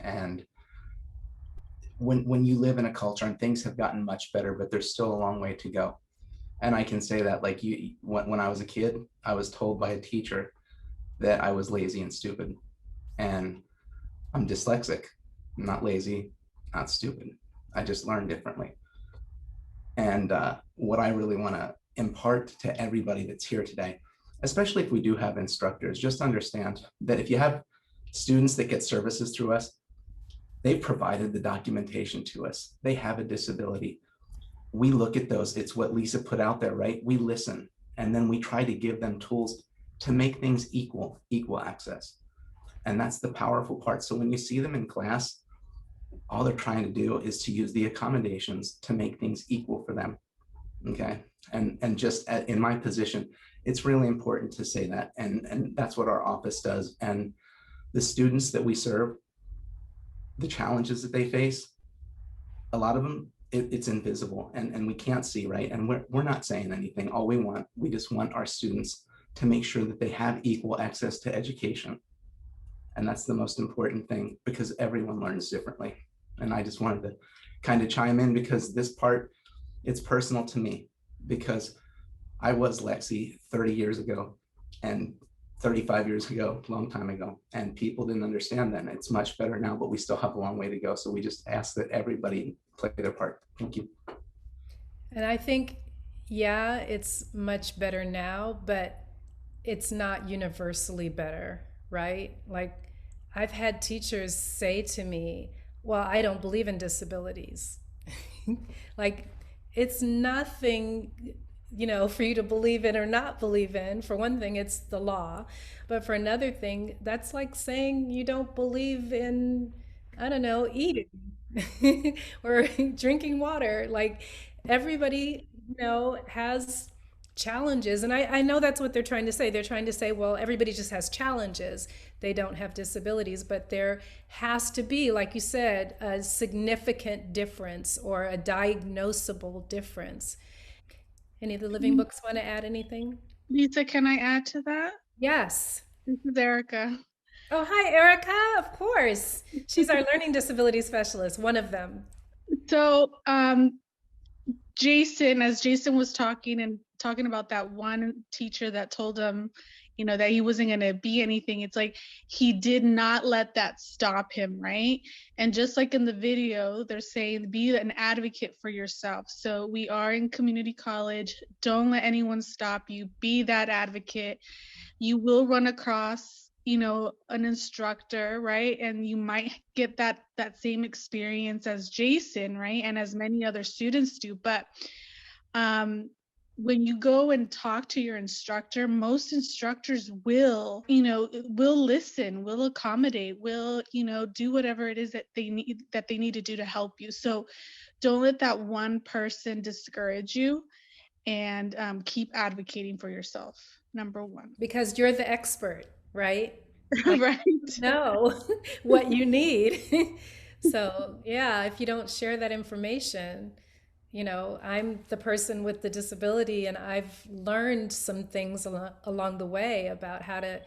And when you live in a culture, and things have gotten much better, but there's still a long way to go. And I can say that, like, when I was a kid, I was told by a teacher that I was lazy and stupid. And I'm dyslexic. I'm not lazy, not stupid. I just learn differently. And what I really want to impart to everybody that's here today, especially if we do have instructors, just understand that if you have students that get services through us, they've provided the documentation to us. They have a disability. We look at those. It's what Lisa put out there, right? We listen, and then we try to give them tools to make things equal access. And that's the powerful part. So when you see them in class, all they're trying to do is to use the accommodations to make things equal for them. Okay. And just in my position, it's really important to say that. And that's what our office does. And the students that we serve, the challenges that they face, a lot of them, it's invisible and we can't see, right? And we're not saying anything. All we just want our students to make sure that they have equal access to education. And that's the most important thing, because everyone learns differently. And I just wanted to kind of chime in, because this part, it's personal to me, because I was Lexi 30 years ago and 35 years ago, a long time ago, and people didn't understand then. It's much better now, but we still have a long way to go. So we just ask that everybody play their part. Thank you. And I think, yeah, it's much better now, but it's not universally better, right? Like, I've had teachers say to me, well, I don't believe in disabilities. Like, it's nothing, for you to believe in or not believe in. For one thing, it's the law. But for another thing, that's like saying you don't believe in, I don't know, eating or drinking water. Like, everybody, has challenges. And I know that's what they're trying to say. They're trying to say, well, everybody just has challenges. They don't have disabilities, but there has to be, like you said, a significant difference or a diagnosable difference. Any of the living books want to add anything? Lisa, can I add to that? Yes. This is Erica. Oh, hi, Erica. Of course. She's our learning disability specialist, one of them. So, Jason, as Jason was talking about that one teacher that told him, that he wasn't going to be anything, it's like he did not let that stop him, right? And just like in the video, they're saying be an advocate for yourself. So we are in community college. Don't let anyone stop you. Be that advocate. You will run across an instructor, right? And you might get that same experience as Jason, right? And as many other students do. But when you go and talk to your instructor, most instructors will listen, will accommodate, will, do whatever it is that they need to do to help you. So don't let that one person discourage you, and keep advocating for yourself. Number one. Because you're the expert, right? Right. Know what you need. So yeah, if you don't share that information, I'm the person with the disability, and I've learned some things along the way about how to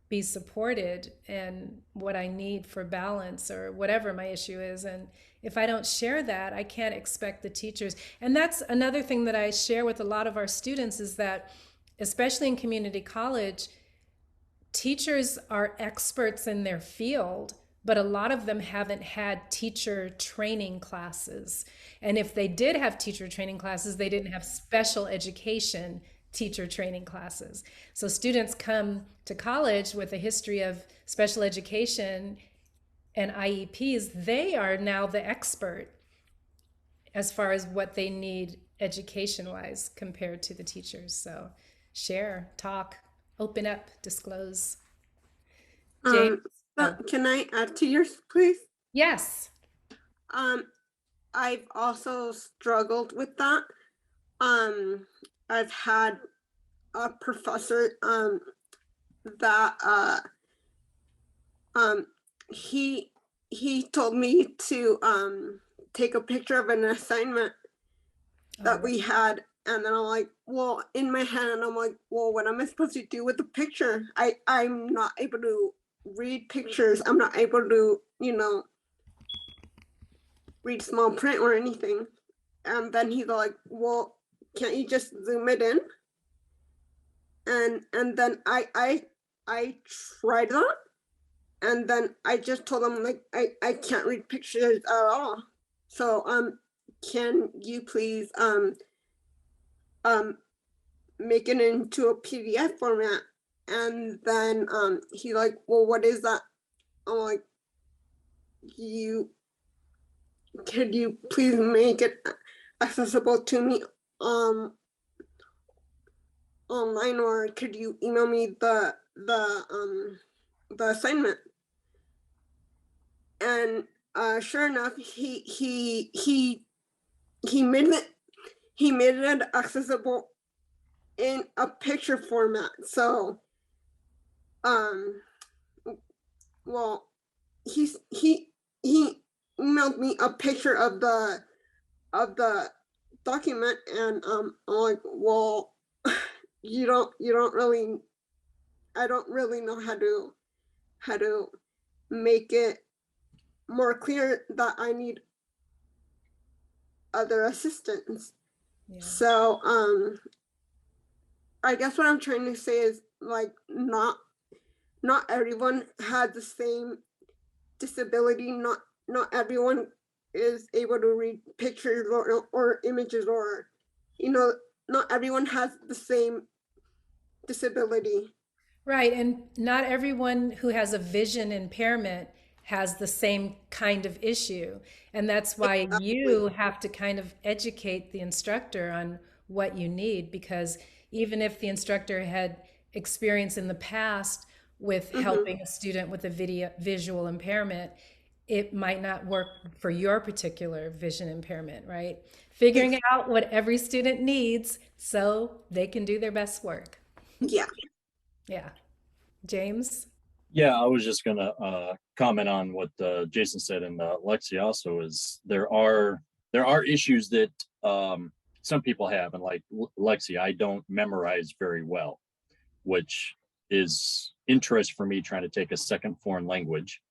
be supported and what I need for balance or whatever my issue is. And if I don't share that, I can't expect the teachers. And that's another thing that I share with a lot of our students, is that especially in community college, teachers are experts in their field, but a lot of them haven't had teacher training classes. And if they did have teacher training classes, they didn't have special education teacher training classes. So students come to college with a history of special education and IEPs. They are now the expert as far as what they need education-wise compared to the teachers. So share, talk, open up, disclose. James? Can I add to yours, please? Yes. I've also struggled with that. I've had a professor that he told me to take a picture of an assignment that we had, and then I'm like, well, in my head, and I'm like, well, what am I supposed to do with the picture? I'm not able to read pictures. I'm not able to, read small print or anything. And then he's like, well, can't you just zoom it in? And then I tried that, and then I just told him, like, I can't read pictures at all. So can you please make it into a PDF format? And then he's like, well, what is that? I'm like, could you please make it accessible to me online, or could you email me the assignment? And sure enough, he made it accessible in a picture format. So well, he emailed me a picture of the document, and I'm like, well, you don't really, I don't really know how to make it more clear that I need other assistance. Yeah. So I guess what I'm trying to say is, like, not everyone has the same disability. Not everyone is able to read pictures or images, or not everyone has the same disability. Right, and not everyone who has a vision impairment has the same kind of issue. And that's why you have to kind of educate the instructor on what you need, because even if the instructor had experience in the past with helping a student with a visual impairment, it might not work for your particular vision impairment, right? figuring out what every student needs so they can do their best work. Yeah. Yeah. James? Yeah, I was just going to comment on what Jason said, and Lexi also, is there are issues that some people have, and like Lexi, I don't memorize very well, which is interest for me trying to take a second foreign language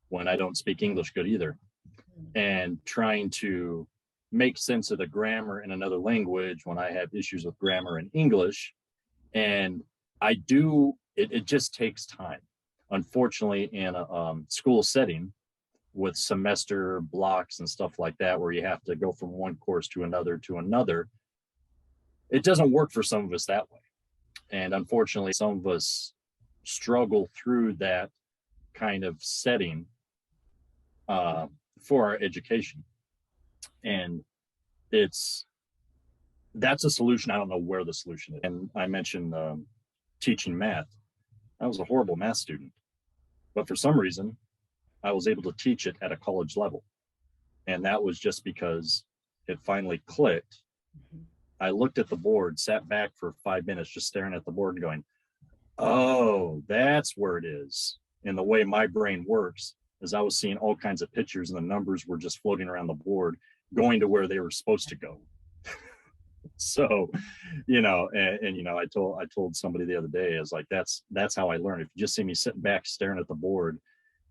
when I don't speak English good either, and trying to make sense of the grammar in another language when I have issues with grammar in English. And I do, it just takes time. Unfortunately, in a school setting with semester blocks and stuff like that, where you have to go from one course to another, it doesn't work for some of us that way. And unfortunately, some of us struggle through that kind of setting for our education. And that's a solution. I don't know where the solution is. And I mentioned teaching math. I was a horrible math student, but for some reason, I was able to teach it at a college level. And that was just because it finally clicked. I looked at the board, sat back for 5 minutes, just staring at the board and going, oh, that's where it is. And the way my brain works is I was seeing all kinds of pictures and the numbers were just floating around the board, going to where they were supposed to go. So, I told somebody the other day, I was like, that's how I learn. If you just see me sitting back, staring at the board,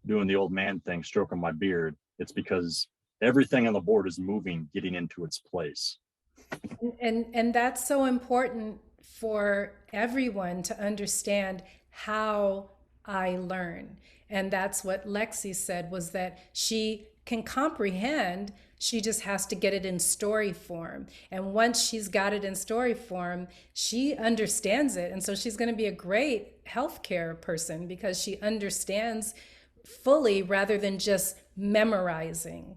doing the old man thing, stroking my beard, it's because everything on the board is moving, getting into its place. And that's so important for everyone to understand how I learn. And that's what Lexi said, was that she can comprehend, she just has to get it in story form. And once she's got it in story form, she understands it. And so she's going to be a great healthcare person because she understands fully rather than just memorizing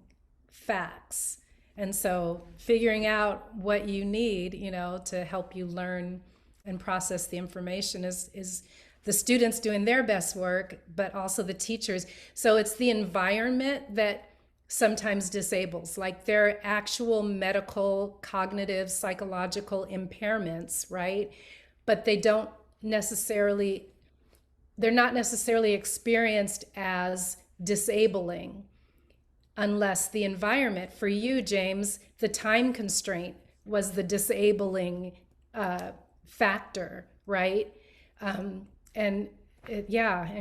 facts. And so figuring out what you need, to help you learn and process the information is the students doing their best work, but also the teachers. So it's the environment that sometimes disables, like their actual medical, cognitive, psychological impairments, right? But they're not necessarily experienced as disabling unless the environment, for you, James, the time constraint was the disabling factor, right? In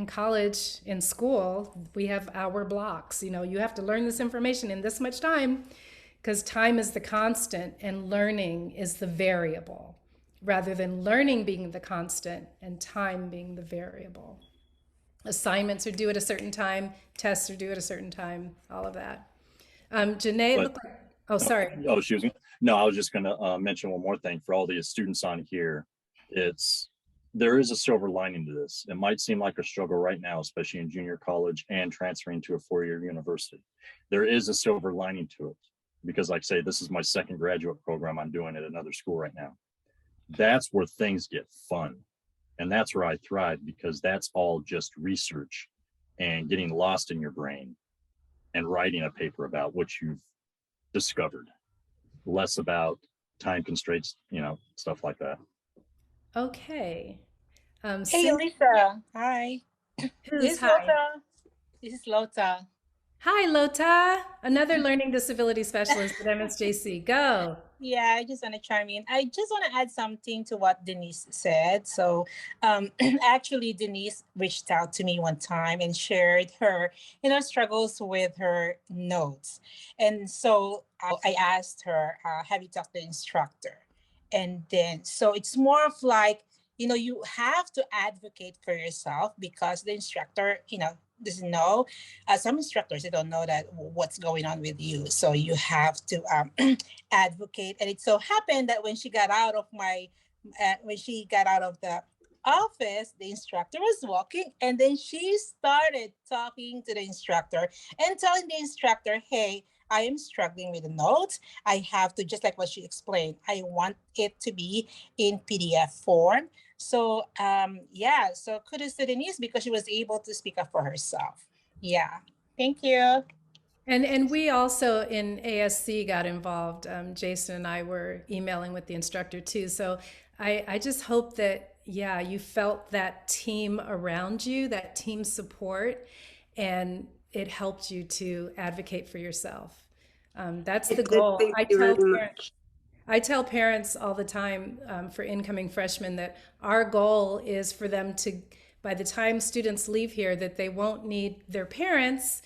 college, in school, we have hour blocks. You have to learn this information in this much time, because time is the constant and learning is the variable, rather than learning being the constant and time being the variable. Assignments are due at a certain time, tests are due at a certain time, all of that. Janae, sorry. Oh, excuse me. No, I was just going to mention one more thing for all the students on here. There is a silver lining to this. It might seem like a struggle right now, especially in junior college and transferring to a four-year university. There is a silver lining to it because, like I say, this is my second graduate program I'm doing at another school right now. That's where things get fun. And that's where I thrive, because that's all just research and getting lost in your brain and writing a paper about what you've discovered, less about time constraints, stuff like that. Okay. Hey, Lisa. Hi. Who's hi? This is Lota. Hi, Lota. Another learning disability specialist at MSJC. Go. Yeah, I just want to chime in. I just want to add something to what Denise said. So actually, Denise reached out to me one time and shared her, struggles with her notes. And so I asked her, have you talked to the instructor? And then, so it's more of like, you have to advocate for yourself because the instructor, doesn't know. Some instructors, they don't know that what's going on with you. So you have to advocate. And it so happened that when she got out of the office, the instructor was walking, and then she started talking to the instructor and telling the instructor, hey, I am struggling with the notes. I have to, just like what she explained, I want it to be in PDF form. So so kudos to Denise because she was able to speak up for herself. Yeah, thank you. And we also in ASC got involved. Jason and I were emailing with the instructor too. So I just hope that, yeah, you felt that team around you, that team support, and it helped you to advocate for yourself. That's the goal. Thank you very much. I tell parents all the time for incoming freshmen that our goal is for them to, by the time students leave here, that they won't need their parents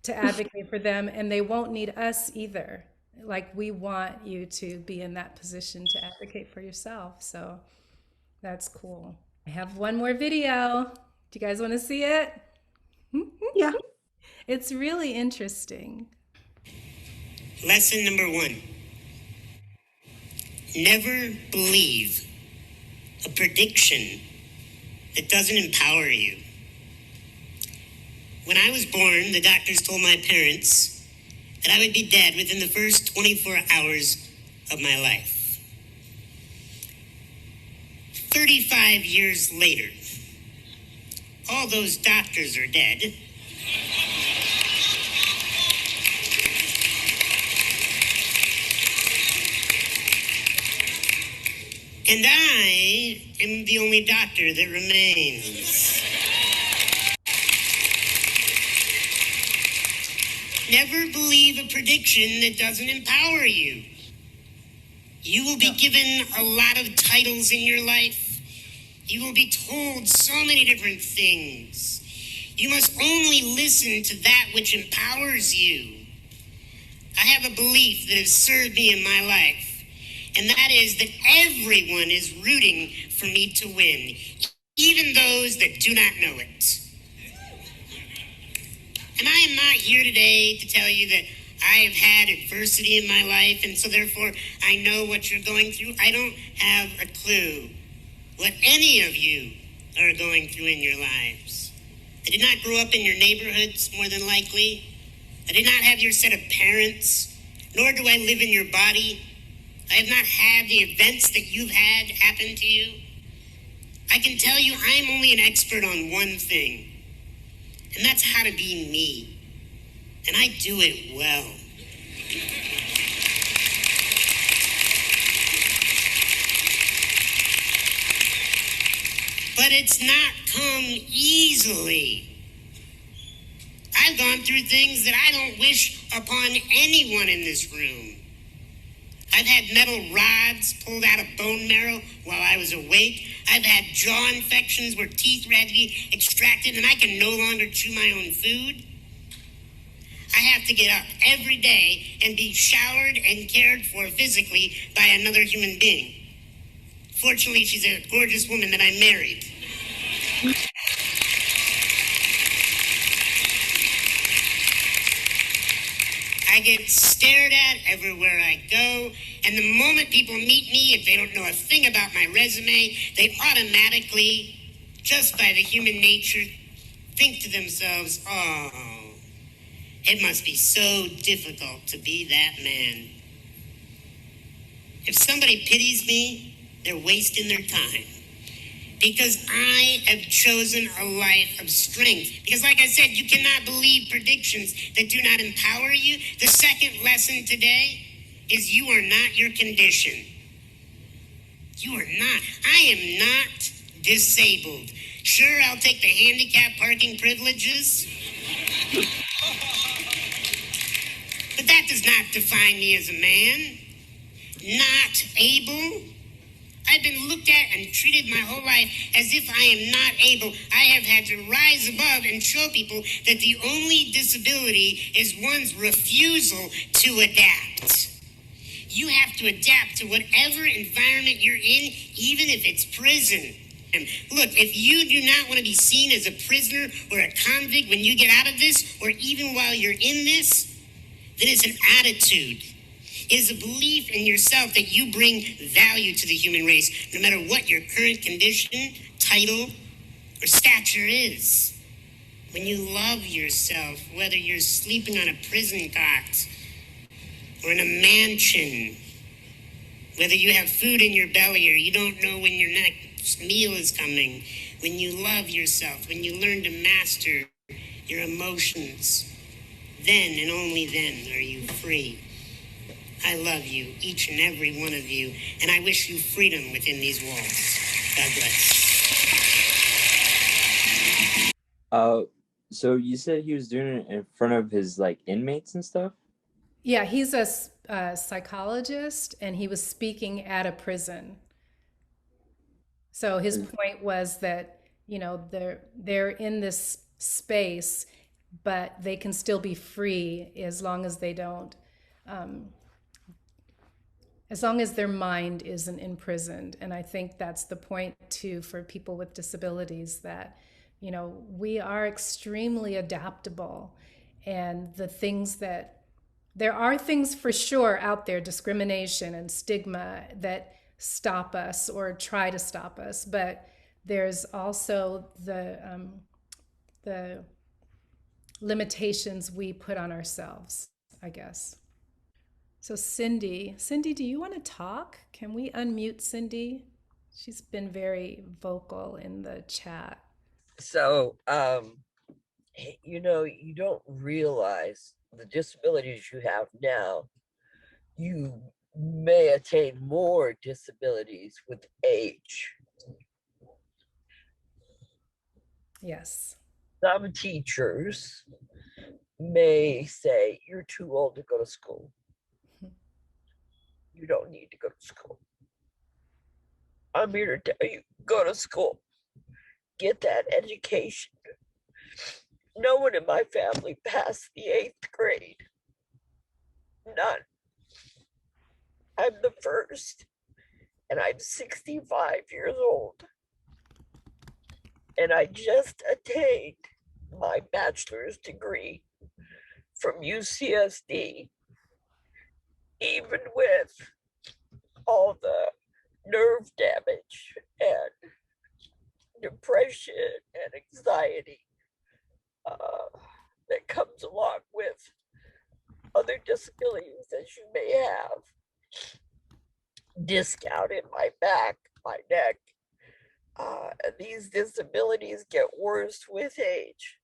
to advocate for them, and they won't need us either. Like, we want you to be in that position to advocate for yourself. So that's cool. I have one more video. Do you guys want to see it? Yeah. It's really interesting. Lesson number 1. Never believe a prediction that doesn't empower you. When I was born, the doctors told my parents that I would be dead within the first 24 hours of my life. 35 years later, all those doctors are dead. And I am the only doctor that remains. Never believe a prediction that doesn't empower you. You will be given a lot of titles in your life. You will be told so many different things. You must only listen to that which empowers you. I have a belief that has served me in my life, and that is that everyone is rooting for me to win, even those that do not know it. And I am not here today to tell you that I have had adversity in my life, and so therefore I know what you're going through. I don't have a clue what any of you are going through in your lives. I did not grow up in your neighborhoods, more than likely. I did not have your set of parents, nor do I live in your body. I have not had the events that you've had happen to you. I can tell you I'm only an expert on one thing, and that's how to be me. And I do it well. But it's not come easily. I've gone through things that I don't wish upon anyone in this room. I've had metal rods pulled out of bone marrow while I was awake. I've had jaw infections where teeth had to be extracted and I can no longer chew my own food. I have to get up every day and be showered and cared for physically by another human being. Fortunately, she's a gorgeous woman that I married. I get stared at everywhere I go, and the moment people meet me, if they don't know a thing about my resume, they automatically, just by the human nature, think to themselves, oh, it must be so difficult to be that man. If somebody pities me, they're wasting their time. Because I have chosen a life of strength. Because like I said, you cannot believe predictions that do not empower you. The second lesson today is you are not your condition. You are not. I am not disabled. Sure, I'll take the handicap parking privileges. But that does not define me as a man. Not able. I've been looked at and treated my whole life as if I am not able. I have had to rise above and show people that the only disability is one's refusal to adapt. You have to adapt to whatever environment you're in, even if it's prison. And look, if you do not want to be seen as a prisoner or a convict when you get out of this, or even while you're in this, then it's an attitude. Is a belief in yourself that you bring value to the human race, no matter what your current condition, title, or stature is. When you love yourself, whether you're sleeping on a prison cot or in a mansion, whether you have food in your belly or you don't know when your next meal is coming, when you love yourself, when you learn to master your emotions, Then and only then are you free. I love you, each and every one of you, and I wish you freedom within these walls. God bless. So you said he was doing it in front of his like inmates and stuff? Yeah, he's a psychologist, and he was speaking at a prison. So his point was that, you know, they're in this space, but they can still be free as long as they don't, as long as their mind isn't imprisoned. And I think that's the point too for people with disabilities, that, you know, we are extremely adaptable, and the things that there are things for sure out there, discrimination and stigma, that stop us or try to stop us, but there's also the limitations we put on ourselves, I guess. So Cindy, do you want to talk? Can we unmute Cindy? She's been very vocal in the chat. So, you know, you don't realize the disabilities you have now. You may attain more disabilities with age. Yes. Some teachers may say, you're too old to go to school. You don't need to go to school. I'm here to tell you, go to school. Get that education. No one in my family passed the 8th grade. None. I'm the first, and I'm 65 years old. And I just attained my bachelor's degree from UCSD, even with all the nerve damage and depression and anxiety that comes along with other disabilities that you may have. Disc out in my back, my neck. And these disabilities get worse with age,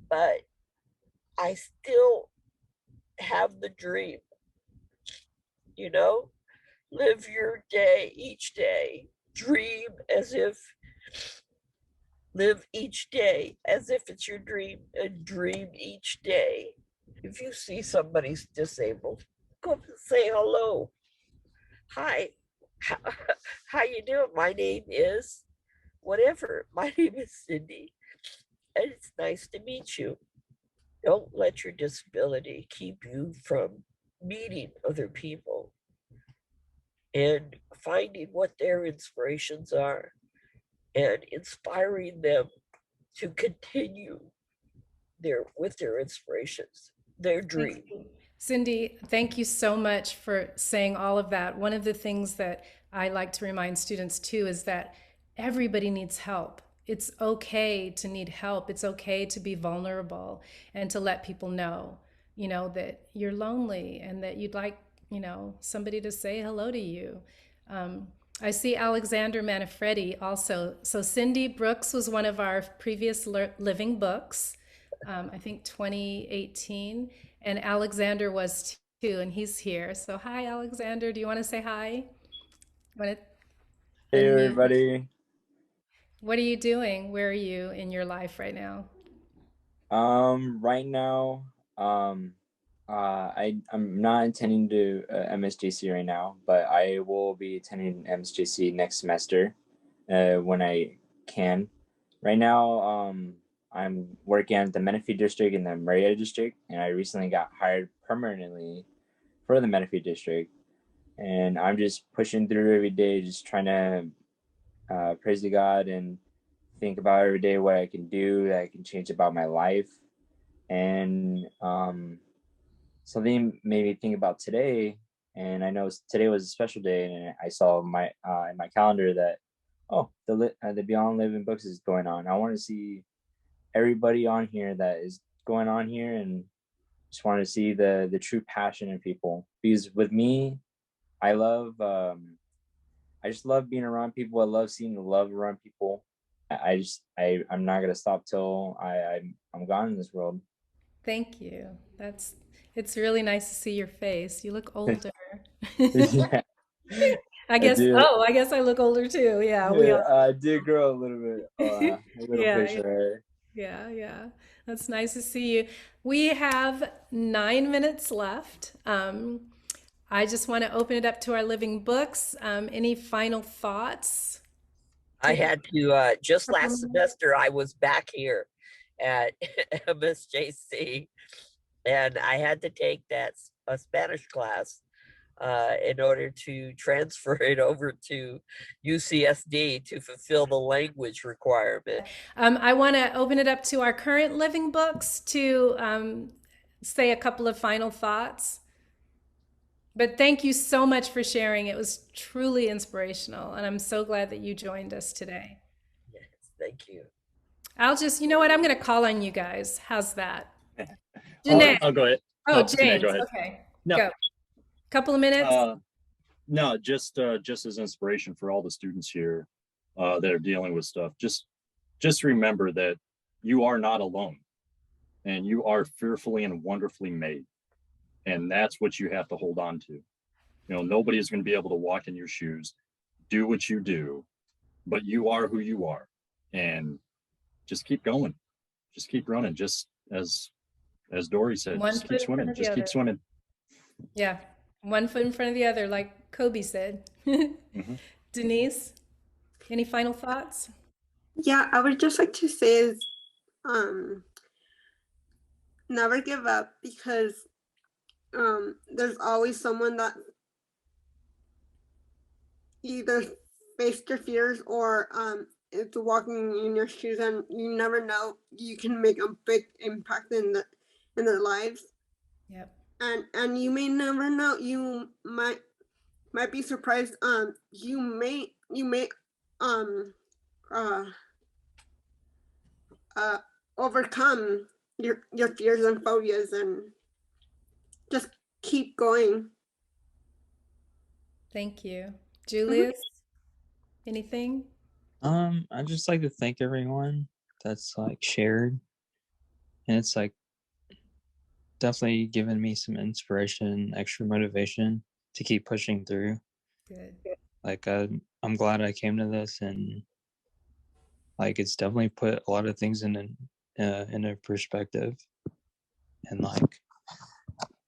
but I still have the dream, you know, live your day each day, dream as if, live each day as if it's your dream, and dream each day. If you see somebody's disabled, go up and say hello. Hi, how you doing? My name is whatever. My name is Cindy, and it's nice to meet you. Don't let your disability keep you from meeting other people and finding what their inspirations are and inspiring them to continue with their inspirations, their dream. Cindy, thank you so much for saying all of that. One of the things that I like to remind students too is that everybody needs help. It's okay to need help. It's okay to be vulnerable, and to let people know, you know, that you're lonely and that you'd like, you know, somebody to say hello to you. I see Alexander Manfredi also. So Cindy Brooks was one of our previous living books, I think 2018, and Alexander was too, and he's here. So hi, Alexander. Do you want to say hi? Want to Hey unmute? everybody. What are you doing? Where are you in your life right now? Right now, I'm not attending to MSJC right now, but I will be attending MSJC next semester when I can. Right now, I'm working at the Menifee district in the Marietta district, and I recently got hired permanently for the Menifee district, and I'm just pushing through every day, just trying to praise to God and think about every day what I can do that I can change about my life. And something made me think about today, and I know today was a special day, and I saw in my calendar that the Beyond Living Books is going on. I want to see everybody on here that is going on here, and just want to see the true passion in people. Because with me, I just love being around people. I love seeing the love around people. I'm not gonna stop till I'm gone in this world. Thank you. It's really nice to see your face. You look older. Yeah, I I guess, do. oh, I guess I look older too. Yeah, we Yeah, all. I did grow a little bit, a little Yeah, facial hair. yeah. That's nice to see you. We have 9 minutes left. I just want to open it up to our living books. Any final thoughts? I Take had to, just a couple last minutes. semester, I was back here at MSJC, and I had to take a Spanish class in order to transfer it over to UCSD to fulfill the language requirement. I want to open it up to our current living books to say a couple of final thoughts. But thank you so much for sharing. It was truly inspirational, and I'm so glad that you joined us today. Yes, thank you. You know what? I'm going to call on you guys. How's that? Janae. I'll go ahead. Oh, Janae, James. go ahead. Okay. No. Go. Couple of minutes. No, just as inspiration for all the students here that are dealing with stuff. Just remember that you are not alone, and you are fearfully and wonderfully made, and that's what you have to hold on to. You know, nobody is going to be able to walk in your shoes, do what you do, but you are who you are, and just keep going, just keep running, just as Dory said, One just foot keep in front swimming, of the just other. keep swimming. Yeah. One foot in front of the other, like Kobe said. Denise, any final thoughts? Yeah, I would just like to say is never give up, because there's always someone that either faced your fears or is walking in your shoes, and you never know, you can make a big impact in their lives. Yep. And you may never know, you might be surprised, you may um uh overcome your fears and phobias, and just keep going. Thank you. Julius, anything? I'd just like to thank everyone that's like shared, and it's like definitely given me some inspiration, extra motivation to keep pushing through. Good. Like I'm glad I came to this, and like it's definitely put a lot of things in a perspective, and like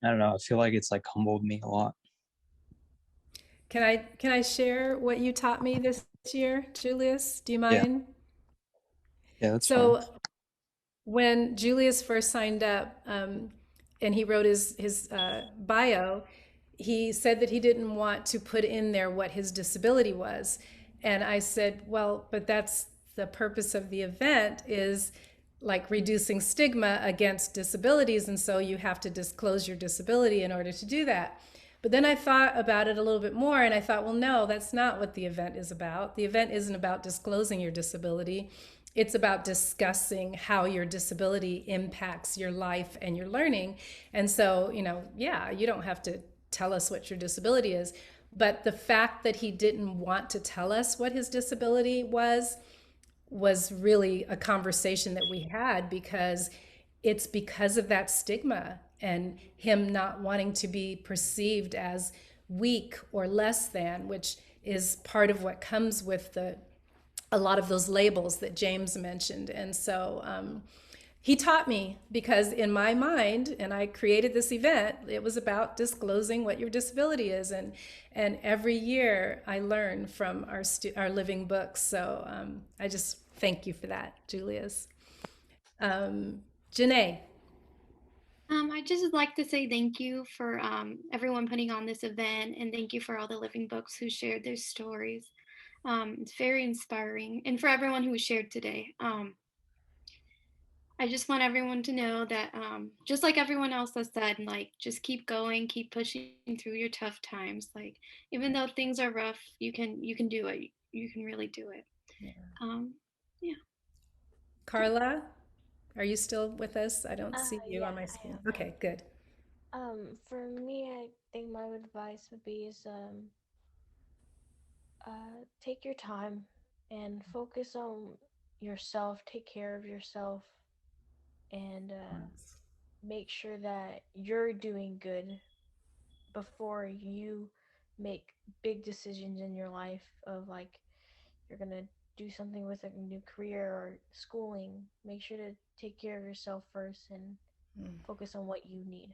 I don't know, I feel like it's like humbled me a lot. Can I share what you taught me this year, Julius? Do you mind? Yeah, that's So fine. when Julius first signed up, and he wrote his bio, he said that he didn't want to put in there what his disability was. And I said, well, but that's the purpose of the event, is like reducing stigma against disabilities. And so you have to disclose your disability in order to do that. But then I thought about it a little bit more, and I thought, well, no, that's not what the event is about. The event isn't about disclosing your disability. It's about discussing how your disability impacts your life and your learning. And so, yeah, you don't have to tell us what your disability is. But the fact that he didn't want to tell us what his disability was really a conversation that we had, because it's because of that stigma and him not wanting to be perceived as weak or less than, which is part of what comes with a lot of those labels that James mentioned. And so he taught me, because in my mind, and I created this event, it was about disclosing what your disability is. And every year I learn from our living books. So I just thank you for that, Julius. Janae. I just would like to say thank you for everyone putting on this event, and thank you for all the living books who shared their stories. It's very inspiring, and for everyone who shared today. I just want everyone to know that, just like everyone else has said, like, just keep going, keep pushing through your tough times. Like, even though things are rough, you can do it. You can really do it. Yeah. Carla, are you still with us? I don't see you on my screen. Okay, good. For me, I think my advice would be is take your time and focus on yourself. Take care of yourself, and make sure that you're doing good before you make big decisions in your life of like you're gonna do something with a new career or schooling. Make sure to take care of yourself first and focus on what you need.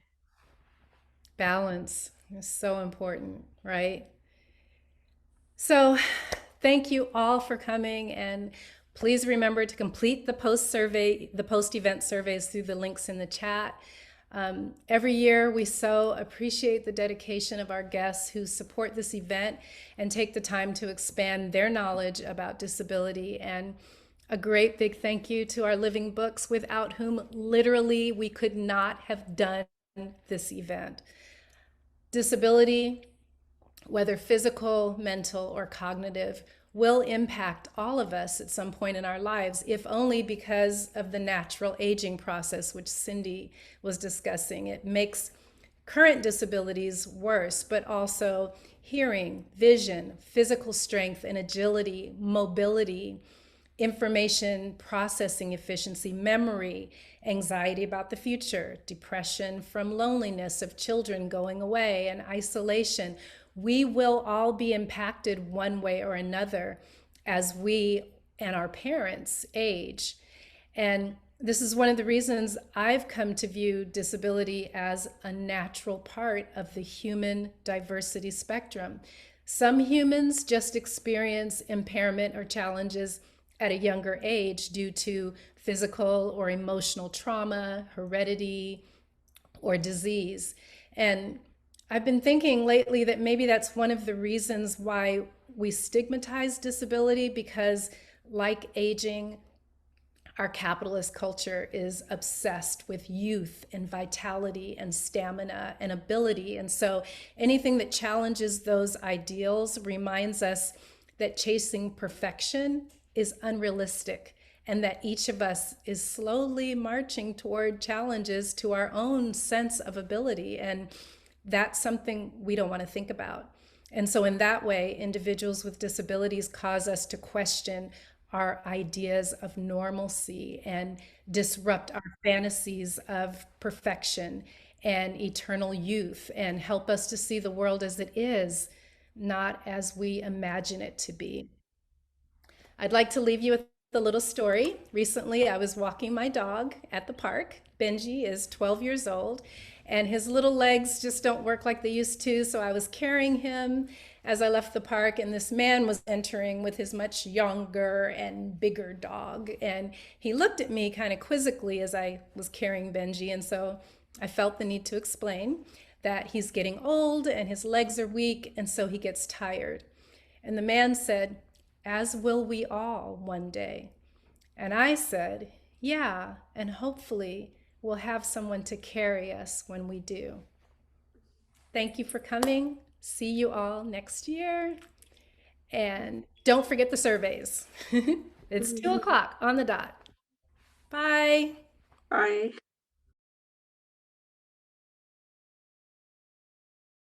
Balance is so important, right? So, thank you all for coming, and please remember to complete the post-event surveys through the links in the chat. Every year, we so appreciate the dedication of our guests who support this event and take the time to expand their knowledge about disability. And a great big thank you to our living books, without whom literally we could not have done this event. Disability, whether physical, mental, or cognitive, will impact all of us at some point in our lives, if only because of the natural aging process, which Cindy was discussing. It makes current disabilities worse, but also hearing, vision, physical strength and agility, mobility, information processing efficiency, memory, anxiety about the future, depression from loneliness of children going away, and isolation. We will all be impacted one way or another as we and our parents age. And this is one of the reasons I've come to view disability as a natural part of the human diversity spectrum. Some humans just experience impairment or challenges at a younger age due to physical or emotional trauma, heredity, or disease. And I've been thinking lately that maybe that's one of the reasons why we stigmatize disability, because like aging, our capitalist culture is obsessed with youth and vitality and stamina and ability. And so anything that challenges those ideals reminds us that chasing perfection is unrealistic, and that each of us is slowly marching toward challenges to our own sense of ability. And that's something we don't want to think about. And so in that way, individuals with disabilities cause us to question our ideas of normalcy and disrupt our fantasies of perfection and eternal youth, and help us to see the world as it is, not as we imagine it to be. I'd like to leave you with a little story. Recently, I was walking my dog at the park. Benji is 12 years old, and his little legs just don't work like they used to. So I was carrying him as I left the park, and this man was entering with his much younger and bigger dog. And he looked at me kind of quizzically as I was carrying Benji. And so I felt the need to explain that he's getting old and his legs are weak, and so he gets tired. And the man said, "As will we all one day." And I said, "Yeah, and hopefully we'll have someone to carry us when we do." Thank you for coming. See you all next year. And don't forget the surveys. It's 2:00 on the dot. Bye. Bye.